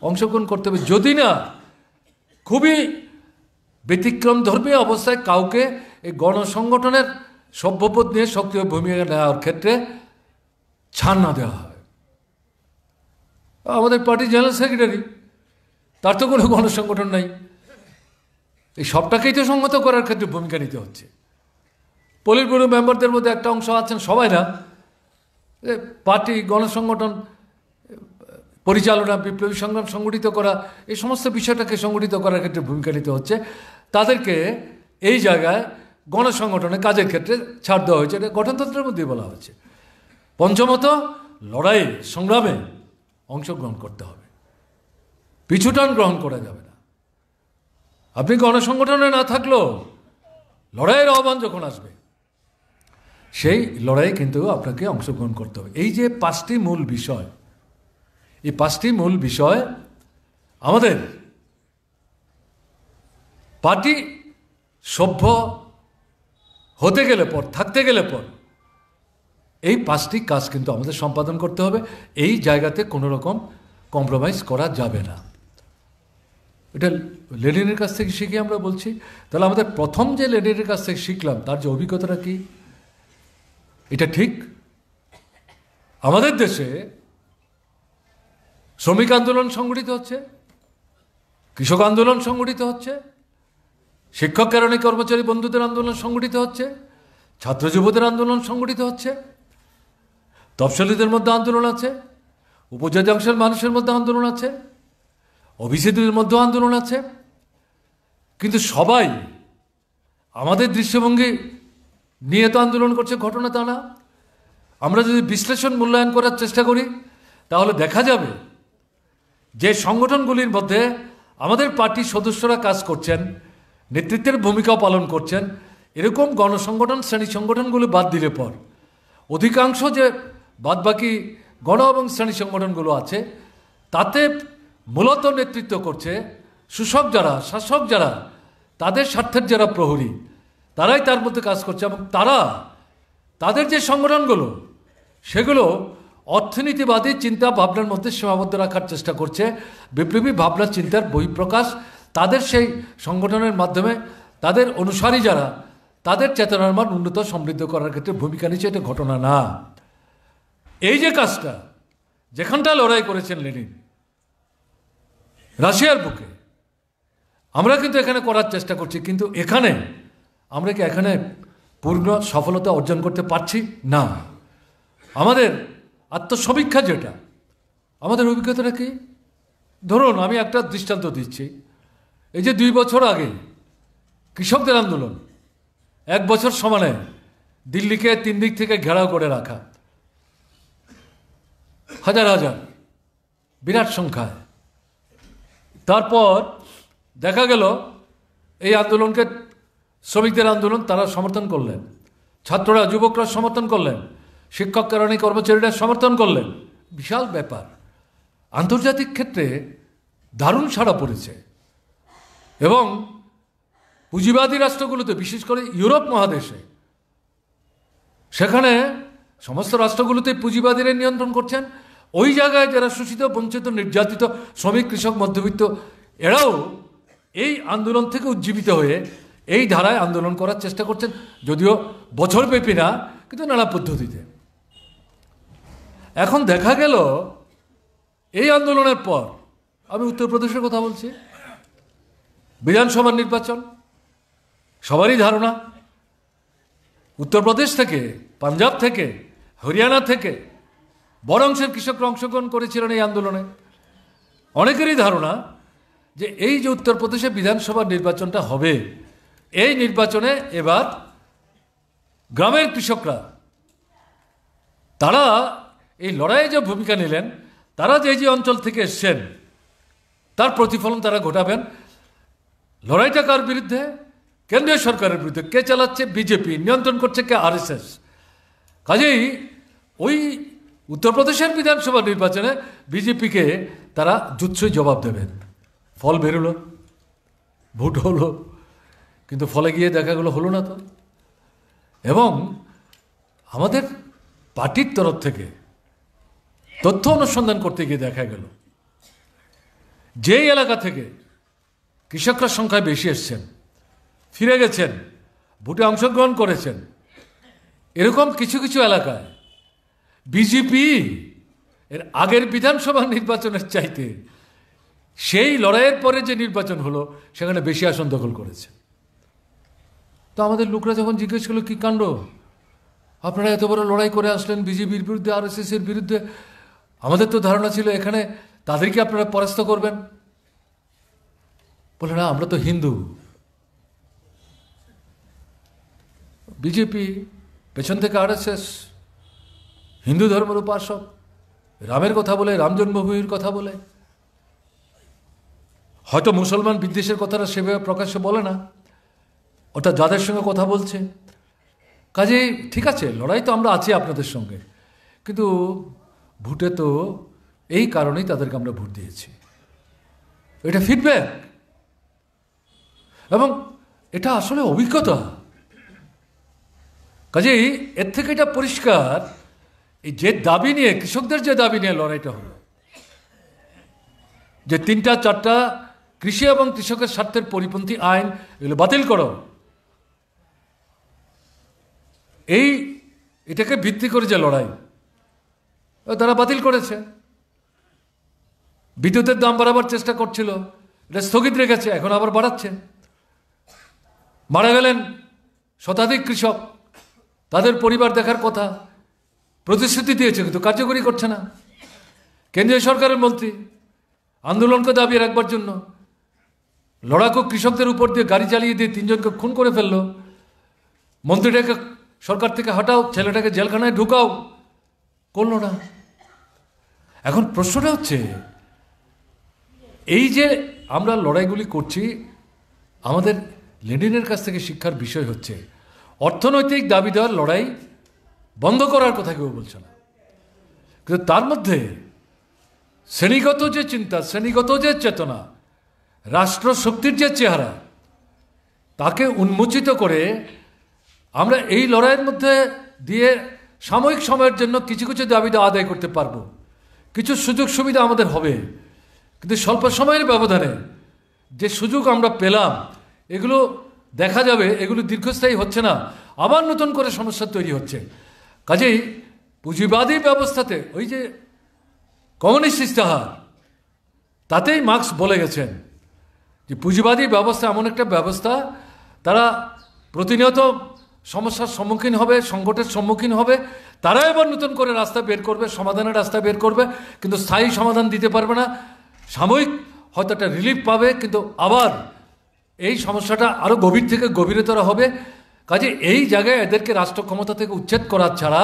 অংশগ্রহণ করতে হবে। যদি না খুবই ব্যতিক্রম ধর্মী অবস্থায় কাউকে এই গণসংগঠনের সভ্যপদ নিয়ে সক্রিয় ভূমিকা নেওয়ার ক্ষেত্রে ছাড় না দেওয়া হয়। আমাদের পার্টির জেনারেল সেক্রেটারি, তার তো কোনো গণসংগঠন নাই, এই সবটাকেই তো সংহত করার ক্ষেত্রে ভূমিকা নিতে হচ্ছে। পলিট ব্যুরো মেম্বারদের মধ্যে একটা অংশ আছেন, সবাই না, পার্টি গণসংগঠন পরিচালনা, বিপ্লবী সংগ্রাম সংগঠিত করা, এই সমস্ত বিষয়টাকে সংগঠিত করার ক্ষেত্রে ভূমিকা নিতে হচ্ছে। তাদেরকে এই জায়গায় গণসংগঠনে কাজের ক্ষেত্রে ছাড় দেওয়া হয়েছে, এটা গঠনতন্ত্রের মধ্যেই বলা হয়েছে। পঞ্চমত, লড়াই সংগ্রামে অংশগ্রহণ করতে হবে, পিছুটান গ্রহণ করা যাবে না। আপনি গণসংগঠনে না থাকলেও লড়াইয়ের আহ্বান যখন আসবে সেই লড়াই কিন্তু আপনাকে অংশগ্রহণ করতে হবে। এই যে 5টি মূল বিষয়, এই 5টি মূল বিষয় আমাদের পার্টি সভ্য হতে গেলে পর, থাকতে গেলে পর এই 5টি কাজ কিন্তু আমাদের সম্পাদন করতে হবে। এই জায়গাতে কোনো রকম কম্প্রোমাইজ করা যাবে না। এটা লেনিনের কাছ থেকে শিখে আমরা বলছি। তাহলে আমাদের প্রথম যে লেনিনের কাছ থেকে শিখলাম তার যে অভিজ্ঞতাটা কি, এটা ঠিক আমাদের দেশে শ্রমিক আন্দোলন সংগঠিত হচ্ছে, কৃষক আন্দোলন সংগঠিত হচ্ছে, শিক্ষক কেরানি কর্মচারী বন্ধুদের আন্দোলন সংগঠিত হচ্ছে, ছাত্র যুবদের আন্দোলন সংগঠিত হচ্ছে, তফসিলিদের মধ্যে আন্দোলন আছে, উপজাতি অংশের মানুষের মধ্যে আন্দোলন আছে, ওবিসিদের মধ্যে আন্দোলন আছে। কিন্তু সবাই আমাদের দৃষ্টিভঙ্গি নিয়ে তো আন্দোলন করছে, ঘটনা তা না। আমরা যদি বিশ্লেষণ মূল্যায়ন করার চেষ্টা করি তাহলে দেখা যাবে যে সংগঠনগুলির মধ্যে আমাদের পার্টির সদস্যরা কাজ করছেন, নেতৃত্বের ভূমিকাও পালন করছেন, এরকম গণসংগঠন, শ্রেণী সংগঠনগুলো বাদ দিলে পর অধিকাংশ যে বাদবাকি গণ এবং শ্রেণী সংগঠনগুলো আছে তাতে মূলত নেতৃত্ব করছে শোষক যারা, শাসক যারা, তাদের স্বার্থের যারা প্রহরী, তারাই তার মধ্যে কাজ করছে। এবং তাদের যে সংগঠনগুলো সেগুলো অর্থনীতিবাদী চিন্তা ভাবনার মধ্যে সীমাবদ্ধ রাখার চেষ্টা করছে, বিপ্লবী ভাবনা চিন্তার বহিঃপ্রকাশ তাদের সেই সংগঠনের মাধ্যমে তাদের অনুসারী যারা, তাদের চেতনার মান উন্নত সমৃদ্ধ করার ক্ষেত্রে ভূমিকা নিচ্ছে। এটা ঘটনা না। এই যে কাজটা যেখানটা লড়াই করেছেন লেনিন রাশিয়ার বুকে, আমরা কিন্তু এখানে করার চেষ্টা করছি, কিন্তু এখানে আমরা কি এখানে পূর্ণ সফলতা অর্জন করতে পারছি না। আমাদের আত্মসমীক্ষা যেটা, আমাদের অভিজ্ঞতাটা কি, ধরুন আমি একটা দৃষ্টান্ত দিচ্ছি। এই যে 2 বছর আগে কৃষকদের আন্দোলন, 1 বছর সমানে দিল্লিকে 3 দিক থেকে ঘেরাও করে রাখা, হাজার হাজার বিরাট সংখ্যায়, তারপর দেখা গেল এই আন্দোলনকে, শ্রমিকদের আন্দোলন তারা সমর্থন করলেন, ছাত্ররা যুবকরা সমর্থন করলেন, শিক্ষক কেরানি কর্মচারীরা সমর্থন করলেন। বিশাল ব্যাপার, আন্তর্জাতিক ক্ষেত্রে দারুণ সাড়া পড়েছে। এবং পুঁজিবাদী রাষ্ট্রগুলোতে, বিশেষ করে ইউরোপ মহাদেশে, সেখানে সমস্ত রাষ্ট্রগুলোতে পুঁজিবাদীরা নিয়ন্ত্রণ করছেন। ওই জায়গায় যারা শোষিত, বঞ্চিত, নির্যাতিত শ্রমিক, কৃষক, মধ্যবিত্ত, এরাও এই আন্দোলন থেকে উজ্জীবিত হয়ে এই ধারায় আন্দোলন করার চেষ্টা করছেন, যদিও বছরব্যাপী না, কিন্তু নানা পদ্ধতিতে। এখন দেখা গেল এই আন্দোলনের পর, আমি উত্তরপ্রদেশের কথা বলছি, বিধানসভার নির্বাচন, সবারই ধারণা উত্তরপ্রদেশ থেকে, পাঞ্জাব থেকে, হরিয়ানা থেকে বড় অংশের কৃষকরা অংশগ্রহণ করেছিলেন এই আন্দোলনে। অনেকেরই ধারণা যে এই যে উত্তরপ্রদেশে বিধানসভার নির্বাচনটা হবে, এই নির্বাচনে এবার গ্রামের কৃষকরা তারা এই লড়াইয়ে যে ভূমিকা নিলেন, তারা যে যে অঞ্চল থেকে এসছেন তার প্রতিফলন তারা ঘটাবেন। লড়াইটা কার বিরুদ্ধে? কেন্দ্রীয় সরকারের বিরুদ্ধে। কে চালাচ্ছে? বিজেপি। নিয়ন্ত্রণ করছে কে? আরএসএস। কাজেই ওই উত্তরপ্রদেশের বিধানসভা নির্বাচনে বিজেপিকে তারা জুৎসই জবাব দেবেন। ফল বেরোলো, ভোট হলো, কিন্তু ফলে গিয়ে দেখা গেলো হলো না তো। এবং আমাদের পার্টির তরফ থেকে তথ্য অনুসন্ধান করতে গিয়ে দেখা গেল যেই এলাকা থেকে কৃষকরা সংখ্যায় বেশি এসছেন, ফিরে গেছেন, ভোটে অংশগ্রহণ করেছেন, এরকম কিছু কিছু এলাকায় বিজেপি এর আগের বিধানসভা নির্বাচনের চাইতে সেই লড়াইয়ের পরে যে নির্বাচন হলো সেখানে বেশি আসন দখল করেছে। তো আমাদের লোকরা যখন জিজ্ঞেস করলো কী কাণ্ড, আপনারা এত বড় লড়াই করে আসলেন বিজেপির বিরুদ্ধে, আরএসএস এর বিরুদ্ধে, আমাদের তো ধারণা ছিল এখানে তাদেরকে আপনারা পরাস্ত করবেন। বলে না, আমরা তো হিন্দু, বিজেপি পেছন থেকে আরএসএস, হিন্দু ধর্মের উপাসক, রামের কথা বলে, রাম জন্মভূমির কথা বলে। হয়তো মুসলমান বিদ্বেষের কথাটা সেভাবে প্রকাশ্যে বলে না, ওটা যাদের সঙ্গে কথা বলছে। কাজে ঠিক আছে, লড়াই তো আমরা আছি আপনাদের সঙ্গে, কিন্তু ভোটে তো এই কারণেই তাদেরকে আমরা ভোট দিয়েছি। এটা ফিডব্যাক, এবং এটা আসলে অভিজ্ঞতা। কাজেই এর থেকে এটা পরিষ্কার, এই যে দাবি নিয়ে, কৃষকদের যে দাবি নিয়ে লড়াইটা হলো, যে 3-4টা কৃষি এবং কৃষকের স্বার্থের পরিপন্থী আইন, এগুলো বাতিল করো, এটাকে ভিত্তি করে যে লড়াই, তারা বাতিল করেছে। বিদ্যুতের দাম বাড়াবার চেষ্টা করছিল, এটা স্থগিত রেখেছে, এখন আবার বাড়াচ্ছে। মারা গেলেন শতাধিক কৃষক, তাদের পরিবার দেখার কথা, প্রতিশ্রুতি দিয়েছে কিন্তু কার্যকরী করছে না। কেন্দ্রীয় সরকারের মন্ত্রী আন্দোলনকে দাবিয়ে রাখবার জন্য লড়াকু কৃষকদের উপর দিয়ে গাড়ি চালিয়ে দিয়ে 3জনকে খুন করে ফেলল। মন্ত্রীটাকে সরকার থেকে হটাও, ছেলেটাকে জেলখানায় ঢুকাও, করল না। এখন প্রশ্নটা হচ্ছে, এই যে আমরা লড়াইগুলি করছি, আমাদের লেনিনের কাছ থেকে শিক্ষার বিষয় হচ্ছে অর্থনৈতিক দাবি দেওয়ার লড়াই বন্ধ করার কথা কেউ বলছে না, কিন্তু তার মধ্যে শ্রেণীগত যে চিন্তা, শ্রেণীগত যে চেতনা, রাষ্ট্র শক্তির যে চেহারা, তাকে উন্মোচিত করে আমরা এই লড়াইয়ের মধ্যে দিয়ে সাময়িক সময়ের জন্য কিছু কিছু দাবি আদায় করতে পারবো, কিছু সুযোগ সুবিধা আমাদের হবে, কিন্তু স্বল্প সময়ের ব্যবধানে যে সুযোগ আমরা পেলাম, এগুলো দেখা যাবে এগুলো দীর্ঘস্থায়ী হচ্ছে না, আবার নতুন করে সমস্যা তৈরি হচ্ছে। কাজেই পুঁজিবাদী ব্যবস্থাতে, ওই যে কমিউনিস্ট ইস্তাহার, তাতেই মার্কস বলে গেছেন যে পুঁজিবাদী ব্যবস্থা এমন একটা ব্যবস্থা, তারা প্রতিনিয়ত সমস্যার সম্মুখীন হবে, সংকটের সম্মুখীন হবে, তারা এবার নতুন করে রাস্তা বের করবে, সমাধানের রাস্তা বের করবে, কিন্তু স্থায়ী সমাধান দিতে পারবে না। সাময়িক হয়তো একটা রিলিফ পাবে, কিন্তু আবার এই সমস্যাটা আরও গভীর থেকে গভীরতর হবে। কাজে এই জায়গায় এদেরকে রাষ্ট্র ক্ষমতা থেকে উচ্ছেদ করার ছাড়া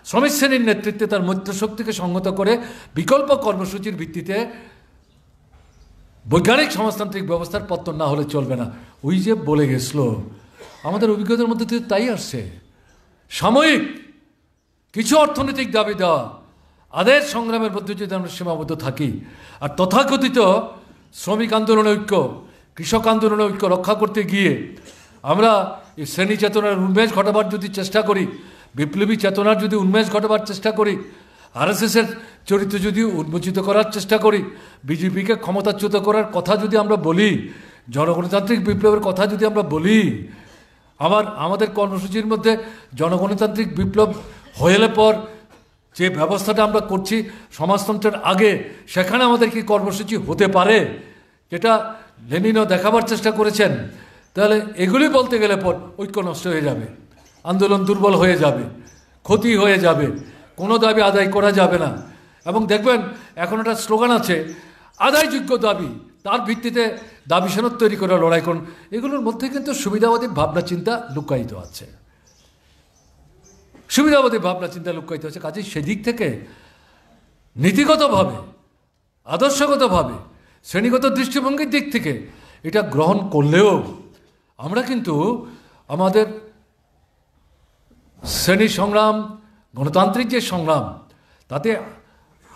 শ্রমিক শ্রেণীর নেতৃত্বে তার মৈত্রশক্তিকে সংহত করে বিকল্প কর্মসূচির ভিত্তিতে বৈজ্ঞানিক সমাজতান্ত্রিক ব্যবস্থার পতন না হলে চলবে না। ওই যে বলে গেছিল, আমাদের অভিজ্ঞতার মধ্যে থেকে তাই আসছে। সাময়িক কিছু অর্থনৈতিক দাবি দেওয়া, আদের সংগ্রামের মধ্যে যদি আমরা সীমাবদ্ধ থাকি, আর তথাকথিত শ্রমিক আন্দোলনের ঐক্য, কৃষক আন্দোলনের ঐক্য রক্ষা করতে গিয়ে আমরা এই শ্রেণী চেতনার উন্মেষ ঘটাবার যদি চেষ্টা করি, বিপ্লবী চেতনার যদি উন্মেষ ঘটাবার চেষ্টা করি, আরএসএসের চরিত্র যদি উন্মোচিত করার চেষ্টা করি, বিজেপিকে ক্ষমতাচ্যুত করার কথা যদি আমরা বলি, জনগণতান্ত্রিক বিপ্লবের কথা যদি আমরা বলি, আমাদের কর্মসূচির মধ্যে জনগণতান্ত্রিক বিপ্লব হয়ে পর যে ব্যবস্থাটা আমরা করছি সমাজতন্ত্রের আগে, সেখানে আমাদের কি কর্মসূচি হতে পারে, যেটা লেনিনও দেখাবার চেষ্টা করেছেন, তাহলে এগুলি বলতে গেলে পর ঐক্য নষ্ট হয়ে যাবে, আন্দোলন দুর্বল হয়ে যাবে, ক্ষতি হয়ে যাবে, কোনো দাবি আদায় করা যাবে না। এবং দেখবেন এখন একটা স্লোগান আছে, আদায়যোগ্য দাবি, তার ভিত্তিতে দাবি সনদ তৈরি করে লড়াই করুন। এগুলোর মধ্যে কিন্তু সুবিধাবাদী ভাবনা চিন্তা লুকায়িত আছে, সুবিধাবাদী ভাবনা চিন্তা লুকায়িত আছে। কাজেই সেদিক থেকে নীতিগতভাবে, আদর্শগতভাবে, শ্রেণীগত দৃষ্টিভঙ্গির দিক থেকে এটা গ্রহণ করলেও আমরা কিন্তু আমাদের শ্রেণী সংগ্রাম, গণতান্ত্রিক যে সংগ্রাম, তাতে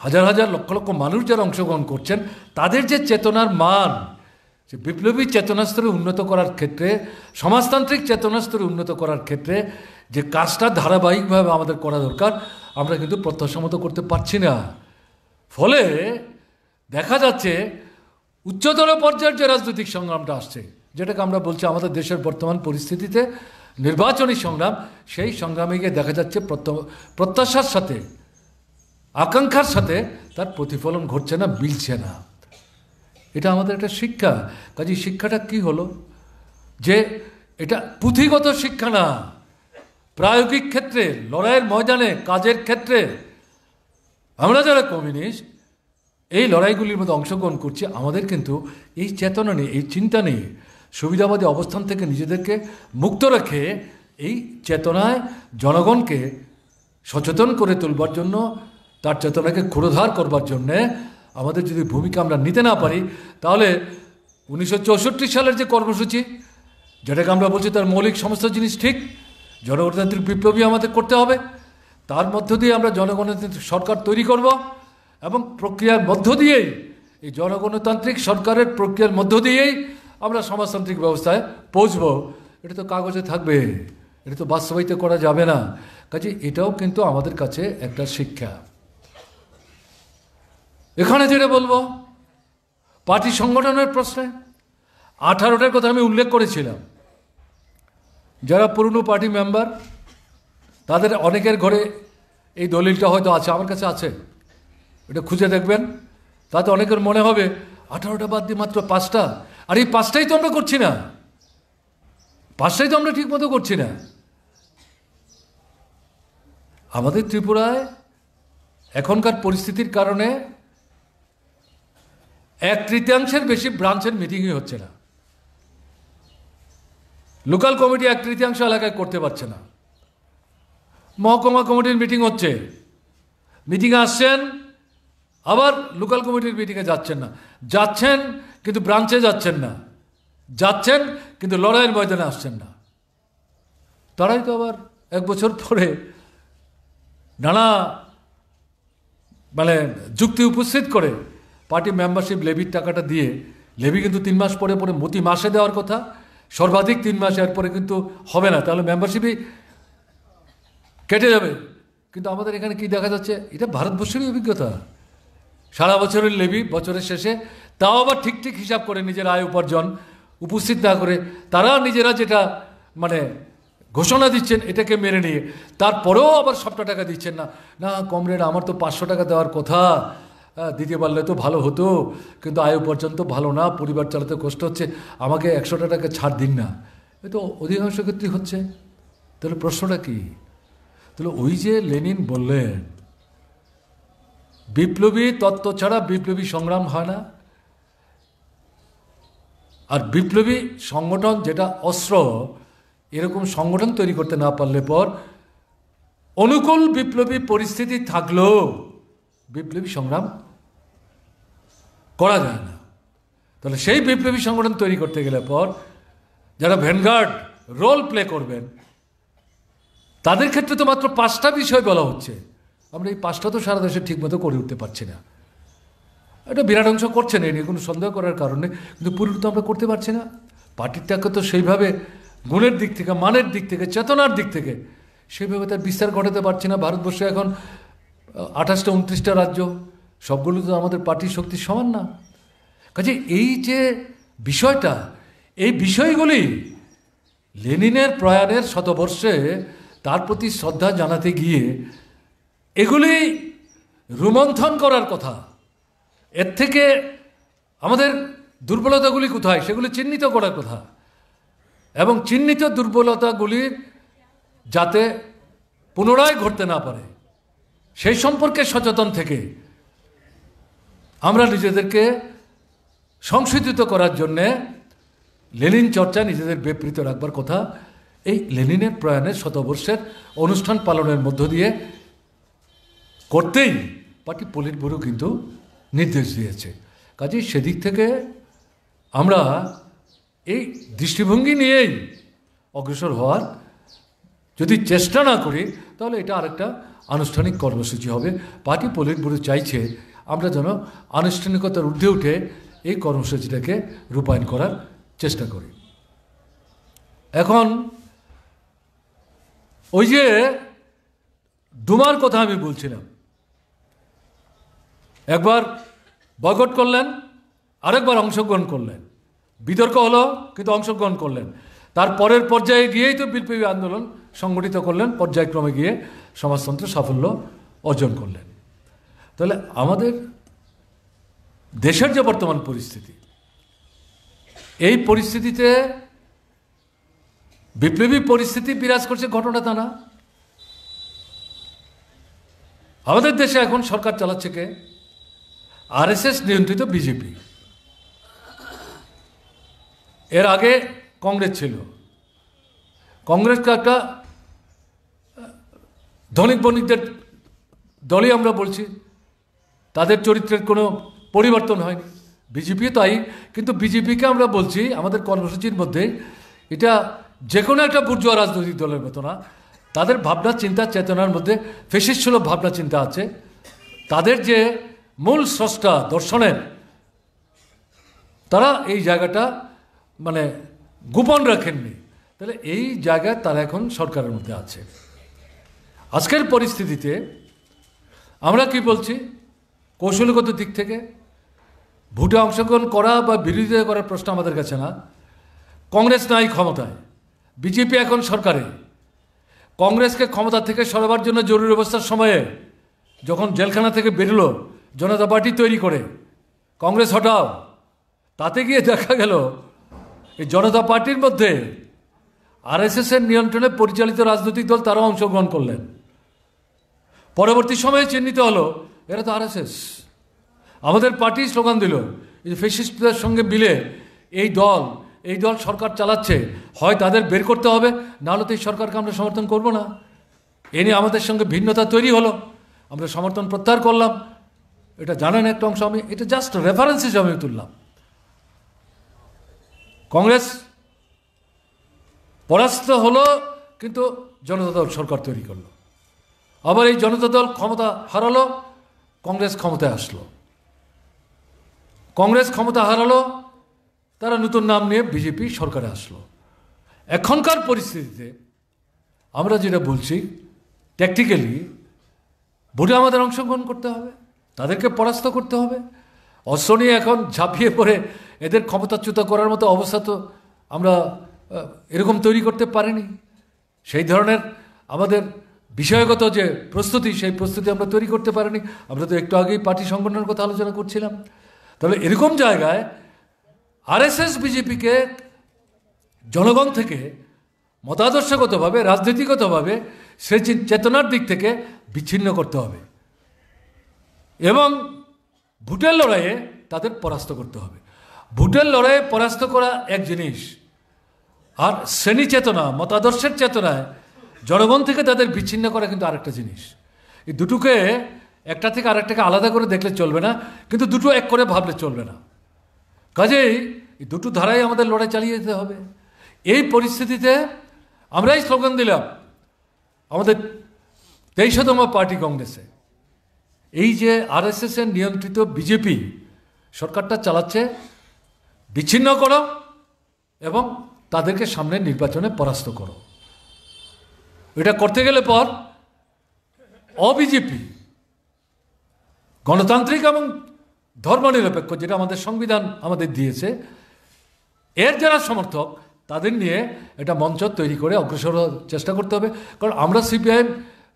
হাজার হাজার লক্ষ লক্ষ মানুষ যারা অংশগ্রহণ করছেন, তাদের যে চেতনার মান, যে বিপ্লবী চেতনাস্তরে উন্নত করার ক্ষেত্রে, সমাজতান্ত্রিক চেতনাস্তরে উন্নত করার ক্ষেত্রে যে কাজটা ধারাবাহিকভাবে আমাদের করা দরকার, আমরা কিন্তু প্রত্যাশামত করতে পারছি না। ফলে দেখা যাচ্ছে উচ্চতর পর্যায়ের যে রাজনৈতিক সংগ্রামটা আসছে, যেটাকে আমরা বলছি আমাদের দেশের বর্তমান পরিস্থিতিতে নির্বাচনী সংগ্রাম, সেই সংগ্রামে গিয়ে দেখা যাচ্ছে প্রত্যাশার সাথে, আকাঙ্ক্ষার সাথে তার প্রতিফলন ঘটছে না, মিলছে না। এটা আমাদের একটা শিক্ষা। কাজে শিক্ষাটা কি হলো, যে এটা পুঁথিগত শিক্ষা না, প্রায়োগিক ক্ষেত্রে, লড়াইয়ের ময়দানে, কাজের ক্ষেত্রে আমরা যারা কমিউনিস্ট এই লড়াইগুলির মধ্যে অংশগ্রহণ করছি, আমাদের কিন্তু এই চেতনা নেই, এই চিন্তা নেই। সুবিধাবাদী অবস্থান থেকে নিজেদেরকে মুক্ত রেখে এই চেতনায় জনগণকে সচেতন করে তুলবার জন্য, তার চেতনাকে ক্ষুরোধার করবার জন্যে আমাদের যদি ভূমিকা আমরা নিতে না পারি, তাহলে 1964 সালের যে কর্মসূচি, যেটাকে আমরা বলছি তার মৌলিক সমস্ত জিনিস ঠিক, জনগণতান্ত্রিক বিপ্লবী আমাদের করতে হবে, তার মধ্য দিয়ে আমরা জনগণতান্ত্রিক সরকার তৈরি করব, এবং প্রক্রিয়ার মধ্য দিয়েই, এই জনগণতান্ত্রিক সরকারের প্রক্রিয়ার মধ্য দিয়েই আমরা সমাজতান্ত্রিক ব্যবস্থায় পৌঁছব। এটা তো কাগজে থাকবে, এটা তো বাস্তবায়িত করা যাবে না। কাজে এটাও কিন্তু আমাদের কাছে একটা শিক্ষা। এখানে যেটা বলবো, পার্টি সংগঠনের প্রশ্নে 18টার কথা আমি উল্লেখ করেছিলাম। যারা পুরনো পার্টি মেম্বার, তাদের অনেকের ঘরে এই দলিলটা হয়তো আছে, আমার কাছে আছে, এটা খুঁজে দেখবেন। তাতে অনেকের মনে হবে 18টা বাদ দিয়ে মাত্র 5টা, আর এই 5টাই তো আমরা করছি না, 5টাই তো আমরা ঠিক মতো করছি না। আমাদের ত্রিপুরায় এখনকার পরিস্থিতির কারণে 1/3 বেশি ব্রাঞ্চের মিটিংই হচ্ছে না। লোকাল কমিটি 1/3 এলাকায় করতে পারছে না। মহকুমা কমিটির মিটিং হচ্ছে, মিটিংয়ে আসছেন, আবার লোকাল কমিটির মিটিংয়ে যাচ্ছেন না, যাচ্ছেন কিন্তু ব্রাঞ্চে যাচ্ছেন না, যাচ্ছেন কিন্তু লড়াইয়ের ময়দানে আসছেন না। তারাই তো আবার 1 বছর পরে নানা যুক্তি উপস্থিত করে পার্টি মেম্বারশিপ লেভির টাকাটা দিয়ে, লেভি কিন্তু 3 মাস পরে পরে প্রতি মাসে দেওয়ার কথা, সর্বাধিক 3 মাস, এরপরে কিন্তু হবে না, তাহলে মেম্বারশিপই কেটে যাবে। কিন্তু আমাদের এখানে কি দেখা যাচ্ছে, এটা ভারতবর্ষেরই অভিজ্ঞতা। সারা বছরের লেভি বছরের শেষে, তাও আবার ঠিক ঠিক হিসাব করে নিজের আয় উপার্জন উপস্থিত না করে, তারা নিজেরা যেটা ঘোষণা দিচ্ছেন এটাকে মেনে নিয়ে, তারপরেও আবার সবটা টাকা দিচ্ছেন না। না কমরেড, আমার তো 500 টাকা দেওয়ার কথা, দিতে পারলে তো ভালো হতো, কিন্তু আয় উপার্জন তো ভালো না, পরিবার চালাতে কষ্ট হচ্ছে, আমাকে 100 টাকা ছাড় দিন না। এ তো অধিকাংশ ক্ষেত্রেই হচ্ছে। তাহলে প্রশ্নটা কি? তাহলে ওই যে লেনিন বললেন, বিপ্লবী তত্ত্ব ছাড়া বিপ্লবী সংগ্রাম হয় না, আর বিপ্লবী সংগঠন যেটা অস্ত্র, এরকম সংগঠন তৈরি করতে না পারলে পর অনুকূল বিপ্লবী পরিস্থিতি থাকলেও বিপ্লবী সংগ্রাম করা যায় না। তাহলে সেই বিপ্লবী সংগঠন তৈরি করতে গেলে পর যারা ভ্যানগার্ড রোল প্লে করবেন তাদের ক্ষেত্রে তো মাত্র 5টা বিষয় বলা হচ্ছে। আমরা এই 5টা তো সারা দেশে ঠিকমতো করে উঠতে পারছি না। এটা বিরাট অংশ করছেন, এই নিয়ে কোনো সন্দেহ করার কারণে, কিন্তু পুরোটা তো আমরা করতে পারছি না। পার্টিটাকে তো সেইভাবে গুণের দিক থেকে, মানের দিক থেকে, চেতনার দিক থেকে সেইভাবে তার বিস্তার ঘটাতে পারছি না। ভারতবর্ষে এখন 28টা 29টা রাজ্য, সবগুলো তো আমাদের পার্টির শক্তি সমান না। কাজে এই যে বিষয়টা, এই বিষয়গুলি লেনিনের প্রয়াণের শতবর্ষে তার প্রতি শ্রদ্ধা জানাতে গিয়ে এগুলি রোমন্থন করার কথা। এর থেকে আমাদের দুর্বলতাগুলি কোথায় সেগুলি চিহ্নিত করার কথা, এবং চিহ্নিত দুর্বলতাগুলির যাতে পুনরায় ঘটতে না পারে সেই সম্পর্কে সচেতন থেকে আমরা নিজেদেরকে সংশোধিত করার জন্যে লেনিন চর্চা নিজেদের বিবৃত রাখবার কথা এই লেনিনের প্রয়াণের শতবর্ষের অনুষ্ঠান পালনের মধ্য দিয়ে করতেই পার্টি পলিট ব্যুরো কিন্তু নির্দেশ দিয়েছে। কাজেই সেদিক থেকে আমরা এই দৃষ্টিভঙ্গি নিয়েই অগ্রসর হওয়ার যদি চেষ্টা না করি তাহলে এটা আরেকটা আনুষ্ঠানিক কর্মসূচি হবে। পার্টি পলিট ব্যুরো চাইছে আমরা যেন আনুষ্ঠানিকতার ঊর্ধ্বে উঠে এই কর্মসূচিটাকে রূপায়ণ করার চেষ্টা করি। এখন ওই যে ডুমার কথা আমি বলছিলাম, একবার বয়কট করলেন, আরেকবার অংশগ্রহণ করলেন, বিতর্ক হলো কিন্তু অংশগ্রহণ করলেন। তার পরের পর্যায়ে গিয়েই তো বিপ্লবী আন্দোলন সংগঠিত করলেন, পর্যায়ক্রমে গিয়ে সমাজতন্ত্র সাফল্য অর্জন করলেন। তাহলে আমাদের দেশের যে বর্তমান পরিস্থিতি, এই পরিস্থিতিতে বিপ্লবী পরিস্থিতি বিরাজ করছে ঘটনা তা না। আমাদের দেশে এখন সরকার চালাচ্ছে কে? আরএসএস নিয়ন্ত্রিত বিজেপি। এর আগে কংগ্রেস ছিল। কংগ্রেসকে একটা ধনিক বণিকদের দলই আমরা বলছি, তাদের চরিত্রের কোনো পরিবর্তন হয়নি। বিজেপি তাই, কিন্তু বিজেপিকে আমরা বলছি আমাদের কর্মসূচির মধ্যে এটা যে কোনো একটা বুর্জোয়া রাজনৈতিক দলের মতো না। তাদের ভাবনা চিন্তা চেতনার মধ্যে ফ্যাসিস্ট সুলভ ভাবনা চিন্তা আছে। তাদের যে মূল স্রষ্টা দর্শনের, তারা এই জায়গাটা মানে গোপন রাখেননি। তাহলে এই জায়গায় তারা এখন সরকারের মধ্যে আছে। আজকের পরিস্থিতিতে আমরা কি বলছি, কৌশলগত দিক থেকে ভোটে অংশগ্রহণ করা বা বিরোধিতা করার প্রশ্ন আমাদের কাছে না। কংগ্রেস নাই ক্ষমতায়, বিজেপি এখন সরকারে। কংগ্রেসকে ক্ষমতা থেকে সরাবার জন্য জরুরি অবস্থার সময়ে যখন জেলখানা থেকে বেরোলো জনতা পার্টি তৈরি করে কংগ্রেস হটাও, তাতে গিয়ে দেখা গেল এই জনতা পার্টির মধ্যে আরএসএসের নিয়ন্ত্রণে পরিচালিত রাজনৈতিক দল তারাও অংশগ্রহণ করলেন। পরবর্তী সময়ে চিহ্নিত হলো এরা তো আরএসএস। আমাদের পার্টি স্লোগান দিল এই ফ্যাসিস্টদের সঙ্গে মিলে এই দল সরকার চালাচ্ছে, হয় তাদের বের করতে হবে, নাহলে তো এই সরকারকে আমরা সমর্থন করব না। এ নিয়ে আমাদের সঙ্গে ভিন্নতা তৈরি হলো, আমরা সমর্থন প্রত্যাহার করলাম। এটা জানেন একটা অংশ, আমি এটা জাস্ট রেফারেন্স হিসাবে তুললাম। কংগ্রেস পরাস্ত হলো, কিন্তু জনতা দল সরকার তৈরি করলো। আবার এই জনতা দল ক্ষমতা হারালো, কংগ্রেস ক্ষমতায় আসলো। কংগ্রেস ক্ষমতা হারালো, তারা নতুন নাম নিয়ে বিজেপি সরকারে আসলো। এখনকার পরিস্থিতিতে আমরা যেটা বলছি, ট্যাকটিক্যালি ভোটে আমাদের অংশগ্রহণ করতে হবে, তাদেরকে পরাস্ত করতে হবে। অস্ত্র নিয়ে এখন ঝাঁপিয়ে পড়ে এদের ক্ষমতাচ্যুত করার মতো অবস্থা তো আমরা এরকম তৈরি করতে পারিনি। সেই ধরনের আমাদের বিষয়গত যে প্রস্তুতি, সেই প্রস্তুতি আমরা তৈরি করতে পারিনি। আমরা তো একটু আগেই পার্টি সংগঠনের কথা আলোচনা করছিলাম। তাহলে এরকম জায়গায় আরএসএস বিজেপিকে জনগণ থেকে মতাদর্শগতভাবে, রাজনীতিগতভাবে সেই চেতনার দিক থেকে বিচ্ছিন্ন করতে হবে এবং ভোটের লড়াইয়ে তাদের পরাস্ত করতে হবে। ভোটের লড়াইয়ে পরাস্ত করা এক জিনিস, আর শ্রেণী চেতনা, মতাদর্শের চেতনায় জনগণ থেকে তাদের বিচ্ছিন্ন করা কিন্তু আরেকটা জিনিস। এই দুটোকে একটা থেকে আরেকটাকে আলাদা করে দেখলে চলবে না, কিন্তু দুটো এক করে ভাবলে চলবে না। কাজেই এই দুটো ধারায় আমাদের লড়াই চালিয়ে যেতে হবে। এই পরিস্থিতিতে আমরাই স্লোগান দিলাম আমাদের 23তম পার্টি কংগ্রেসে, এই যে RSS এর নিয়ন্ত্রিত বিজেপি সরকারটা চালাচ্ছে, বিচ্ছিন্ন করো এবং তাদেরকে সামনের নির্বাচনে পরাস্ত করো। এটা করতে গেলে পর অবিজেপি, গণতান্ত্রিক এবং ধর্মনিরপেক্ষ, যেটা আমাদের সংবিধান আমাদের দিয়েছে, এর যারা সমর্থক তাদের নিয়ে একটা মঞ্চ তৈরি করে অগ্রসর চেষ্টা করতে হবে। কারণ আমরা CPIM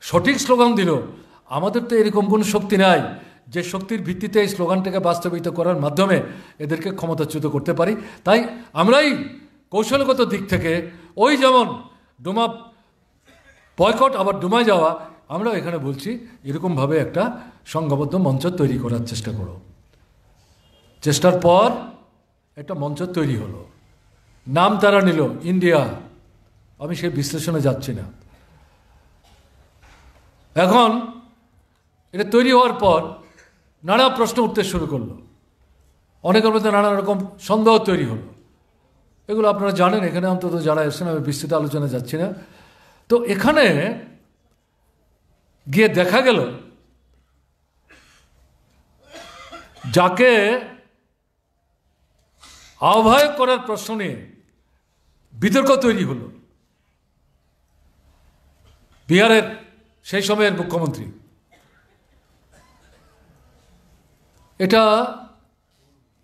সঠিক স্লোগান দিল, আমাদের তো এরকম কোনো শক্তি নাই যে শক্তির ভিত্তিতে এই স্লোগানটাকে বাস্তবায়িত করার মাধ্যমে এদেরকে ক্ষমতাচ্যুত করতে পারি। তাই আমরাই কৌশলগত দিক থেকে ওই যেমন ডোমা বয়কট আবার ডুমায় যাওয়া, আমরাও এখানে বলছি এরকমভাবে একটা সংঘবদ্ধ মঞ্চ তৈরি করার চেষ্টা করো। চেষ্টার পর একটা মঞ্চ তৈরি হলো, নাম তারা নিল ইন্ডিয়া। আমি সেই বিশ্লেষণে যাচ্ছি না। এখন এটা তৈরি হওয়ার পর নানা প্রশ্ন উঠতে শুরু করলো, অনেকের মধ্যে নানা রকম সন্দেহ তৈরি হলো। এগুলো আপনারা জানেন, এখানে অন্তত যারা এসেছেন, আমি বিস্তৃত আলোচনা যাচ্ছি না। তো এখানে গিয়ে দেখা গেল যাকে আহ্বায়ক করার প্রশ্ন নিয়ে বিতর্ক তৈরি হলো, বিহারের সেই সময়ের মুখ্যমন্ত্রী। এটা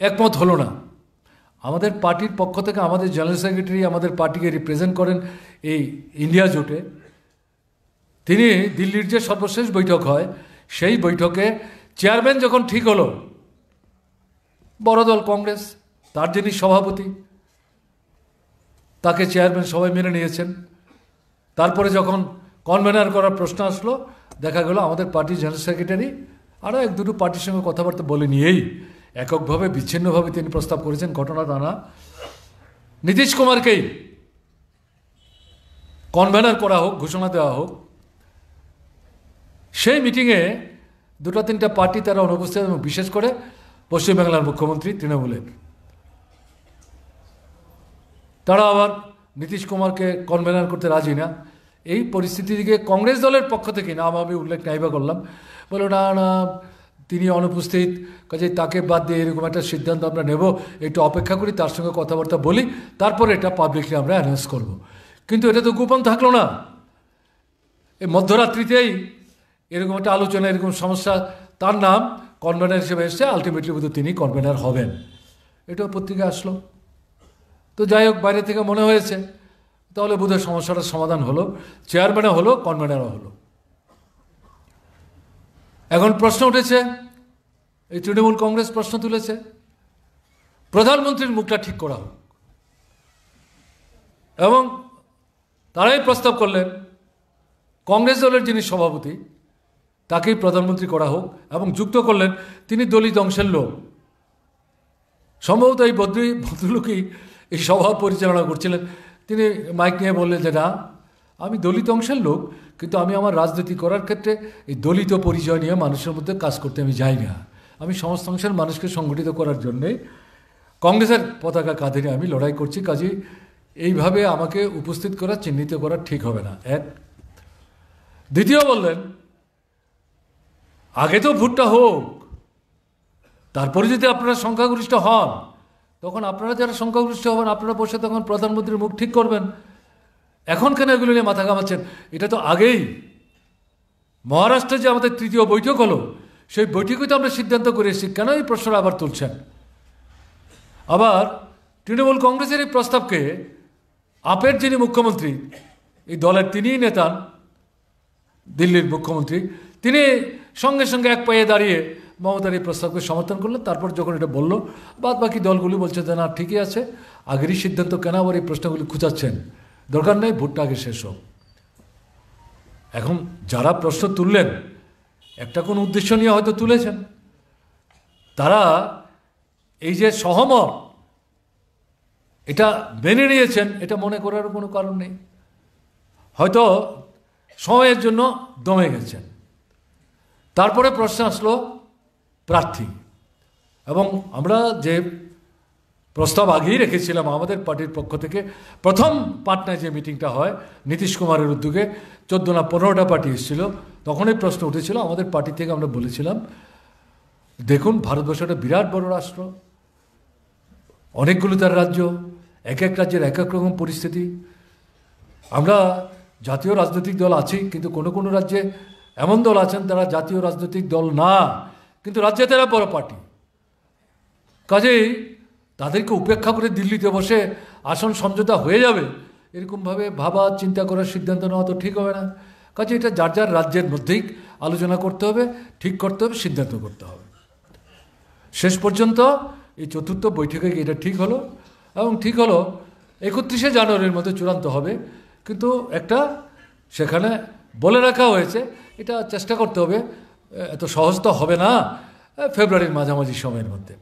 একমত হলো না। আমাদের পার্টির পক্ষ থেকে আমাদের জেনারেল সেক্রেটারি আমাদের পার্টিকে রিপ্রেজেন্ট করেন এই ইন্ডিয়া জোটে। তিনি দিল্লির যে সর্বশেষ বৈঠক হয় সেই বৈঠকে চেয়ারম্যান যখন ঠিক হলো, বড় দল কংগ্রেস, তার যিনি সভাপতি, তাকে চেয়ারম্যান সবাই মেনে নিয়েছেন। তারপরে যখন কনভেনার করার প্রশ্ন আসলো, দেখা গেল আমাদের পার্টির জেনারেল সেক্রেটারি আরও এক দুটো পার্টির সঙ্গে কথাবার্তা বলে নিয়েই এককভাবে বিচ্ছিন্নভাবে তিনি প্রস্তাব করেছেন। ঘটনাটা না, নীতিশ কুমারকেই কনভেনার করা হোক, ঘোষণা দেওয়া হোক। সেই মিটিংয়ে দুটো তিনটা পার্টি তারা অনুপস্থিত, এবং বিশেষ করে পশ্চিমবাংলার মুখ্যমন্ত্রী তৃণমূলের, তারা আবার নীতিশ কুমারকে কনভেনার করতে রাজি না। এই পরিস্থিতি থেকে কংগ্রেস দলের পক্ষ থেকে, নাম আমি উল্লেখ নাইবা করলাম, বলো না না তিনি অনুপস্থিত, কাজে তাকে বাদ দিয়ে এরকম একটা সিদ্ধান্ত আমরা নেব, একটু অপেক্ষা করি, তার সঙ্গে কথাবার্তা বলি, তারপরে এটা পাবলিকলি আমরা অ্যানাউন্স করব। কিন্তু এটা তো গোপন থাকলো না। এই মধ্যরাত্রিতেই এরকম একটা আলোচনা, এরকম সমস্যা, তার নাম কনভেনার হিসেবে এসছে, আলটিমেটলি বোধহয় তিনি কনভেনার হবেন, এটাও পত্রিকায় আসলো। তো যাই হোক, বাইরে থেকে মনে হয়েছে তাহলে বোধহয় সমস্যাটার সমাধান হলো, চেয়ারম্যানও হলো, কনভেনারও হলো। এখন প্রশ্ন উঠেছে, এই তৃণমূল কংগ্রেস প্রশ্ন তুলেছে, প্রধানমন্ত্রীর মুখটা ঠিক করা হোক, এবং তারাই প্রস্তাব করলেন কংগ্রেস দলের যিনি সভাপতি তাকেই প্রধানমন্ত্রী করা হোক, এবং যুক্ত করলেন তিনি দলিত অংশের লোক। সম্ভবত এই ভদ্রলোকই এই সভা পরিচালনা করছিলেন। তিনি মাইক নিয়ে বললেন যে না, আমি দলিত অংশের লোক, কিন্তু আমি আমার রাজনীতি করার ক্ষেত্রে এই দলিত পরিচয় নিয়ে মানুষের মধ্যে কাজ করতে আমি যাই না। আমি সমস্ত অংশের মানুষকে সংগঠিত করার জন্যে কংগ্রেসের পতাকা কাঁধে নিয়ে আমি লড়াই করছি, কাজেই এইভাবে আমাকে উপস্থিত করা, চিহ্নিত করা ঠিক হবে না। এক। দ্বিতীয় বললেন, আগে তো ভোটটা হোক, তারপরে যদি আপনারা সংখ্যাগরিষ্ঠ হন, তখন আপনারা যারা সংখ্যাগরিষ্ঠ হবেন আপনারা বসে তখন প্রধানমন্ত্রীর মুখ ঠিক করবেন। এখন কেন এগুলো নিয়ে মাথা ঘামাচ্ছেন? এটা তো আগেই মহারাষ্ট্রে যে আমাদের তৃতীয় বৈঠক হলো, সেই বৈঠকে তো আমরা সিদ্ধান্ত করে এসেছি, কেন এই প্রশ্নটা আবার তুলছেন? আবার তৃণমূল কংগ্রেসের এই প্রস্তাবকে আপের যিনি মুখ্যমন্ত্রী, এই দলের তিনিই নেতা, দিল্লির মুখ্যমন্ত্রী, তিনি সঙ্গে সঙ্গে এক পায়ে দাঁড়িয়ে মমতার এই প্রস্তাবকে সমর্থন করলেন। তারপর যখন এটা বলল, বাদ বাকি দলগুলি বলছে যে না ঠিকই আছে, আগেরই সিদ্ধান্ত, কেন আবার এই প্রশ্নগুলি খুঁচাচ্ছেন, দরকার নেই, ভোটটা আগে শেষ হোক। এখন যারা প্রশ্ন তুললেন একটা কোন উদ্দেশ্য নিয়ে হয়তো তুলেছেন, তারা এই যে সহমত এটা মেনে নিয়েছেন, এটা মনে করার কোনো কারণ নেই। হয়তো সময়ের জন্য দমে গেছেন। তারপরে প্রশ্ন আসলো প্রার্থী, এবং আমরা যে প্রস্তাব আগেই রেখেছিলাম আমাদের পার্টির পক্ষ থেকে। প্রথম পাটনায় যে মিটিংটা হয় নীতিশ কুমারের উদ্যোগে 14 না 15টা পার্টি এসেছিল, তখনই প্রশ্ন উঠেছিল আমাদের পার্টি থেকে। আমরা বলেছিলাম দেখুন ভারতবর্ষ একটা বিরাট বড় রাষ্ট্র, অনেকগুলো তার রাজ্য, এক এক রাজ্যের এক এক রকম পরিস্থিতি। আমরা জাতীয় রাজনৈতিক দল আছি, কিন্তু কোনো কোনো রাজ্যে এমন দল আছেন তারা জাতীয় রাজনৈতিক দল না, কিন্তু রাজ্যে তারা বড় পার্টি। কাজেই তাদেরকে উপেক্ষা করে দিল্লিতে বসে আসন সমঝোতা হয়ে যাবে এরকমভাবে ভাবা চিন্তা করার সিদ্ধান্ত নেওয়া তো ঠিক হবে না। কাজে এটা যার যার রাজ্যের মধ্যেই আলোচনা করতে হবে, ঠিক করতে হবে, সিদ্ধান্ত করতে হবে। শেষ পর্যন্ত এই চতুর্থ বৈঠকে এটা ঠিক হলো, এবং ঠিক হলো 31শে জানুয়ারির মধ্যে চূড়ান্ত হবে। কিন্তু একটা সেখানে বলে রাখা হয়েছে, এটা চেষ্টা করতে হবে, এত সহজ তো হবে না, ফেব্রুয়ারির মাঝামাঝি সময়ের মধ্যে।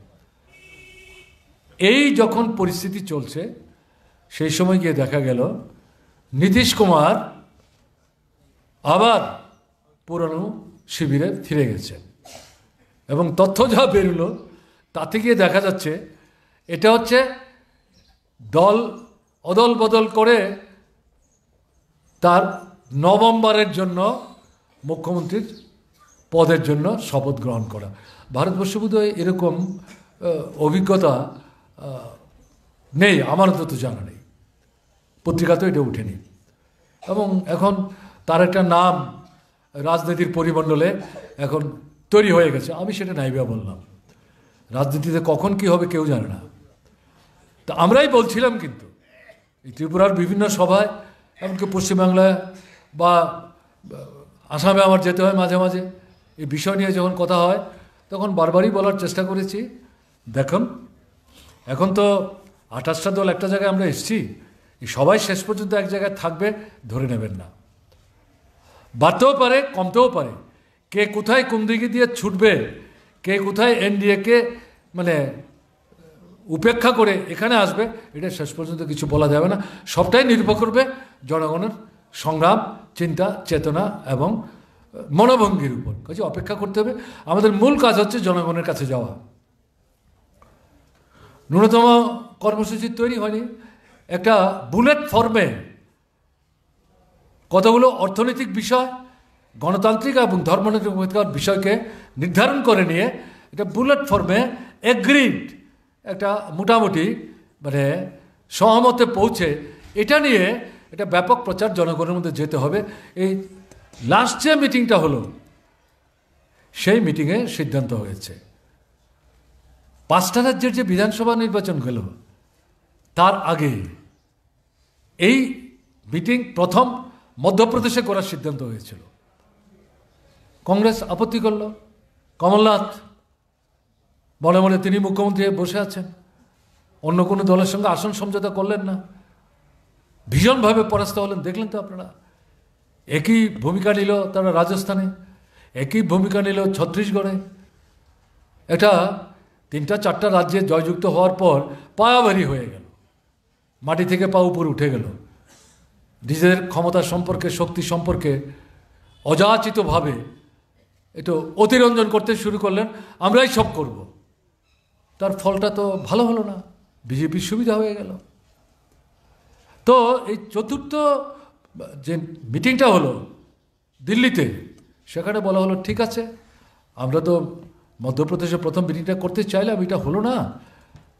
এই যখন পরিস্থিতি চলছে সেই সময় গিয়ে দেখা গেল নীতিশ কুমার আবার পুরনো শিবিরে ফিরে গেছেন, এবং তথ্য যা বেরোলো তাতে গিয়ে দেখা যাচ্ছে এটা হচ্ছে দল অদল বদল করে তার নভেম্বরের জন্য মুখ্যমন্ত্রীর পদের জন্য শপথ গ্রহণ করা। ভারতবর্ষে বোধহয় এরকম অভিজ্ঞতা নেই, আমার তো জানা নেই, পত্রিকাতেও এটা উঠেনি। এবং এখন তার একটা নাম রাজনীতির পরিমণ্ডলে এখন তৈরি হয়ে গেছে। আমি সেটা নাইবা বললাম, রাজনীতিতে কখন কি হবে কেউ জানে না। তা আমরাই বলছিলাম কিন্তু এই ত্রিপুরার বিভিন্ন সভায়, এমনকি পশ্চিমবাংলায় বা আসামে আমার যেতে হয় মাঝে মাঝে, এই বিষয় নিয়ে যখন কথা হয় তখন বারবারই বলার চেষ্টা করেছি, দেখুন এখন তো 28টা দল একটা জায়গায় আমরা এসেছি, সবাই শেষ পর্যন্ত এক জায়গায় থাকবে ধরে নেবেন না। বাড়তেও পারে, কমতেও পারে, কে কোথায় কোন দিকে দিয়ে ছুটবে, কে কোথায় এনডিএকে মানে উপেক্ষা করে এখানে আসবে, এটা শেষ পর্যন্ত কিছু বলা যাবে না। সবটাই নির্ভর করবে জনগণের সংগ্রাম, চিন্তা, চেতনা এবং মনোভঙ্গির উপর। কাজে অপেক্ষা করতে হবে। আমাদের মূল কাজ হচ্ছে জনগণের কাছে যাওয়া। ন্যূনতম কর্মসূচি তৈরি হয়নি, একটা বুলেট ফর্মে কতগুলো অর্থনৈতিক বিষয়, গণতান্ত্রিক এবং ধর্মনিরপেক্ষতার বিষয়কে নির্ধারণ করে নিয়ে এটা বুলেট ফর্মে এগ্রিড একটা মোটামুটি মানে সহমতে পৌঁছে এটা নিয়ে এটা ব্যাপক প্রচার জনগণের মধ্যে যেতে হবে। এই লাস্ট যে মিটিংটা হলো সেই মিটিংয়ে সিদ্ধান্ত হয়েছে 5টা রাজ্যের যে বিধানসভা নির্বাচন গেল তার আগে এই মিটিং প্রথম মধ্যপ্রদেশে করার সিদ্ধান্ত হয়েছিল। কংগ্রেস আপত্তি করল, কমলনাথ মনে মনে তিনি মুখ্যমন্ত্রী বসে আছেন, অন্য কোনো দলের সঙ্গে আসন সমঝোতা করলেন না, ভীষণভাবে পরাস্ত হলেন। দেখলেন তো আপনারা, একই ভূমিকা নিল তারা রাজস্থানে, একই ভূমিকা নিল ছত্তিশগড়ে। এটা 3-4টা রাজ্যে জয়যুক্ত হওয়ার পর পায়াভারী হয়ে গেল, মাটি থেকে পা উপর উঠে গেল। নিজেদের ক্ষমতা সম্পর্কে, শক্তি সম্পর্কে অযাচিতভাবে একটু অতিরঞ্জন করতে শুরু করলেন, আমরাই সব করব। তার ফলটা তো ভালো হলো না, বিজেপির সুবিধা হয়ে গেল। তো এই চতুর্থ যে মিটিংটা হলো দিল্লিতে, সেখানে বলা হলো ঠিক আছে, আমরা তো মধ্যপ্রদেশে প্রথম মিটিংটা করতে চাইলাম, এটা হলো না,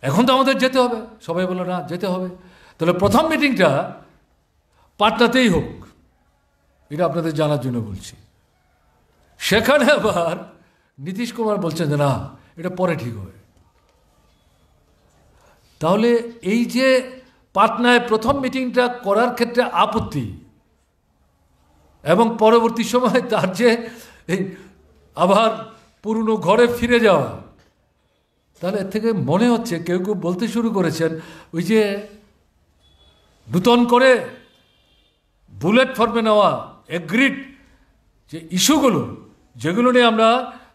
এখন তো আমাদের যেতে হবে। সবাই বললো না, যেতে হবে, তাহলে প্রথম মিটিংটা পাটনাতেই হোক। এটা আপনাদের জানার জন্য বলছি। সেখানে আবার নীতিশ কুমার বলছেন যে না, এটা পরে ঠিক হবে। তাহলে এই যে পাটনায় প্রথম মিটিংটা করার ক্ষেত্রে আপত্তি এবং পরবর্তী সময় তার যে এই আবার পুরনো ঘরে ফিরে যাওয়া, তাহলে এর থেকে মনে হচ্ছে কেউ কেউ বলতে শুরু করেছেন ওই যে নূতন করে বুলেট ফর্মে নেওয়া এগ্রিড যে ইস্যুগুলো, যেগুলো নিয়ে আমরা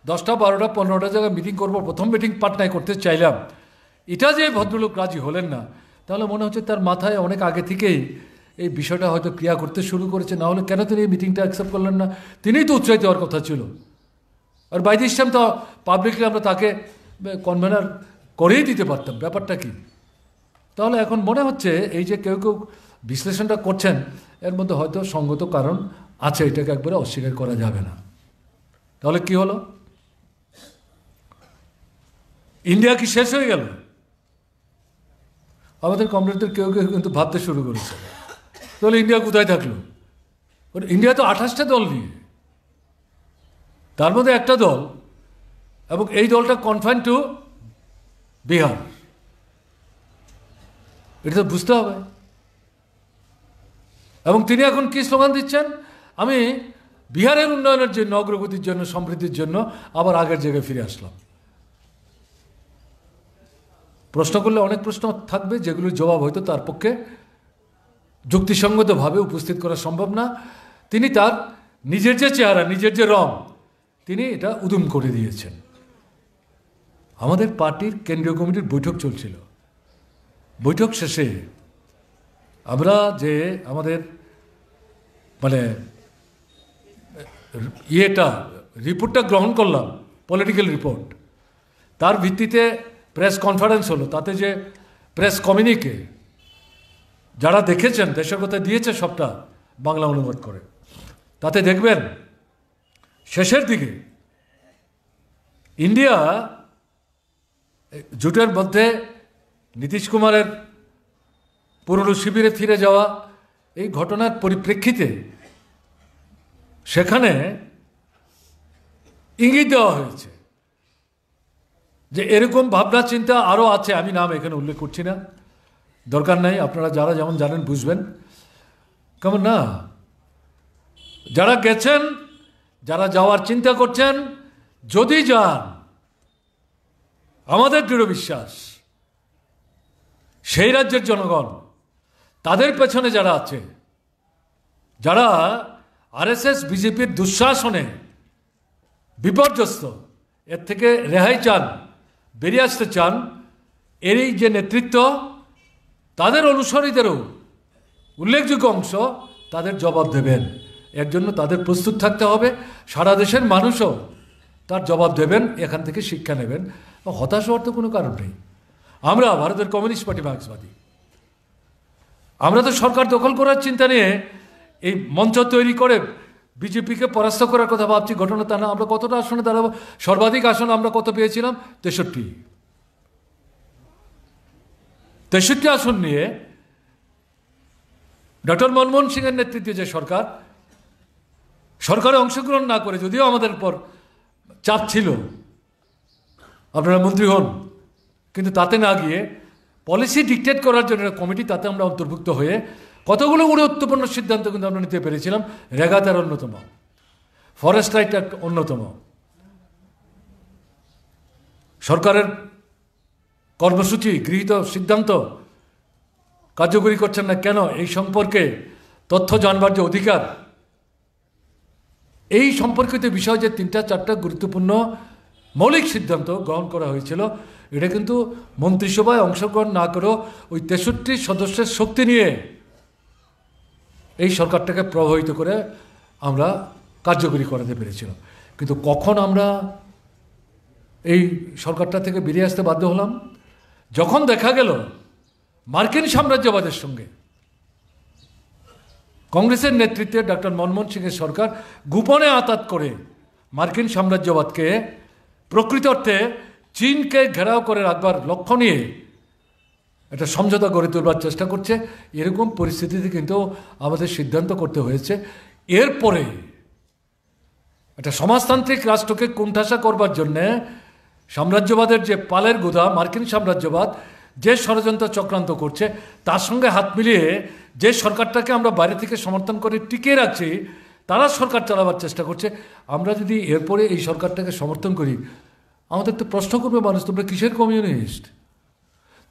10টা 12টা 15টা জায়গায় মিটিং করব, প্রথম মিটিং পাটনায় করতে চাইলাম, এটা যে ভদ্রলোক রাজি হলেন না, তাহলে মনে হচ্ছে তার মাথায় অনেক আগে থেকেই এই বিষয়টা হয়তো ক্রিয়া করতে শুরু করেছে। না হলে কেন তিনি এই মিটিংটা অ্যাকসেপ্ট করলেন না? তিনিই তো উৎসাহিত হওয়ার কথা ছিল। আর বাই দিস টাইম তো পাবলিকলি আমরা তাকে কনভেনার করেই দিতে পারতাম। ব্যাপারটা কি? তাহলে এখন মনে হচ্ছে এই যে কেউ কেউ বিশ্লেষণটা করছেন, এর মধ্যে হয়তো সঙ্গত কারণ আছে, এটাকে একবারে অস্বীকার করা যাবে না। তাহলে কি হলো? ইন্ডিয়া কি শেষ হয়ে গেল? আমাদের কমরেডদের কেউ কেউ কিন্তু ভাবতে শুরু করেছে, তাহলে ইন্ডিয়া কোথায় থাকলো? ইন্ডিয়া তো 28টা দল নিয়ে, তার মধ্যে একটা দল, এবং এই দলটা কনফাইন টু বিহার। এটা তো বুঝতে হবে। এবং তিনি এখন কি স্লোগান দিচ্ছেন? আমি বিহারের উন্নয়নের জন্য, অগ্রগতির জন্য, সমৃদ্ধির জন্য আবার আগের জায়গায় ফিরে আসলাম। প্রশ্ন করলে অনেক প্রশ্ন থাকবে, যেগুলোর জবাব হয়তো তার পক্ষে যুক্তিসঙ্গতভাবে উপস্থিত করা সম্ভব না। তিনি তার নিজের যে চেহারা, নিজের যে রং, তিনি এটা উদুম করে দিয়েছেন। আমাদের পার্টির কেন্দ্রীয় কমিটির বৈঠক চলছিল। বৈঠক শেষে আমরা যে আমাদের রিপোর্টটা গ্রহণ করলাম, পলিটিক্যাল রিপোর্ট, তার ভিত্তিতে প্রেস কনফারেন্স হলো। তাতে যে প্রেস কমিউনিকে যারা দেখেছেন, দেশের কথা দিয়েছে সবটা বাংলা অনুবাদ করে, তাতে দেখবেন শেষের দিকে ইন্ডিয়া জোটের মধ্যে নীতিশ কুমারের পুরনো শিবিরে ফিরে যাওয়া, এই ঘটনার পরিপ্রেক্ষিতে সেখানে ইঙ্গিত দেওয়া হয়েছে যে এরকম ভাবনা চিন্তা আরও আছে। আমি নাম এখানে উল্লেখ করছি না, দরকার নাই, আপনারা যারা যেমন জানেন বুঝবেন। কেমন না, যারা গেছেন, যারা যাওয়ার চিন্তা করছেন, যদি যান, আমাদের দৃঢ় বিশ্বাস সেই রাজ্যের জনগণ, তাদের পেছনে যারা আছে, যারা আরএসএস বিজেপির দুঃশাসনে বিপর্যস্ত, এর থেকে রেহাই চান, বেরিয়ে আসতে চান, এরই যে নেতৃত্ব, তাদের অনুসারীদেরও উল্লেখযোগ্য অংশ তাদের জবাব দেবেন। এর জন্য তাদের প্রস্তুত থাকতে হবে। সারা দেশের মানুষও তার জবাব দেবেন, এখান থেকে শিক্ষা নেবেন। হতাশ হওয়ার তো কোনো কারণ নেই। আমরা ভারতের কমিউনিস্ট পার্টি মার্ক্সবাদী, আমরা তো সরকার দখল করার চিন্তা নিয়ে এই মঞ্চ তৈরি করে বিজেপিকে পরাস্ত করার কথা ভাবছি। ঘটনা তা না। আমরা কতটা আসনে দাঁড়াবো? সর্বাধিক আসন আমরা কত পেয়েছিলাম? 63 আসন নিয়ে ডক্টর মনমোহন সিংয়ের নেতৃত্বে যে সরকারে অংশগ্রহণ না করে, যদিও আমাদের উপর চাপ ছিল আপনারা মন্ত্রী হন, কিন্তু তাতে না গিয়ে পলিসি ডিকটেট করার জন্য কমিটি, তাতে আমরা অন্তর্ভুক্ত হয়ে কতগুলো গুরুত্বপূর্ণ সিদ্ধান্ত কিন্তু আমরা নিতে পেরেছিলাম। রেগা তার অন্যতম, ফরেস্ট রাইট অ্যাক্ট অন্যতম। সরকারের কর্মসূচি, গৃহীত সিদ্ধান্ত কার্যকরী করছেন না কেন, এই সম্পর্কে তথ্য জানবার যে অধিকার, এই সম্পর্কিত বিষয় যে 3-4টা গুরুত্বপূর্ণ মৌলিক সিদ্ধান্ত গ্রহণ করা হয়েছিল, এটা কিন্তু মন্ত্রিসভায় অংশগ্রহণ না করেও ওই 63 সদস্যের শক্তি নিয়ে এই সরকারটাকে প্রভাবিত করে আমরা কার্যকরী করাতে পেরেছিলাম। কিন্তু কখন আমরা এই সরকারটা থেকে বেরিয়ে আসতে বাধ্য হলাম? যখন দেখা গেল মার্কিন সাম্রাজ্যবাদের সঙ্গে কংগ্রেসের নেতৃত্বে ডক্টর মনমোহন সিংয়ের সরকার গোপনে আঁতাত করে মার্কিন সাম্রাজ্যবাদকে, প্রকৃত অর্থে চীনকে ঘেরাও করে রাখবার লক্ষ্য নিয়ে একটা সমঝোতা গড়ে তোলবার চেষ্টা করছে। এরকম পরিস্থিতিতে কিন্তু আমাদের সিদ্ধান্ত করতে হয়েছে। এরপরে একটা সমাজতান্ত্রিক রাষ্ট্রকে কোণঠাসা করবার জন্যে সাম্রাজ্যবাদের যে পালের গোদা, মার্কিন সাম্রাজ্যবাদ যে ষড়যন্ত্র চক্রান্ত করছে, তার সঙ্গে হাত মিলিয়ে যে সরকারটাকে আমরা বাইরে থেকে সমর্থন করে টিকিয়ে রাখছি, তারা সরকার চালাবার চেষ্টা করছে। আমরা যদি এরপরে এই সরকারটাকে সমর্থন করি, আমাদের তো প্রশ্ন করবে মানুষ, তোমরা কিসের কমিউনিস্ট?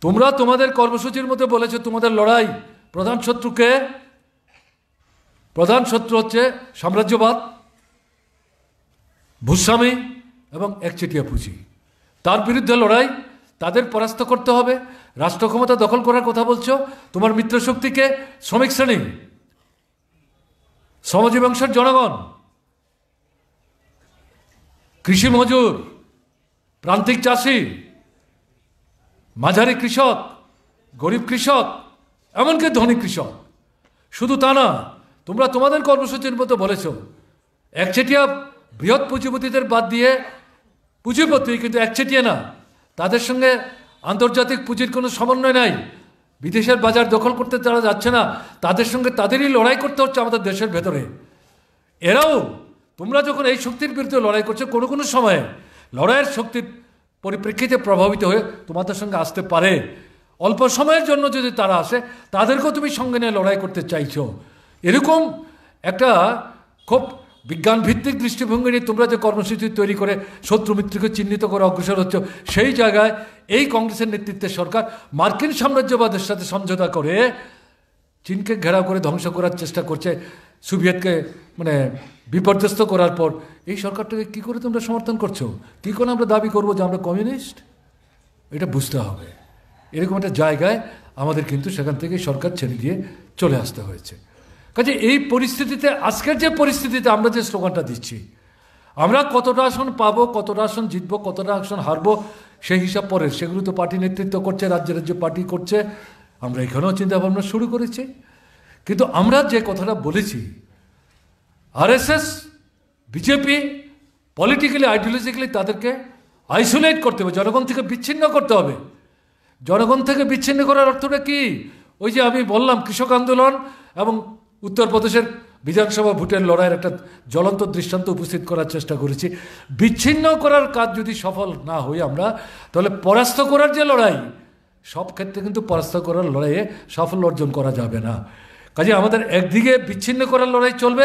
তোমরা তোমাদের কর্মসূচির মধ্যে বলেছো তোমাদের লড়াই, প্রধান শত্রুকে, প্রধান শত্রু হচ্ছে সাম্রাজ্যবাদ, ভূস্বামী এবং একচেটিয়া পুঁজি। তার বিরুদ্ধে লড়াই, তাদের পরাস্ত করতে হবে। রাষ্ট্র ক্ষমতা দখল করার কথা বলছো, তোমার মিত্রশক্তিকে শ্রমিক শ্রেণী, শ্রমজীবী অংশের জনগণ, কৃষি মজুর, প্রান্তিক চাষি, মাঝারি কৃষক, গরিব কৃষক, এমনকি ধনী কৃষক। শুধু তা না, তোমরা তোমাদের কর্মসূচির মতো বলেছ একচেটিয়া বৃহৎ পুঁজিপতিদের বাদ দিয়ে, পুঁজিপতি কিন্তু একচেটিয়া না, তাদের সঙ্গে আন্তর্জাতিক পুঁজির কোনো সমন্বয় নাই, বিদেশের বাজার দখল করতে তারা যাচ্ছে না, তাদের সঙ্গে তাদেরই লড়াই করতে হচ্ছে আমাদের দেশের ভেতরে। এরাও তোমরা যখন এই শক্তির বিরুদ্ধে লড়াই করছো, কোনো কোনো সময়ে লড়াইয়ের শক্তির পরিপ্রেক্ষিতে প্রভাবিত হয়ে তোমাদের সঙ্গে আসতে পারে। অল্প সময়ের জন্য যদি তারা আসে, তাদেরকেও তুমি সঙ্গে নিয়ে লড়াই করতে চাইছো। এরকম একটা খুব বিজ্ঞানভিত্তিক দৃষ্টিভঙ্গি নিয়ে তোমরা যে কর্মসূচি তৈরি করে শত্রু মিত্রকে চিহ্নিত করে অগ্রসর হচ্ছ, সেই জায়গায় এই কংগ্রেসের নেতৃত্বের সরকার মার্কিন সাম্রাজ্যবাদের সাথে সমঝোতা করে চীনকে ঘেরাও করে ধ্বংস করার চেষ্টা করছে। সোভিয়েতকে বিপর্যস্ত করার পর এই সরকারটাকে কী করে তোমরা সমর্থন করছো? কী করে আমরা দাবি করবো যে আমরা কমিউনিস্ট? এটা বুঝতে হবে। এরকম একটা জায়গায় আমাদের কিন্তু সেখান থেকে সরকার ছেড়ে দিয়ে চলে আসতে হয়েছে। কাজে এই পরিস্থিতিতে, আজকের যে পরিস্থিতিতে আমরা যে স্লোগানটা দিচ্ছি, আমরা কতটা আসন পাবো, কতটা আসন জিতবো, কতটা আসন হারবো, সেই হিসাব পরে, সেগুলো তো পার্টি নেতৃত্ব করছে, রাজ্যে রাজ্যে পার্টি করছে। আমরা এখানেও চিন্তাভাবনা শুরু করেছি। কিন্তু আমরা যে কথাটা বলেছি, আরএসএস, বিজেপি পলিটিক্যালি, আইডিওলজিক্যালি তাদেরকে আইসোলেট করতে হবে, জনগণ থেকে বিচ্ছিন্ন করতে হবে। জনগণ থেকে বিচ্ছিন্ন করার অর্থটা কি? ওই যে আমি বললাম, কৃষক আন্দোলন এবং উত্তরপ্রদেশের বিধানসভা ভোটের লড়াইয়ের একটা জ্বলন্ত দৃষ্টান্ত উপস্থিত করার চেষ্টা করেছি। বিচ্ছিন্ন করার কাজ যদি সফল না হই আমরা, তাহলে পরাস্ত করার যে লড়াই, সব ক্ষেত্রে কিন্তু পরাস্ত করার লড়াইয়ে সাফল্য অর্জন করা যাবে না। কাজে আমাদের একদিকে বিচ্ছিন্ন করার লড়াই চলবে,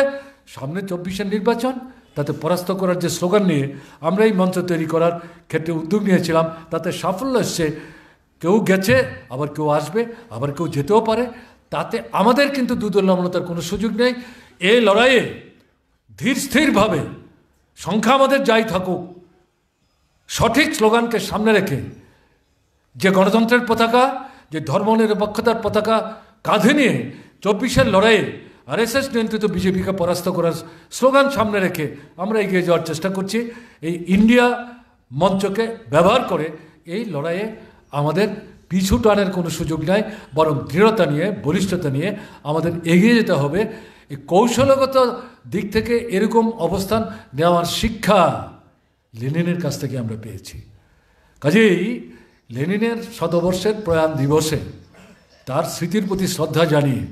সামনে 24-এর নির্বাচন, তাতে পরাস্ত করার যে স্লোগান নিয়ে আমরা এই মঞ্চ তৈরি করার ক্ষেত্রে উদ্যোগ নিয়েছিলাম, তাতে সাফল্য এসছে। কেউ গেছে, আবার কেউ আসবে, আবার কেউ যেতেও পারে। তাতে আমাদের কিন্তু দুদলমনতার কোনো সুযোগ নেই। এই লড়াইয়ে ধীর স্থিরভাবে, সংখ্যা আমাদের যাই থাকুক, সঠিক স্লোগানকে সামনে রেখে, যে গণতন্ত্রের পতাকা, যে ধর্মনিরপেক্ষতার পতাকা কাঁধে নিয়ে 24-এর লড়াইয়ে আরএসএস নিয়ন্ত্রিত বিজেপিকে পরাস্ত করার স্লোগান সামনে রেখে আমরা এগিয়ে যাওয়ার চেষ্টা করছি। এই ইন্ডিয়া মঞ্চকে ব্যবহার করে এই লড়াইয়ে আমাদের পিছু টানের কোনো সুযোগ নাই, বরং দৃঢ়তা নিয়ে, বলিষ্ঠতা নিয়ে আমাদের এগিয়ে যেতে হবে। এই কৌশলগত দিক থেকে এরকম অবস্থান নেওয়ার শিক্ষা লেনিনের কাছ থেকে আমরা পেয়েছি। কাজেই লেনিনের শতবর্ষের প্রয়াণ দিবসে তার স্মৃতির প্রতি শ্রদ্ধা জানিয়ে,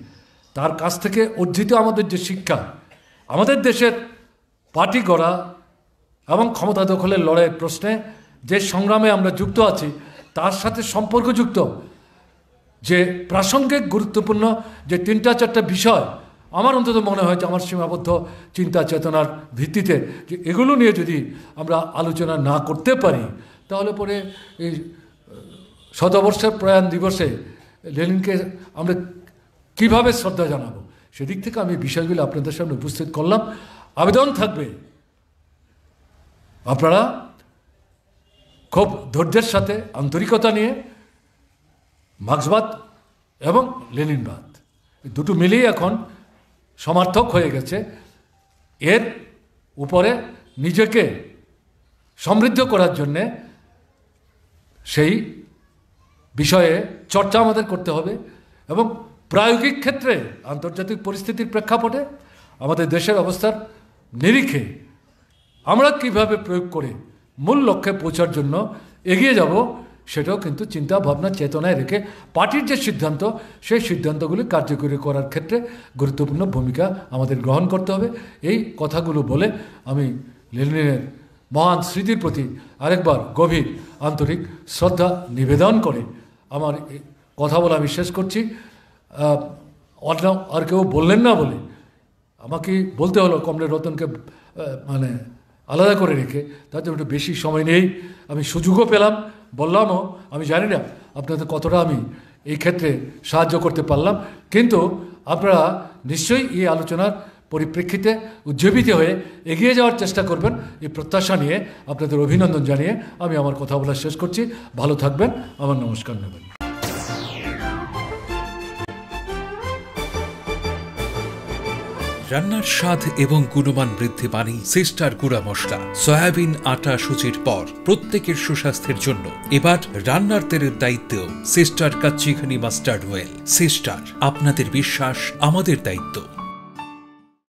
তার কাছ থেকে অর্জিত আমাদের যে শিক্ষা, আমাদের দেশের পার্টি গড়া এবং ক্ষমতা দখলের লড়াইয়ের প্রশ্নে যে সংগ্রামে আমরা যুক্ত আছি, তার সাথে সম্পর্কযুক্ত যে প্রাসঙ্গিক গুরুত্বপূর্ণ যে 3-4টা বিষয়, আমার অন্তত মনে হয় যে আমার সীমাবদ্ধ চিন্তা চেতনার ভিত্তিতে যে এগুলো নিয়ে যদি আমরা আলোচনা না করতে পারি, তাহলে পরে এই শতবর্ষের প্রয়াণ দিবসে লেনিনকে আমরা কিভাবে শ্রদ্ধা জানাবো? সেদিক থেকে আমি বিষয়গুলো আপনাদের সামনে উপস্থিত করলাম। আবেদন থাকবে, আপনারা খুব ধৈর্যের সাথে, আন্তরিকতা নিয়ে মার্ক্সবাদ এবং লেনিনবাদ দুটো মিলেই এখন সমার্থক হয়ে গেছে। এর উপরে নিজেকে সমৃদ্ধ করার জন্যে সেই বিষয়ে চর্চা আমাদের করতে হবে এবং প্রায়োগিক ক্ষেত্রে আন্তর্জাতিক পরিস্থিতির প্রেক্ষাপটে আমাদের দেশের অবস্থার নিরিখে আমরা কিভাবে প্রয়োগ করে মূল লক্ষ্যে পৌঁছার জন্য এগিয়ে যাব, সেটাও কিন্তু চিন্তা ভাবনা চেতনায় রেখে পার্টির যে সিদ্ধান্ত, সেই সিদ্ধান্তগুলি কার্যকরী করার ক্ষেত্রে গুরুত্বপূর্ণ ভূমিকা আমাদের গ্রহণ করতে হবে। এই কথাগুলো বলে আমি লেনিনের মহান স্মৃতির প্রতি আরেকবার গভীর আন্তরিক শ্রদ্ধা নিবেদন করে আমার কথা বলা আমি শেষ করছি। আর কেউ বললেন না বলে আমাকে বলতে হলো, কমরেড রতনকে আলাদা করে রেখে, তাতে একটু বেশি সময় নেই, আমি সুযোগও পেলাম, বললামও। আমি জানি না আপনাদের কতটা আমি এই ক্ষেত্রে সাহায্য করতে পারলাম, কিন্তু আপনারা নিশ্চয়ই এই আলোচনার পরিপ্রেক্ষিতে উজ্জীবিত হয়ে এগিয়ে যাওয়ার চেষ্টা করবেন, এই প্রত্যাশা নিয়ে আপনাদের অভিনন্দন জানিয়ে আমি আমার কথা বলা শেষ করছি। ভালো থাকবেন, আমার নমস্কার নেবেন। রান্নার স্বাদ এবং গুণমান বৃদ্ধি পানি সিস্টার গুঁড়া মশলা। সয়াবিন আটা সুজির পর প্রত্যেকের সুস্বাস্থ্যের জন্য এবার রান্নার তেলের দায়িত্বেও sister kachchi ghani mustard oil. Sister, আপনাদের বিশ্বাস আমাদের দায়িত্ব।